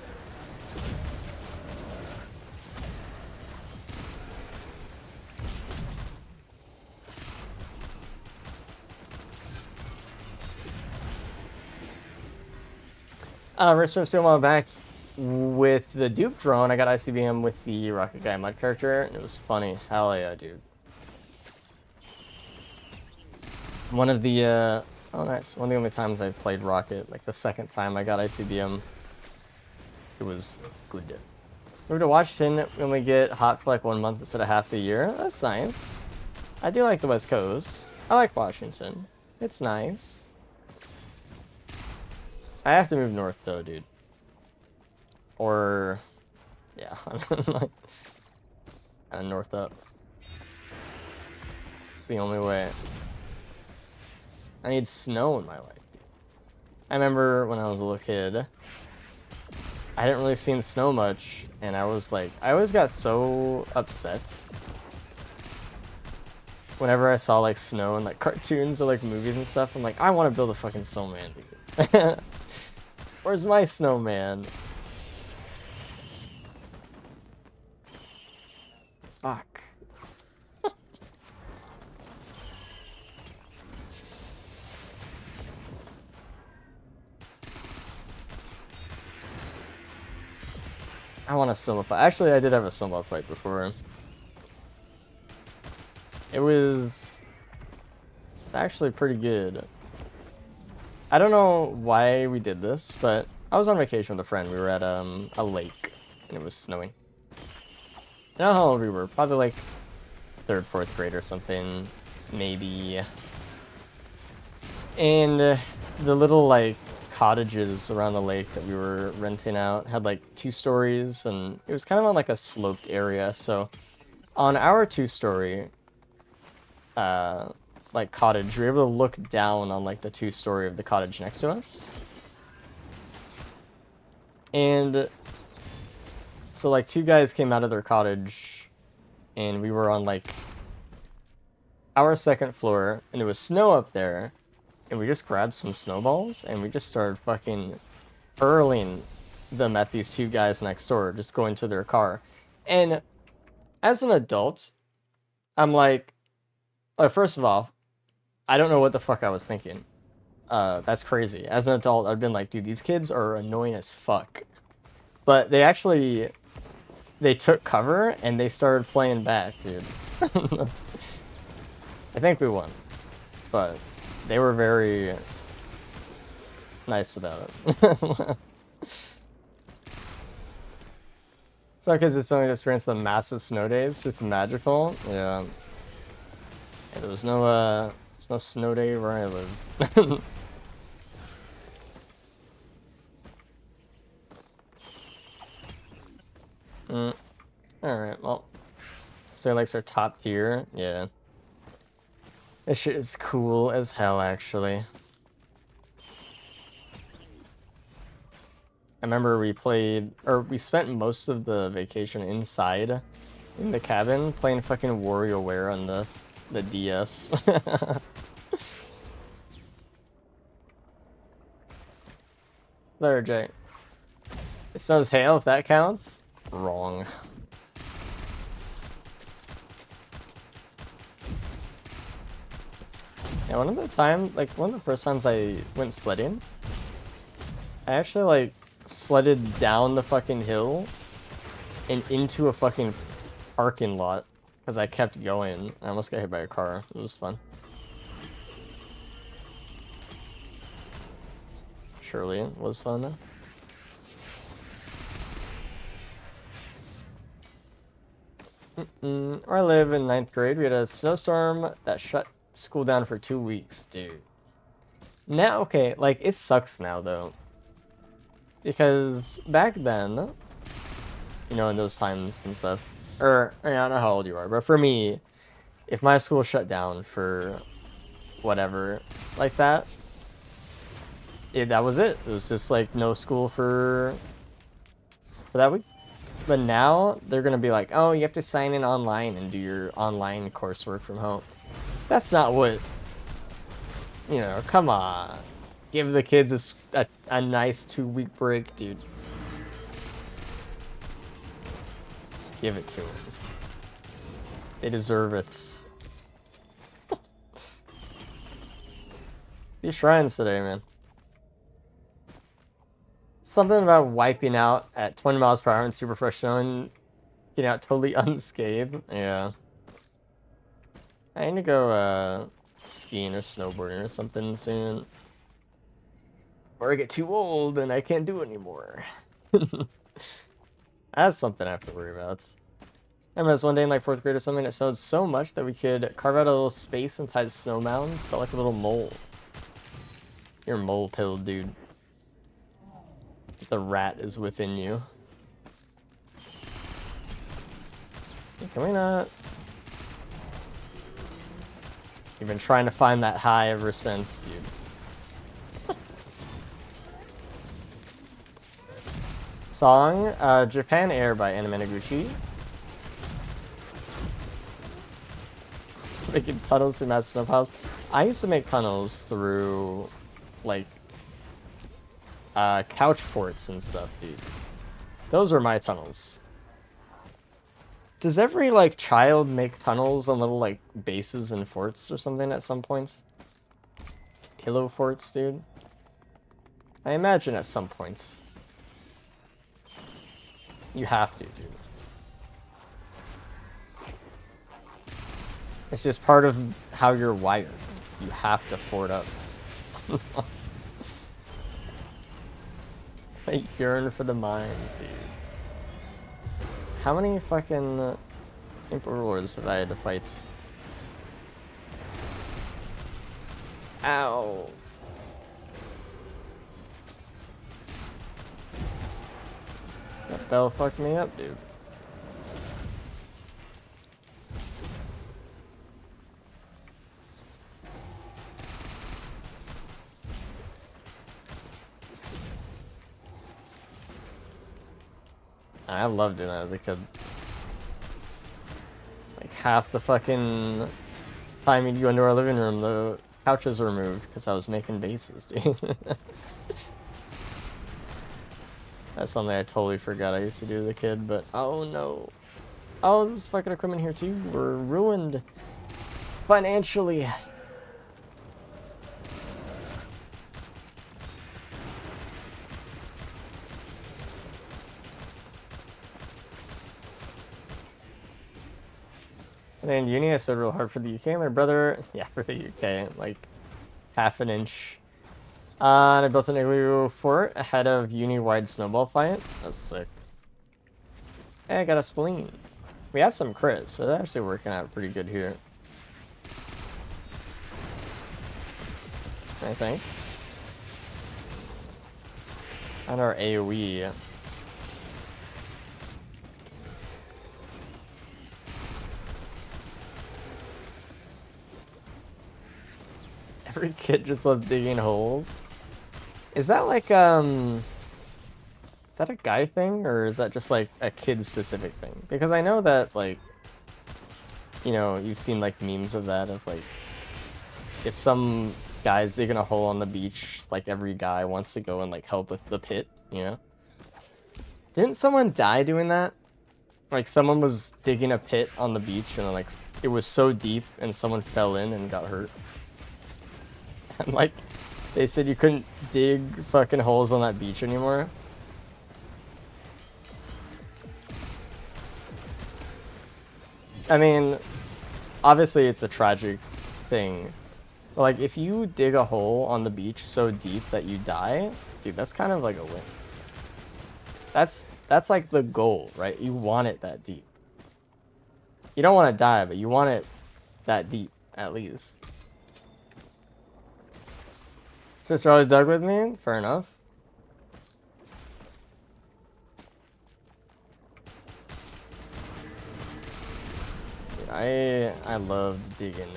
Rich still while back with the dupe drone. I got ICBM with the Rocket Guy mod character, and it was funny. Hell yeah, dude. One of the oh nice. One of the only times I've played Rocket, like the second time I got ICBM, it was good. Moved to Washington, we only get hot for like 1 month instead of half the year. That's nice. I do like the West Coast. I like Washington. It's nice. I have to move north though, dude. Or, yeah, kind of north up. It's the only way. I need snow in my life, dude. I remember when I was a little kid, I didn't really see snow much, and I was like, I always got so upset whenever I saw like snow and like cartoons or like movies and stuff, I'm like, I want to build a fucking snowman, dude. Where's my snowman? Fuck. I want a snowball fight. Actually, I did have a snowball fight before. It's actually pretty good. I don't know why we did this, but I was on vacation with a friend. We were at a lake, and it was snowing. I don't know how old we were. Probably like 3rd, 4th grade or something, maybe. And the little like cottages around the lake that we were renting out had like 2 stories, and it was kind of on like a sloped area. So on our 2-story like cottage, we were able to look down on like the 2-story of the cottage next to us. And so like 2 guys came out of their cottage, and we were on like our 2nd floor, and it was snow up there, and we just grabbed some snowballs and we just started fucking hurling them at these 2 guys next door, just going to their car. And as an adult, I'm like, first of all, I don't know what the fuck I was thinking. That's crazy. As an adult, I'd been like, dude, these kids are annoying as fuck. But they took cover and they started playing back, dude. I think we won, but they were very nice about it. So because it's only experienced the massive snow days, it's magical. Yeah. There was no snow day where I live. Alright, well. So likes our top tier, yeah. This shit is cool as hell, actually. I remember we spent most of the vacation inside in the cabin playing fucking WarioWare on the DS. There, Jay. It snows hail, if that counts? Wrong. Yeah, one of the first times I went sledding, I actually like sledded down the fucking hill and into a fucking parking lot because I kept going. I almost got hit by a car. It was fun. Surely it was fun though. Where I live in 9th grade, we had a snowstorm that shut school down for 2 weeks, dude. Now, okay, like, it sucks now, though. Because back then, you know, in those times and stuff, I don't know how old you are, but for me, if my school shut down for whatever like that, that was it. It was just, like, no school for that week. But now, they're gonna be like, oh, you have to sign in online and do your online coursework from home. That's not what, you know, come on. Give the kids a nice 2-week break, dude. Give it to them. They deserve it. These shrines today, man. Something about wiping out at 20 miles per hour in super fresh snow and getting out totally unscathed. Yeah. I need to go skiing or snowboarding or something soon. Or I get too old and I can't do it anymore. That's something I have to worry about. I remember this one day in like 4th grade or something, it snowed so much that we could carve out a little space inside snow mounds. Felt like a little mole. You're mole pilled, dude. The rat is within you. Can we not? You've been trying to find that high ever since, dude. Song, Japan Air by Anime Noguchi. Making tunnels through massive snow piles. I used to make tunnels through, like, couch forts and stuff, dude. Those were my tunnels. Does every, like, child make tunnels on little, like, bases and forts or something at some points? Pillow forts, dude? I imagine at some points. You have to, dude. It's just part of how you're wired. You have to fort up. I yearn for the mines, dude. How many fucking Emperors have I had to fight? Ow. That bell fucked me up, dude. I loved doing that as a kid. Like, half the fucking time you'd go into our living room, the couches were moved because I was making bases, dude. That's something I totally forgot I used to do as a kid, but oh no. Oh, this fucking equipment here too. We're ruined financially. And in uni, I studied real hard for the UK. My brother, yeah, for the UK, like half an inch. And I built an igloo fort ahead of uni-wide snowball fight. That's sick. Hey, I got a spleen. We had some crits, so they're actually working out pretty good here. I think. And our AoE. Every kid just loves digging holes. Is that like, is that a guy thing, or is that just like a kid-specific thing? Because I know that, like, you know, you've seen like memes of that, of like, if some guy's digging a hole on the beach, like every guy wants to go and like help with the pit, you know? Didn't someone die doing that? Like someone was digging a pit on the beach and like it was so deep and someone fell in and got hurt. And like, they said you couldn't dig fucking holes on that beach anymore. I mean, obviously it's a tragic thing. But like, if you dig a hole on the beach so deep that you die, dude, that's kind of like a win. That's like the goal, right? You want it that deep. You don't want to die, but you want it that deep, at least. Sister always dug with me? Fair enough. Dude, I loved digging.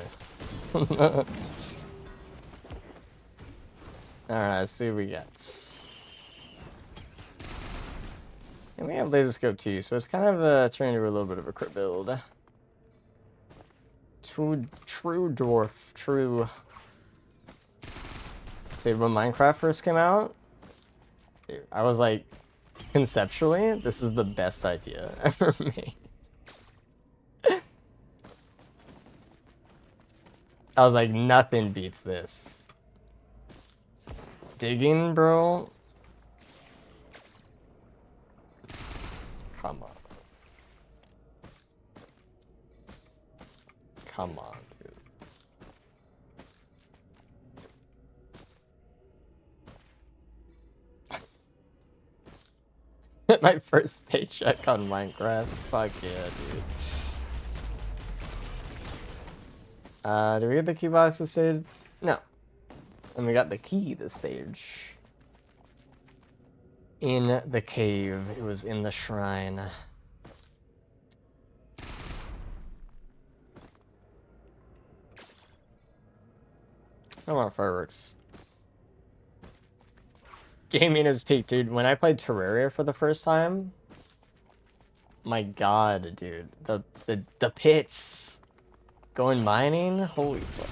Alright, let's see what we get. And we have laser scope too, so it's kind of turning into a little bit of a crit build. True dwarf, true. Dude, when Minecraft first came out, dude, I was like, conceptually, this is the best idea ever made. I was like, nothing beats this. Digging, bro? Come on. Come on, dude. My first paycheck on Minecraft. Fuck yeah, dude. Do we get the key box this stage? No. And we got the key this stage. In the cave. It was in the shrine. I want fireworks. Gaming is peak, dude. When I played Terraria for the first time, my god, dude. The pits. Going mining? Holy fuck.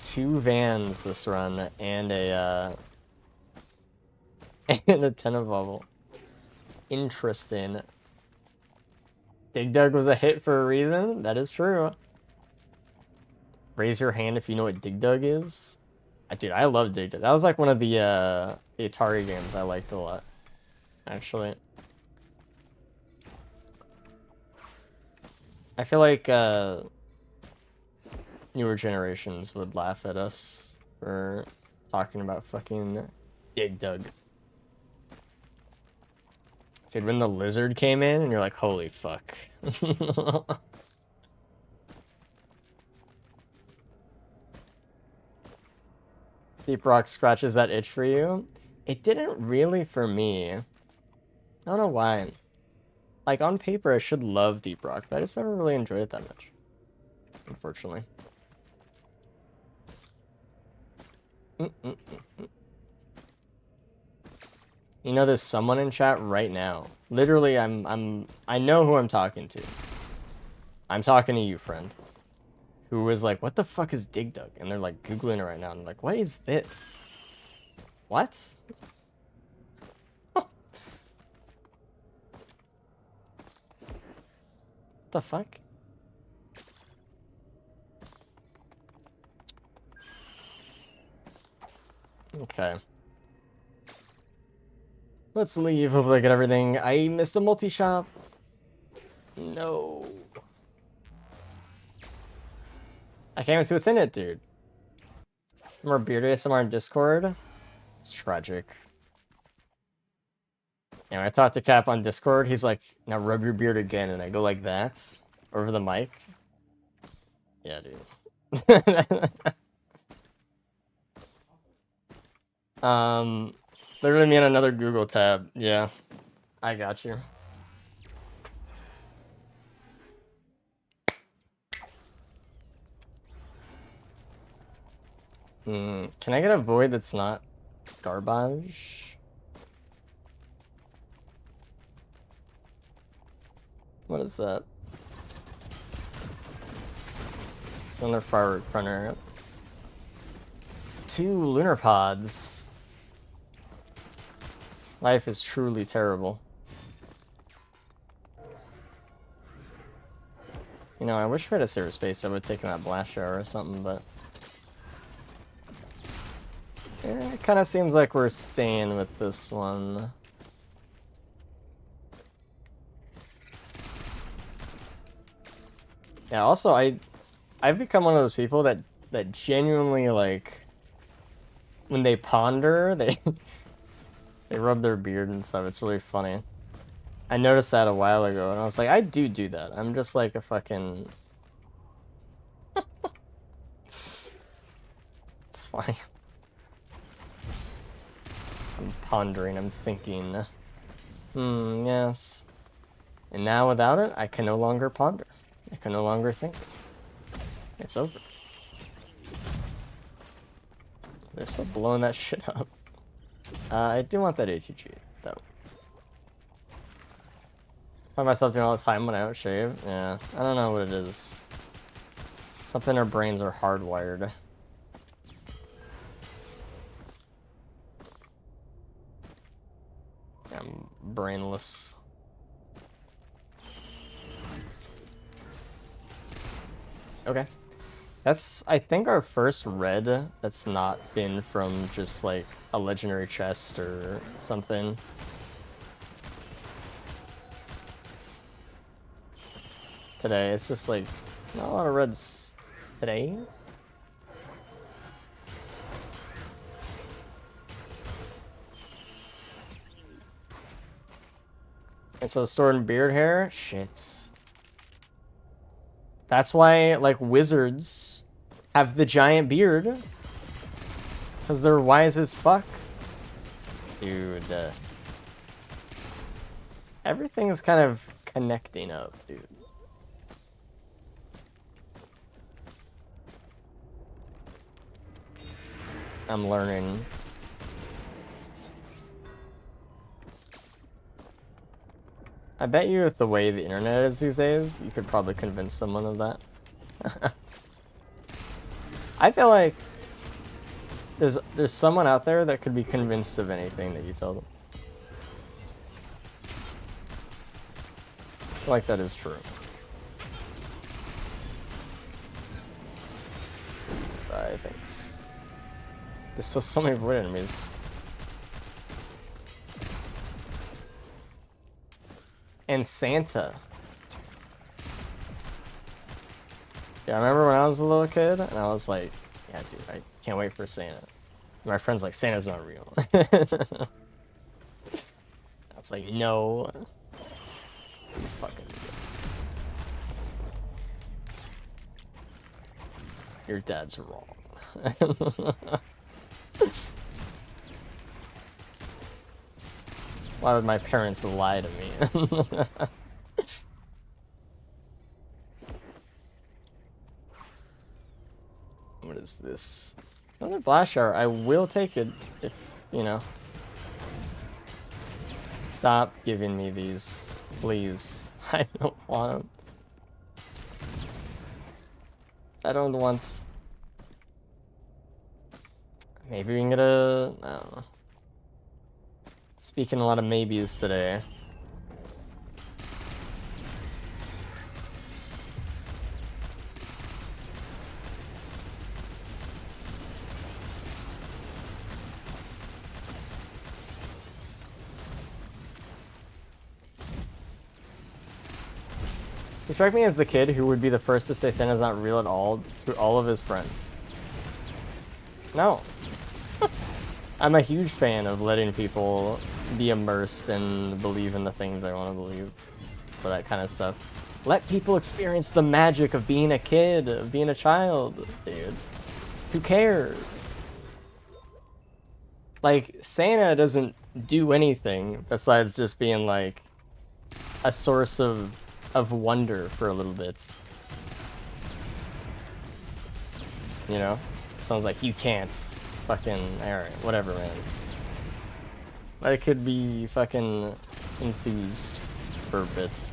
2 vans this run and a and a 10 of bubble. Interesting. Dig Dug was a hit for a reason. That is true. Raise your hand if you know what Dig Dug is. Dude, I love Dig Dug. That was like one of the Atari games I liked a lot, actually. I feel like newer generations would laugh at us for talking about fucking Dig Dug. Dude, when the lizard came in and you're like, holy fuck. Deep Rock scratches that itch for you? It didn't really for me. I don't know why. Like, on paper, I should love Deep Rock, but I just never really enjoyed it that much. Unfortunately. You know, there's someone in chat right now. Literally, I know who I'm talking to. I'm talking to you, friend. Who was like, what the fuck is Dig Dug? And they're like Googling it right now. And I'm like, what is this? What? The fuck? Okay. Let's leave. Hopefully I get everything. I missed a multi-shop. No. I can't even see what's in it, dude. More beard ASMR in Discord. It's tragic. And when I talk to Cap on Discord, he's like, now rub your beard again. And I go like that over the mic. Yeah, dude. Literally me on another Google tab. Yeah, I got you. Can I get a void that's not garbage? What is that? It's another firework printer. 2 lunar pods. Life is truly terrible. You know, I wish we had a safer space I would have taken that blast shower or something, but yeah, it kind of seems like we're staying with this one. Yeah, also I've become one of those people that genuinely, like, when they ponder, they rub their beard and stuff. It's really funny. I noticed that a while ago, and I was like, I do that. I'm just like a fucking... It's funny. I'm pondering, I'm thinking. Yes. And now without it, I can no longer ponder. I can no longer think. It's over. They're still blowing that shit up. I do want that ATG, though. Find myself doing all this time when I don't shave. Yeah, I don't know what it is. Something our brains are hardwired. I'm brainless. Okay. That's, I think, our first red that's not been from just, like, a legendary chest or something. Today, it's just, like, not a lot of reds today. And so stored in beard hair? Shits. That's why, like, wizards have the giant beard. Because they're wise as fuck. Dude. Everything is kind of connecting up, dude. I'm learning. I bet you with the way the internet is these days, you could probably convince someone of that. I feel like there's someone out there that could be convinced of anything that you tell them. I feel like that is true. So I think there's still so many void enemies. And Santa. Yeah, I remember when I was a little kid, and I was like, yeah, dude, I can't wait for Santa. My friend's like, Santa's not real. I was like, no. He's fucking real. Your dad's wrong. Why would my parents lie to me? What is this? Another blast shower. I will take it if, you know. Stop giving me these, please. I don't want them. I don't want... Maybe we can get a... I don't know. Speaking a lot of maybes today. You strike me as the kid who would be the first to say Santa's not real at all to all of his friends. No. I'm a huge fan of letting people be immersed and believe in the things I want to believe. For that kind of stuff. Let people experience the magic of being a kid, of being a child, dude. Who cares? Like, Santa doesn't do anything besides just being like a source of wonder for a little bit. You know? Sounds like you can't fucking... Alright, whatever, man. I could be fucking enthused for bits.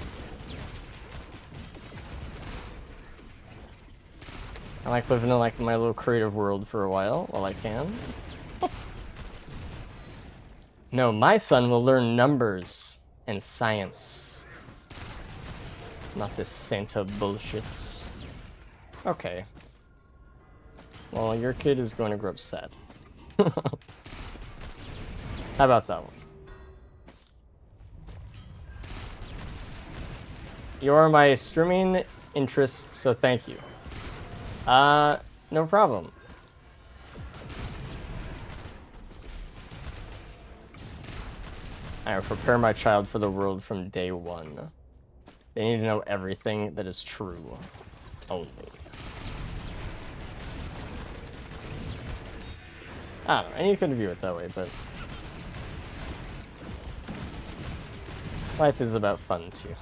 I like living in like my little creative world for a while I can. No, my son will learn numbers and science. Not this Santa bullshit. Okay. Well, your kid is going to grow up sad. How about that one? You are my streaming interest, so thank you. No problem. I will prepare my child for the world from day one. They need to know everything that is true. Only. I don't know, and you could view it that way, but... life is about fun, too.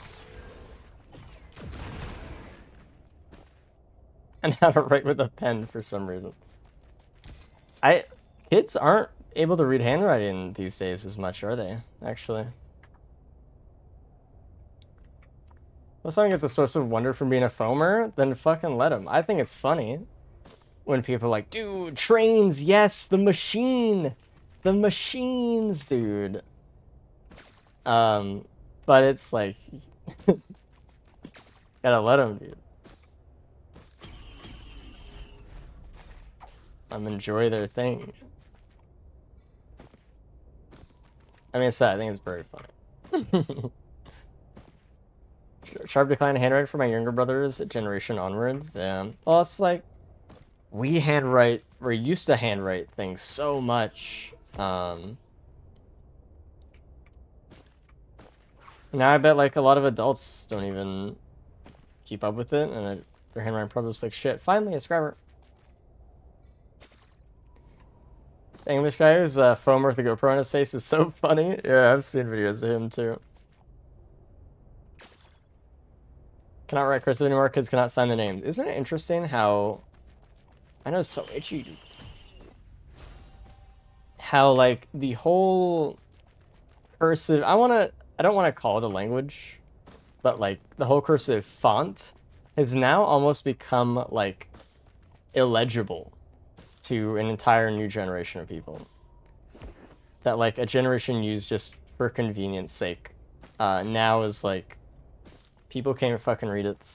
And how to write with a pen for some reason. Kids aren't able to read handwriting these days as much, are they? Actually. If someone gets a source of wonder from being a foamer, then fucking let them. I think it's funny when people are like, dude, trains, yes, the machine. The machines, dude. But it's like, gotta let them, dude. Enjoy their thing. I mean, it's sad. I think it's very funny. Sharp decline in handwriting for my younger brothers, generation onwards. Yeah. Well, it's like we used to handwrite things so much. Now I bet like a lot of adults don't even keep up with it, and their handwriting probably looks like shit. Finally, a scriber. The English guy who's a foamer with a GoPro on his face is so funny. Yeah, I've seen videos of him too. Cannot write cursive anymore, kids cannot sign the names. Isn't it interesting how... I know it's so itchy, dude. How, like, the whole cursive... I I don't want to call it a language, but like the whole cursive font has now almost become like illegible to an entire new generation of people. That like a generation used just for convenience sake. Now is like people can't fucking read it.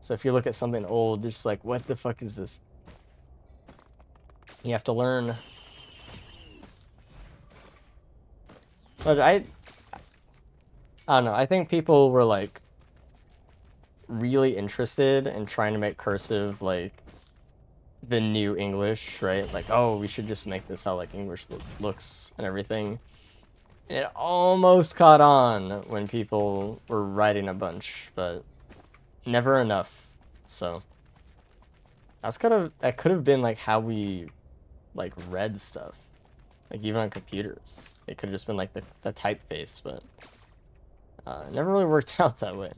So if you look at something old, it's just like, what the fuck is this? You have to learn. But I don't know. I think people were like really interested in trying to make cursive like the new English, right? Like, oh, we should just make this how like English looks and everything. It almost caught on when people were writing a bunch, but never enough. So that could have been like how we like read stuff, like even on computers. It could have just been like the typeface, but it never really worked out that way.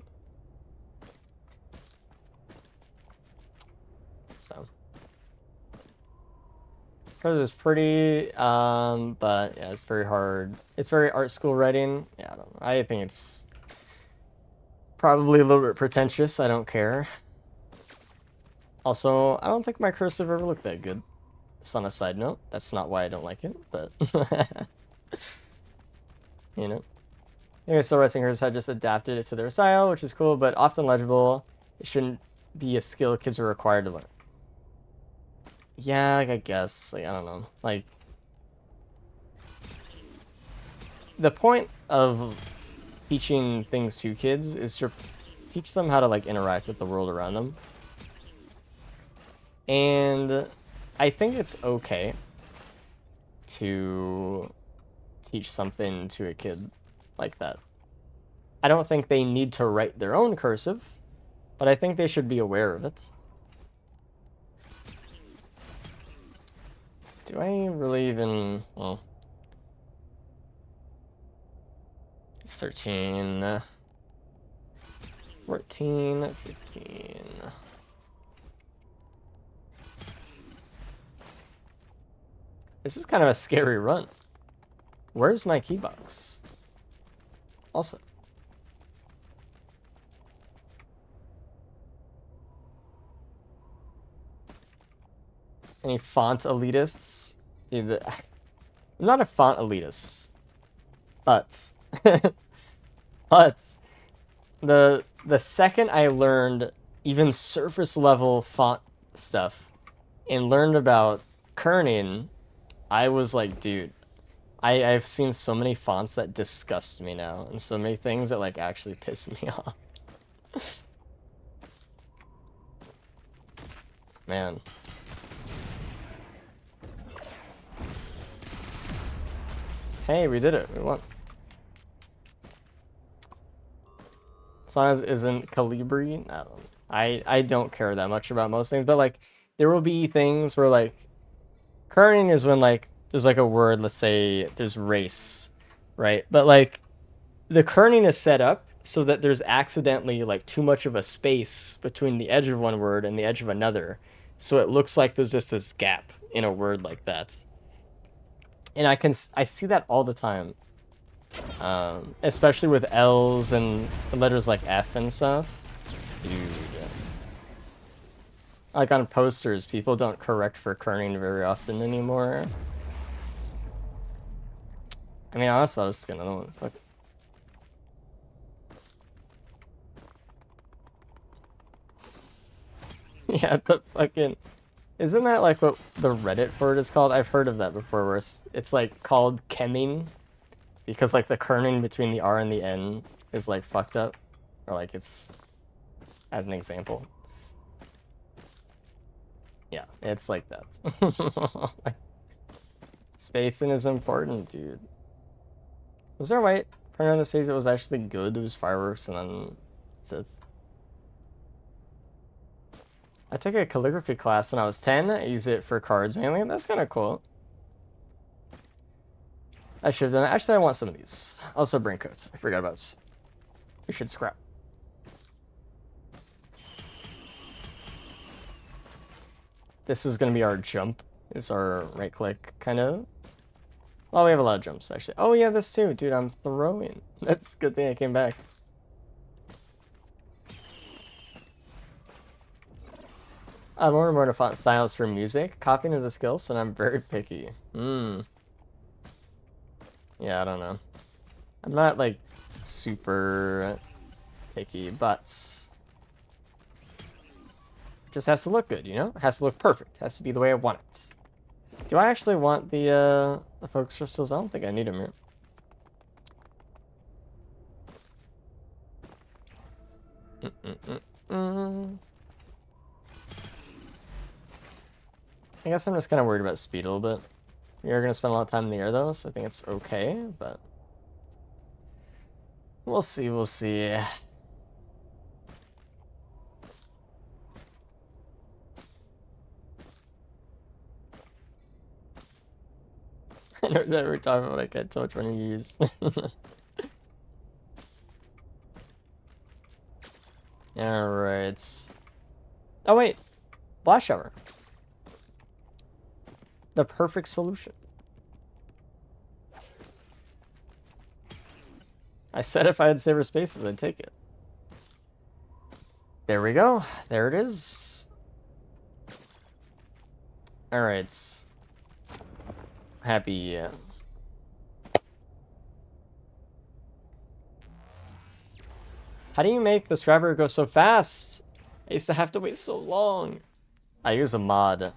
So it's pretty, but yeah, it's very hard. It's very art school writing. Yeah, I don't know. I think it's probably a little bit pretentious. I don't care. Also, I don't think my cursive ever looked that good. Just on a side note, that's not why I don't like it, but you know. Anyway, so writing singers had just adapted it to their style, which is cool, but often legible. It shouldn't be a skill kids are required to learn. Yeah, like, I guess. Like, I don't know. Like, the point of teaching things to kids is to teach them how to, like, interact with the world around them. And I think it's okay to teach something to a kid like that. I don't think they need to write their own cursive, but I think they should be aware of it. Do I really even... Well... 13... 14... 15... This is kind of a scary run. Where's my key box? Also... Any font elitists? Dude, I'm not a font elitist. But... but... The second I learned even surface level font stuff and learned about kerning, I was like, dude, I've seen so many fonts that disgust me now, and so many things that like actually piss me off. Man. Hey, we did it. We won. As long as it isn't Calibri, I don't care that much about most things, but like there will be things where like kerning is when like there's like a word, let's say there's race, right? But like the kerning is set up so that there's accidentally like too much of a space between the edge of one word and the edge of another, so it looks like there's just this gap in a word like that. And I see that all the time, especially with L's and letters like F and stuff. Dude, like on posters, people don't correct for kerning very often anymore. I mean, honestly, I was gonna fuck. Yeah, the fucking. Isn't that like what the Reddit for it is called? I've heard of that before, where it's like called chemming, because like the kerning between the R and the N is like fucked up, or like it's, as an example. Yeah, it's like that. Spacing is important, dude. Was there a white printer on the stage that was actually good? It was fireworks, and then it says. I took a calligraphy class when I was 10. I use it for cards mainly. That's kind of cool. I should have done it. Actually, I want some of these. Also, brain coats. I forgot about this. We should scrap. This is going to be our jump. Is our right click kind of Well, we have a lot of jumps, actually. Oh, yeah, this too. Dude, I'm throwing. That's a good thing I came back. I'm more to font styles for music. Copying is a skill, so I'm very picky. Yeah, I don't know. I'm not, like, super picky, but just has to look good, you know? It has to look perfect. It has to be the way I want it. Do I actually want the focus crystals? I don't think I need them here. I guess I'm just kind of worried about speed a little bit. We are going to spend a lot of time in the air, though, so I think it's okay, but we'll see, we'll see. I know that we're talking about, I can't tell which one you use. Alright. Oh, wait. Blast shower. The perfect solution. I said if I had saver spaces, I'd take it. There we go. There it is. Alright. Happy. How do you make the Scrabber go so fast? I used to have to wait so long. I use a mod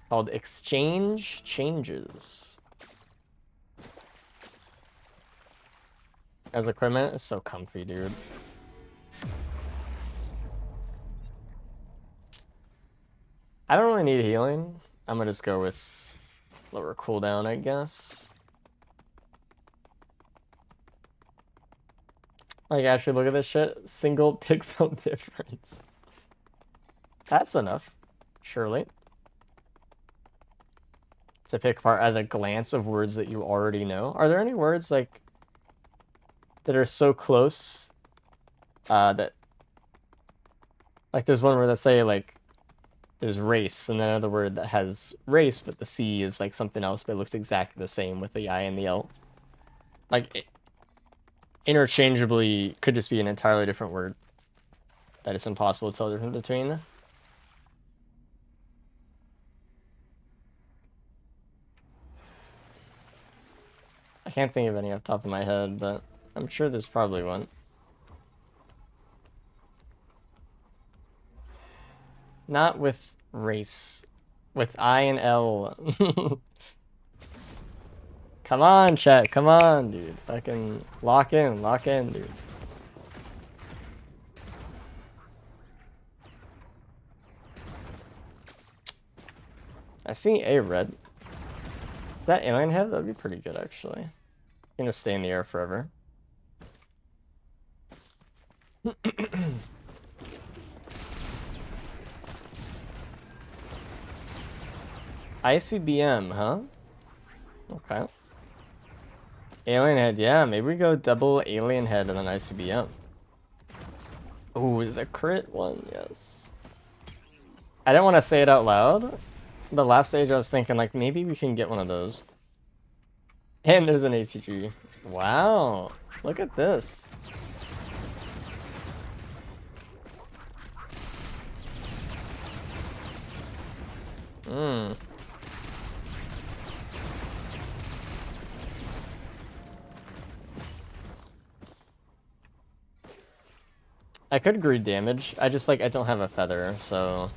called Exchange Changes. As equipment, it's so comfy, dude. I don't really need healing. I'm gonna just go with lower cooldown, I guess. Like, actually, look at this shit. Single pixel difference. That's enough, surely. To pick apart at a glance of words that you already know. Are there any words, like, that are so close, that... Like, there's one word that say, like, there's race, and then another word that has race, but the C is, like, something else, but it looks exactly the same with the I and the L. Like, it interchangeably could just be an entirely different word that it's impossible to tell the difference between. I can't think of any off the top of my head, but I'm sure there's probably one. Not with race. With I and L. Come on, chat. Come on, dude. Fucking lock in, dude. I see a red. Is that alien head? That'd be pretty good, actually. I'm gonna stay in the air forever. ICBM, huh? Okay. Alien head, yeah. Maybe we go double alien head and then ICBM. Ooh, is a crit one? Yes. I didn't want to say it out loud. The last stage I was thinking, like, maybe we can get one of those. And there's an ACG. Wow. Look at this. I could greed damage. I just, like, I don't have a feather, so...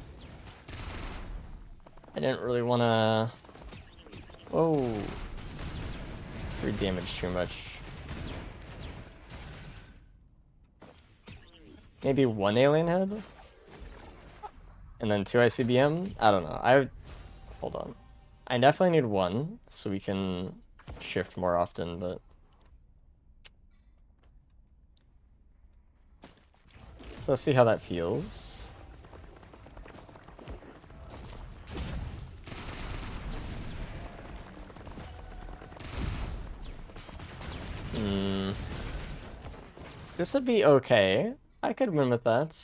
I didn't really want to... Whoa. Greed damage too much. Maybe one alien head? And then 2 ICBM? I don't know. Hold on. I definitely need one, so we can shift more often, but... So let's see how that feels. This would be okay. I could win with that.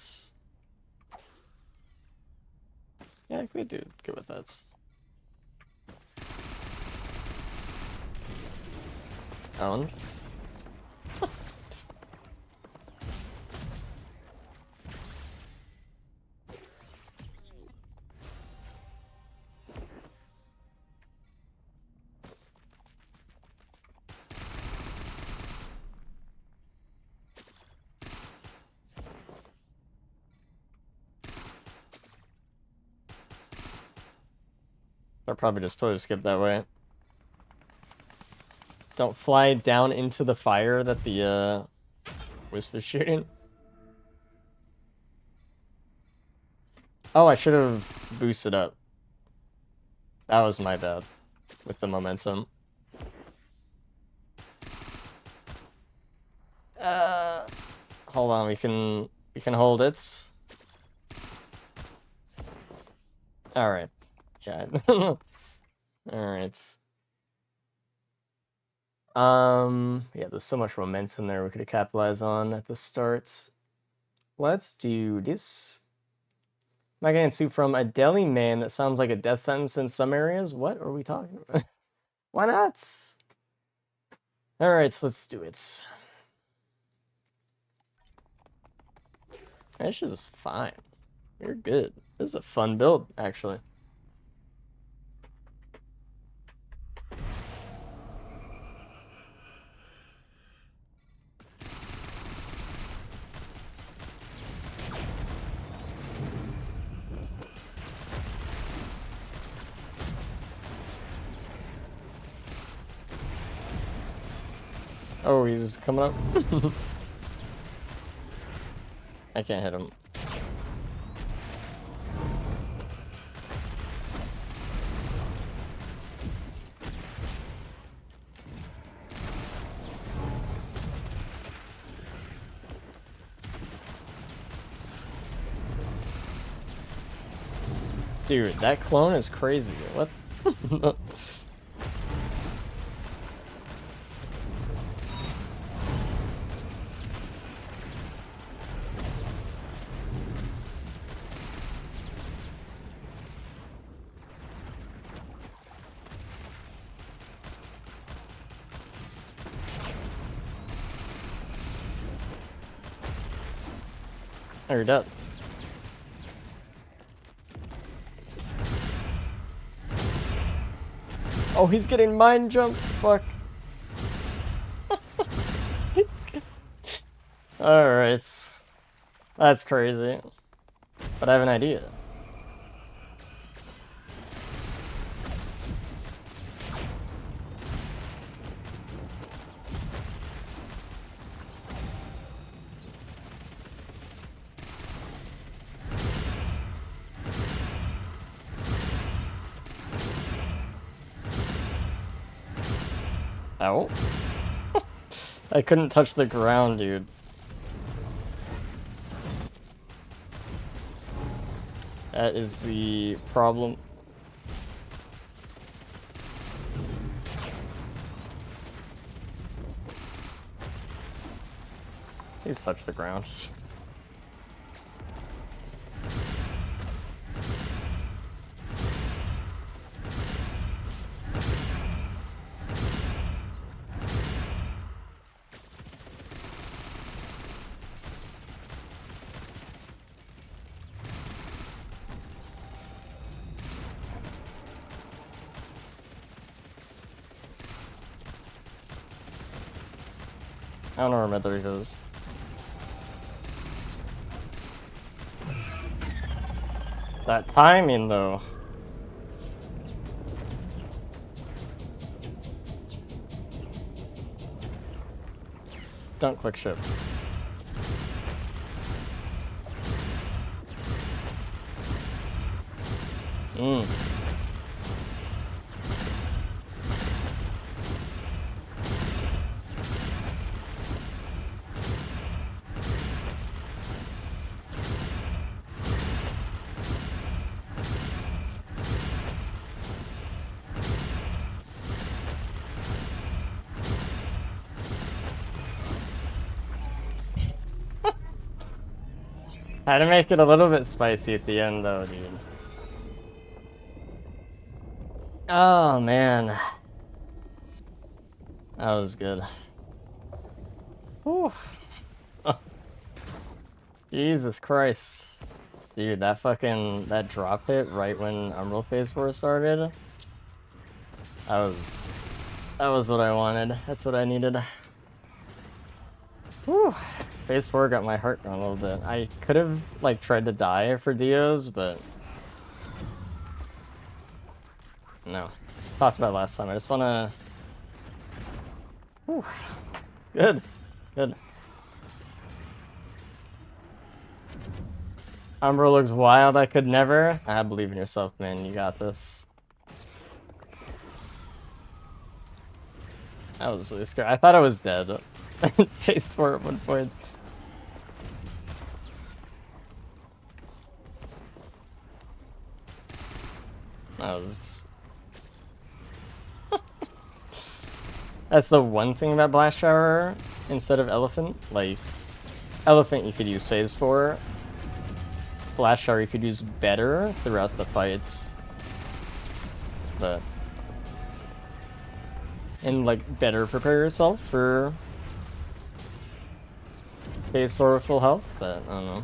Yeah, I could do good with that. Owned. I'll probably just play skip that way. Don't fly down into the fire that the wisp is shooting. Oh, I should have boosted up. That was my bad with the momentum. Hold on, we can hold it. All right. Yeah. All right. Yeah, there's so much momentum there we could have capitalized on at the start. Let's do this. Am I getting soup from a deli man that sounds like a death sentence in some areas? What are we talking about? Why not? All right, so let's do it. This is fine. You're good. This is a fun build, actually. Oh, he's coming up. I can't hit him. Dude, that clone is crazy. What? Oh, you're dead. Oh, he's getting mind jumped. Fuck. Alright. That's crazy. But I have an idea. Ow. I couldn't touch the ground, dude. That is the problem. He's touched the ground. I don't know where Medley is. That timing, though. Don't click shift. Had to make it a little bit spicy at the end, though, dude. Oh, man. That was good. Whew. Jesus Christ. Dude, that drop hit right when Umbral Phase 4 started. That was what I wanted. That's what I needed. Whew. Phase 4 got my heart going a little bit. I could have, like, tried to die for Dios, but... No. Talked about it last time. I just wanna... Whew. Good. Good. Umbral looks wild. I could never. I believe in yourself, man. You got this. That was really scary. I thought I was dead. Phase 4 at one point. That was... That's the one thing about Blast Shower instead of Elephant. Like, Elephant you could use Phase 4. Blast Shower you could use better throughout the fights. But... And, like, better prepare yourself for... Phase 4 with full health, but I don't know.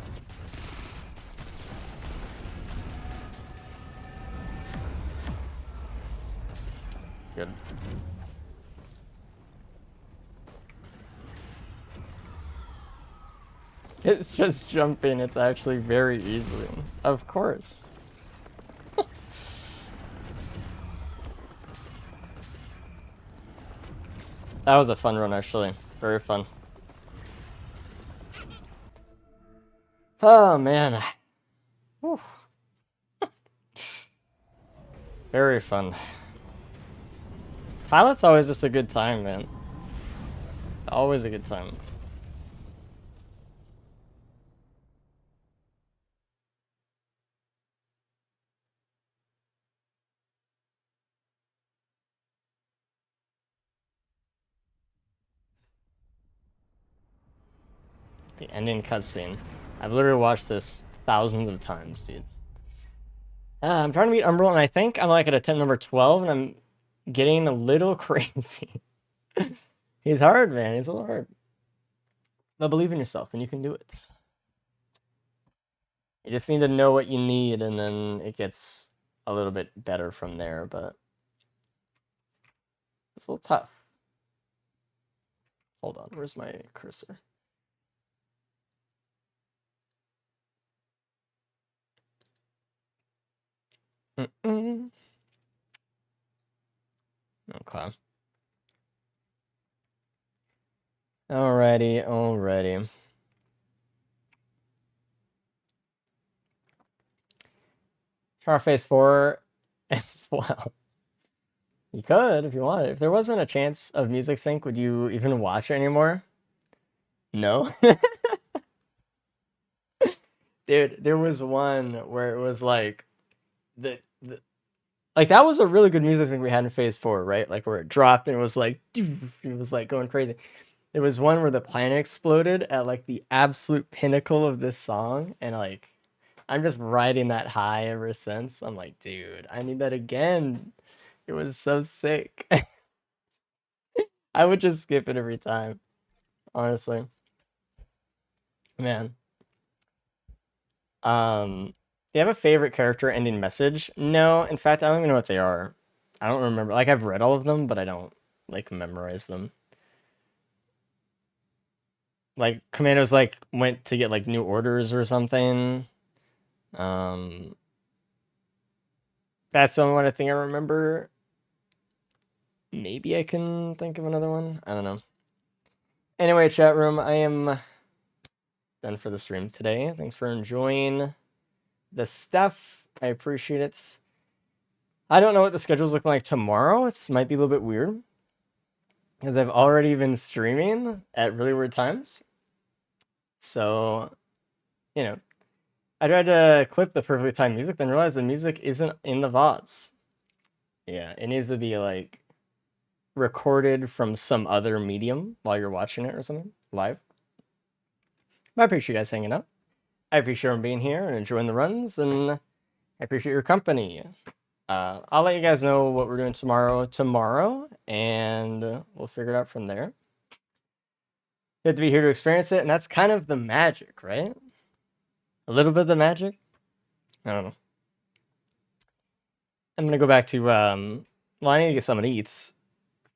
Good. It's just jumping, it's actually very easy. Of course. That was a fun run, actually. Very fun. Oh, man. Whew. Very fun. Pilot's always just a good time, man. Always a good time. The ending cutscene. I've literally watched this thousands of times, dude. I'm trying to beat Umbral, and I think I'm like at attempt number 12, and I'm getting a little crazy. He's hard, man. He's a little hard. But believe in yourself, and you can do it. You just need to know what you need, and then it gets a little bit better from there, but it's a little tough. Hold on, where's my cursor? Okay. Alrighty. Char Phase 4 as well. You could if you wanted. If there wasn't a chance of music sync, would you even watch it anymore? No? Dude, there was one where it was like like that was a really good music sync we had in Phase 4, right? Like where it dropped and it was like going crazy. There was one where the planet exploded at like the absolute pinnacle of this song, and like I'm just riding that high ever since. I'm like, dude, I need that again. It was so sick. I would just skip it every time, honestly. Man. Do you have a favorite character ending message? No, in fact, I don't even know what they are. I don't remember. Like, I've read all of them, but I don't, like, memorize them. Like, Commandos, like, went to get, like, new orders or something. That's the only one I think I remember. Maybe I can think of another one. I don't know. Anyway, chat room, I am done for the stream today. Thanks for enjoying the stuff. I appreciate it. I don't know what the schedule's looking like tomorrow. It might be a little bit weird because I've already been streaming at really weird times. So, you know, I tried to clip the perfectly timed music, then realized the music isn't in the VODs. Yeah, it needs to be like recorded from some other medium while you're watching it or something live. But I appreciate you guys hanging out. I appreciate everyone being here and enjoying the runs, and I appreciate your company. I'll let you guys know what we're doing tomorrow, and we'll figure it out from there. You have to be here to experience it, and that's kind of the magic, right? A little bit of the magic. I don't know. I'm gonna go back to well, I need to get something to eat.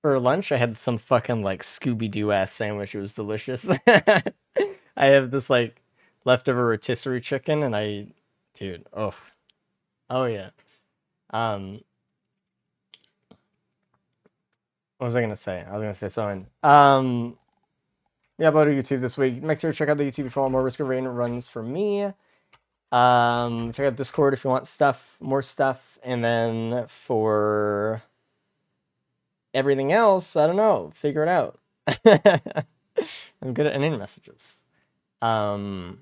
For lunch, I had some fucking like Scooby Doo ass sandwich. It was delicious. I have this like leftover rotisserie chicken, and dude, oh yeah. Um, what was I gonna say? I was gonna say something. Yeah, about YouTube this week. Make sure to check out the YouTube for all more Risk of Rain runs for me. Check out Discord if you want more stuff, and then for everything else, I don't know, figure it out. I'm good at ending messages. I'm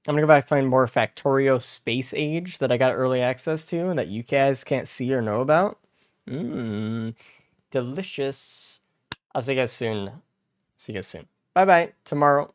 gonna go back and find more Factorio Space Age that I got early access to and that you guys can't see or know about. Delicious. I'll see you guys soon. Bye bye. Tomorrow.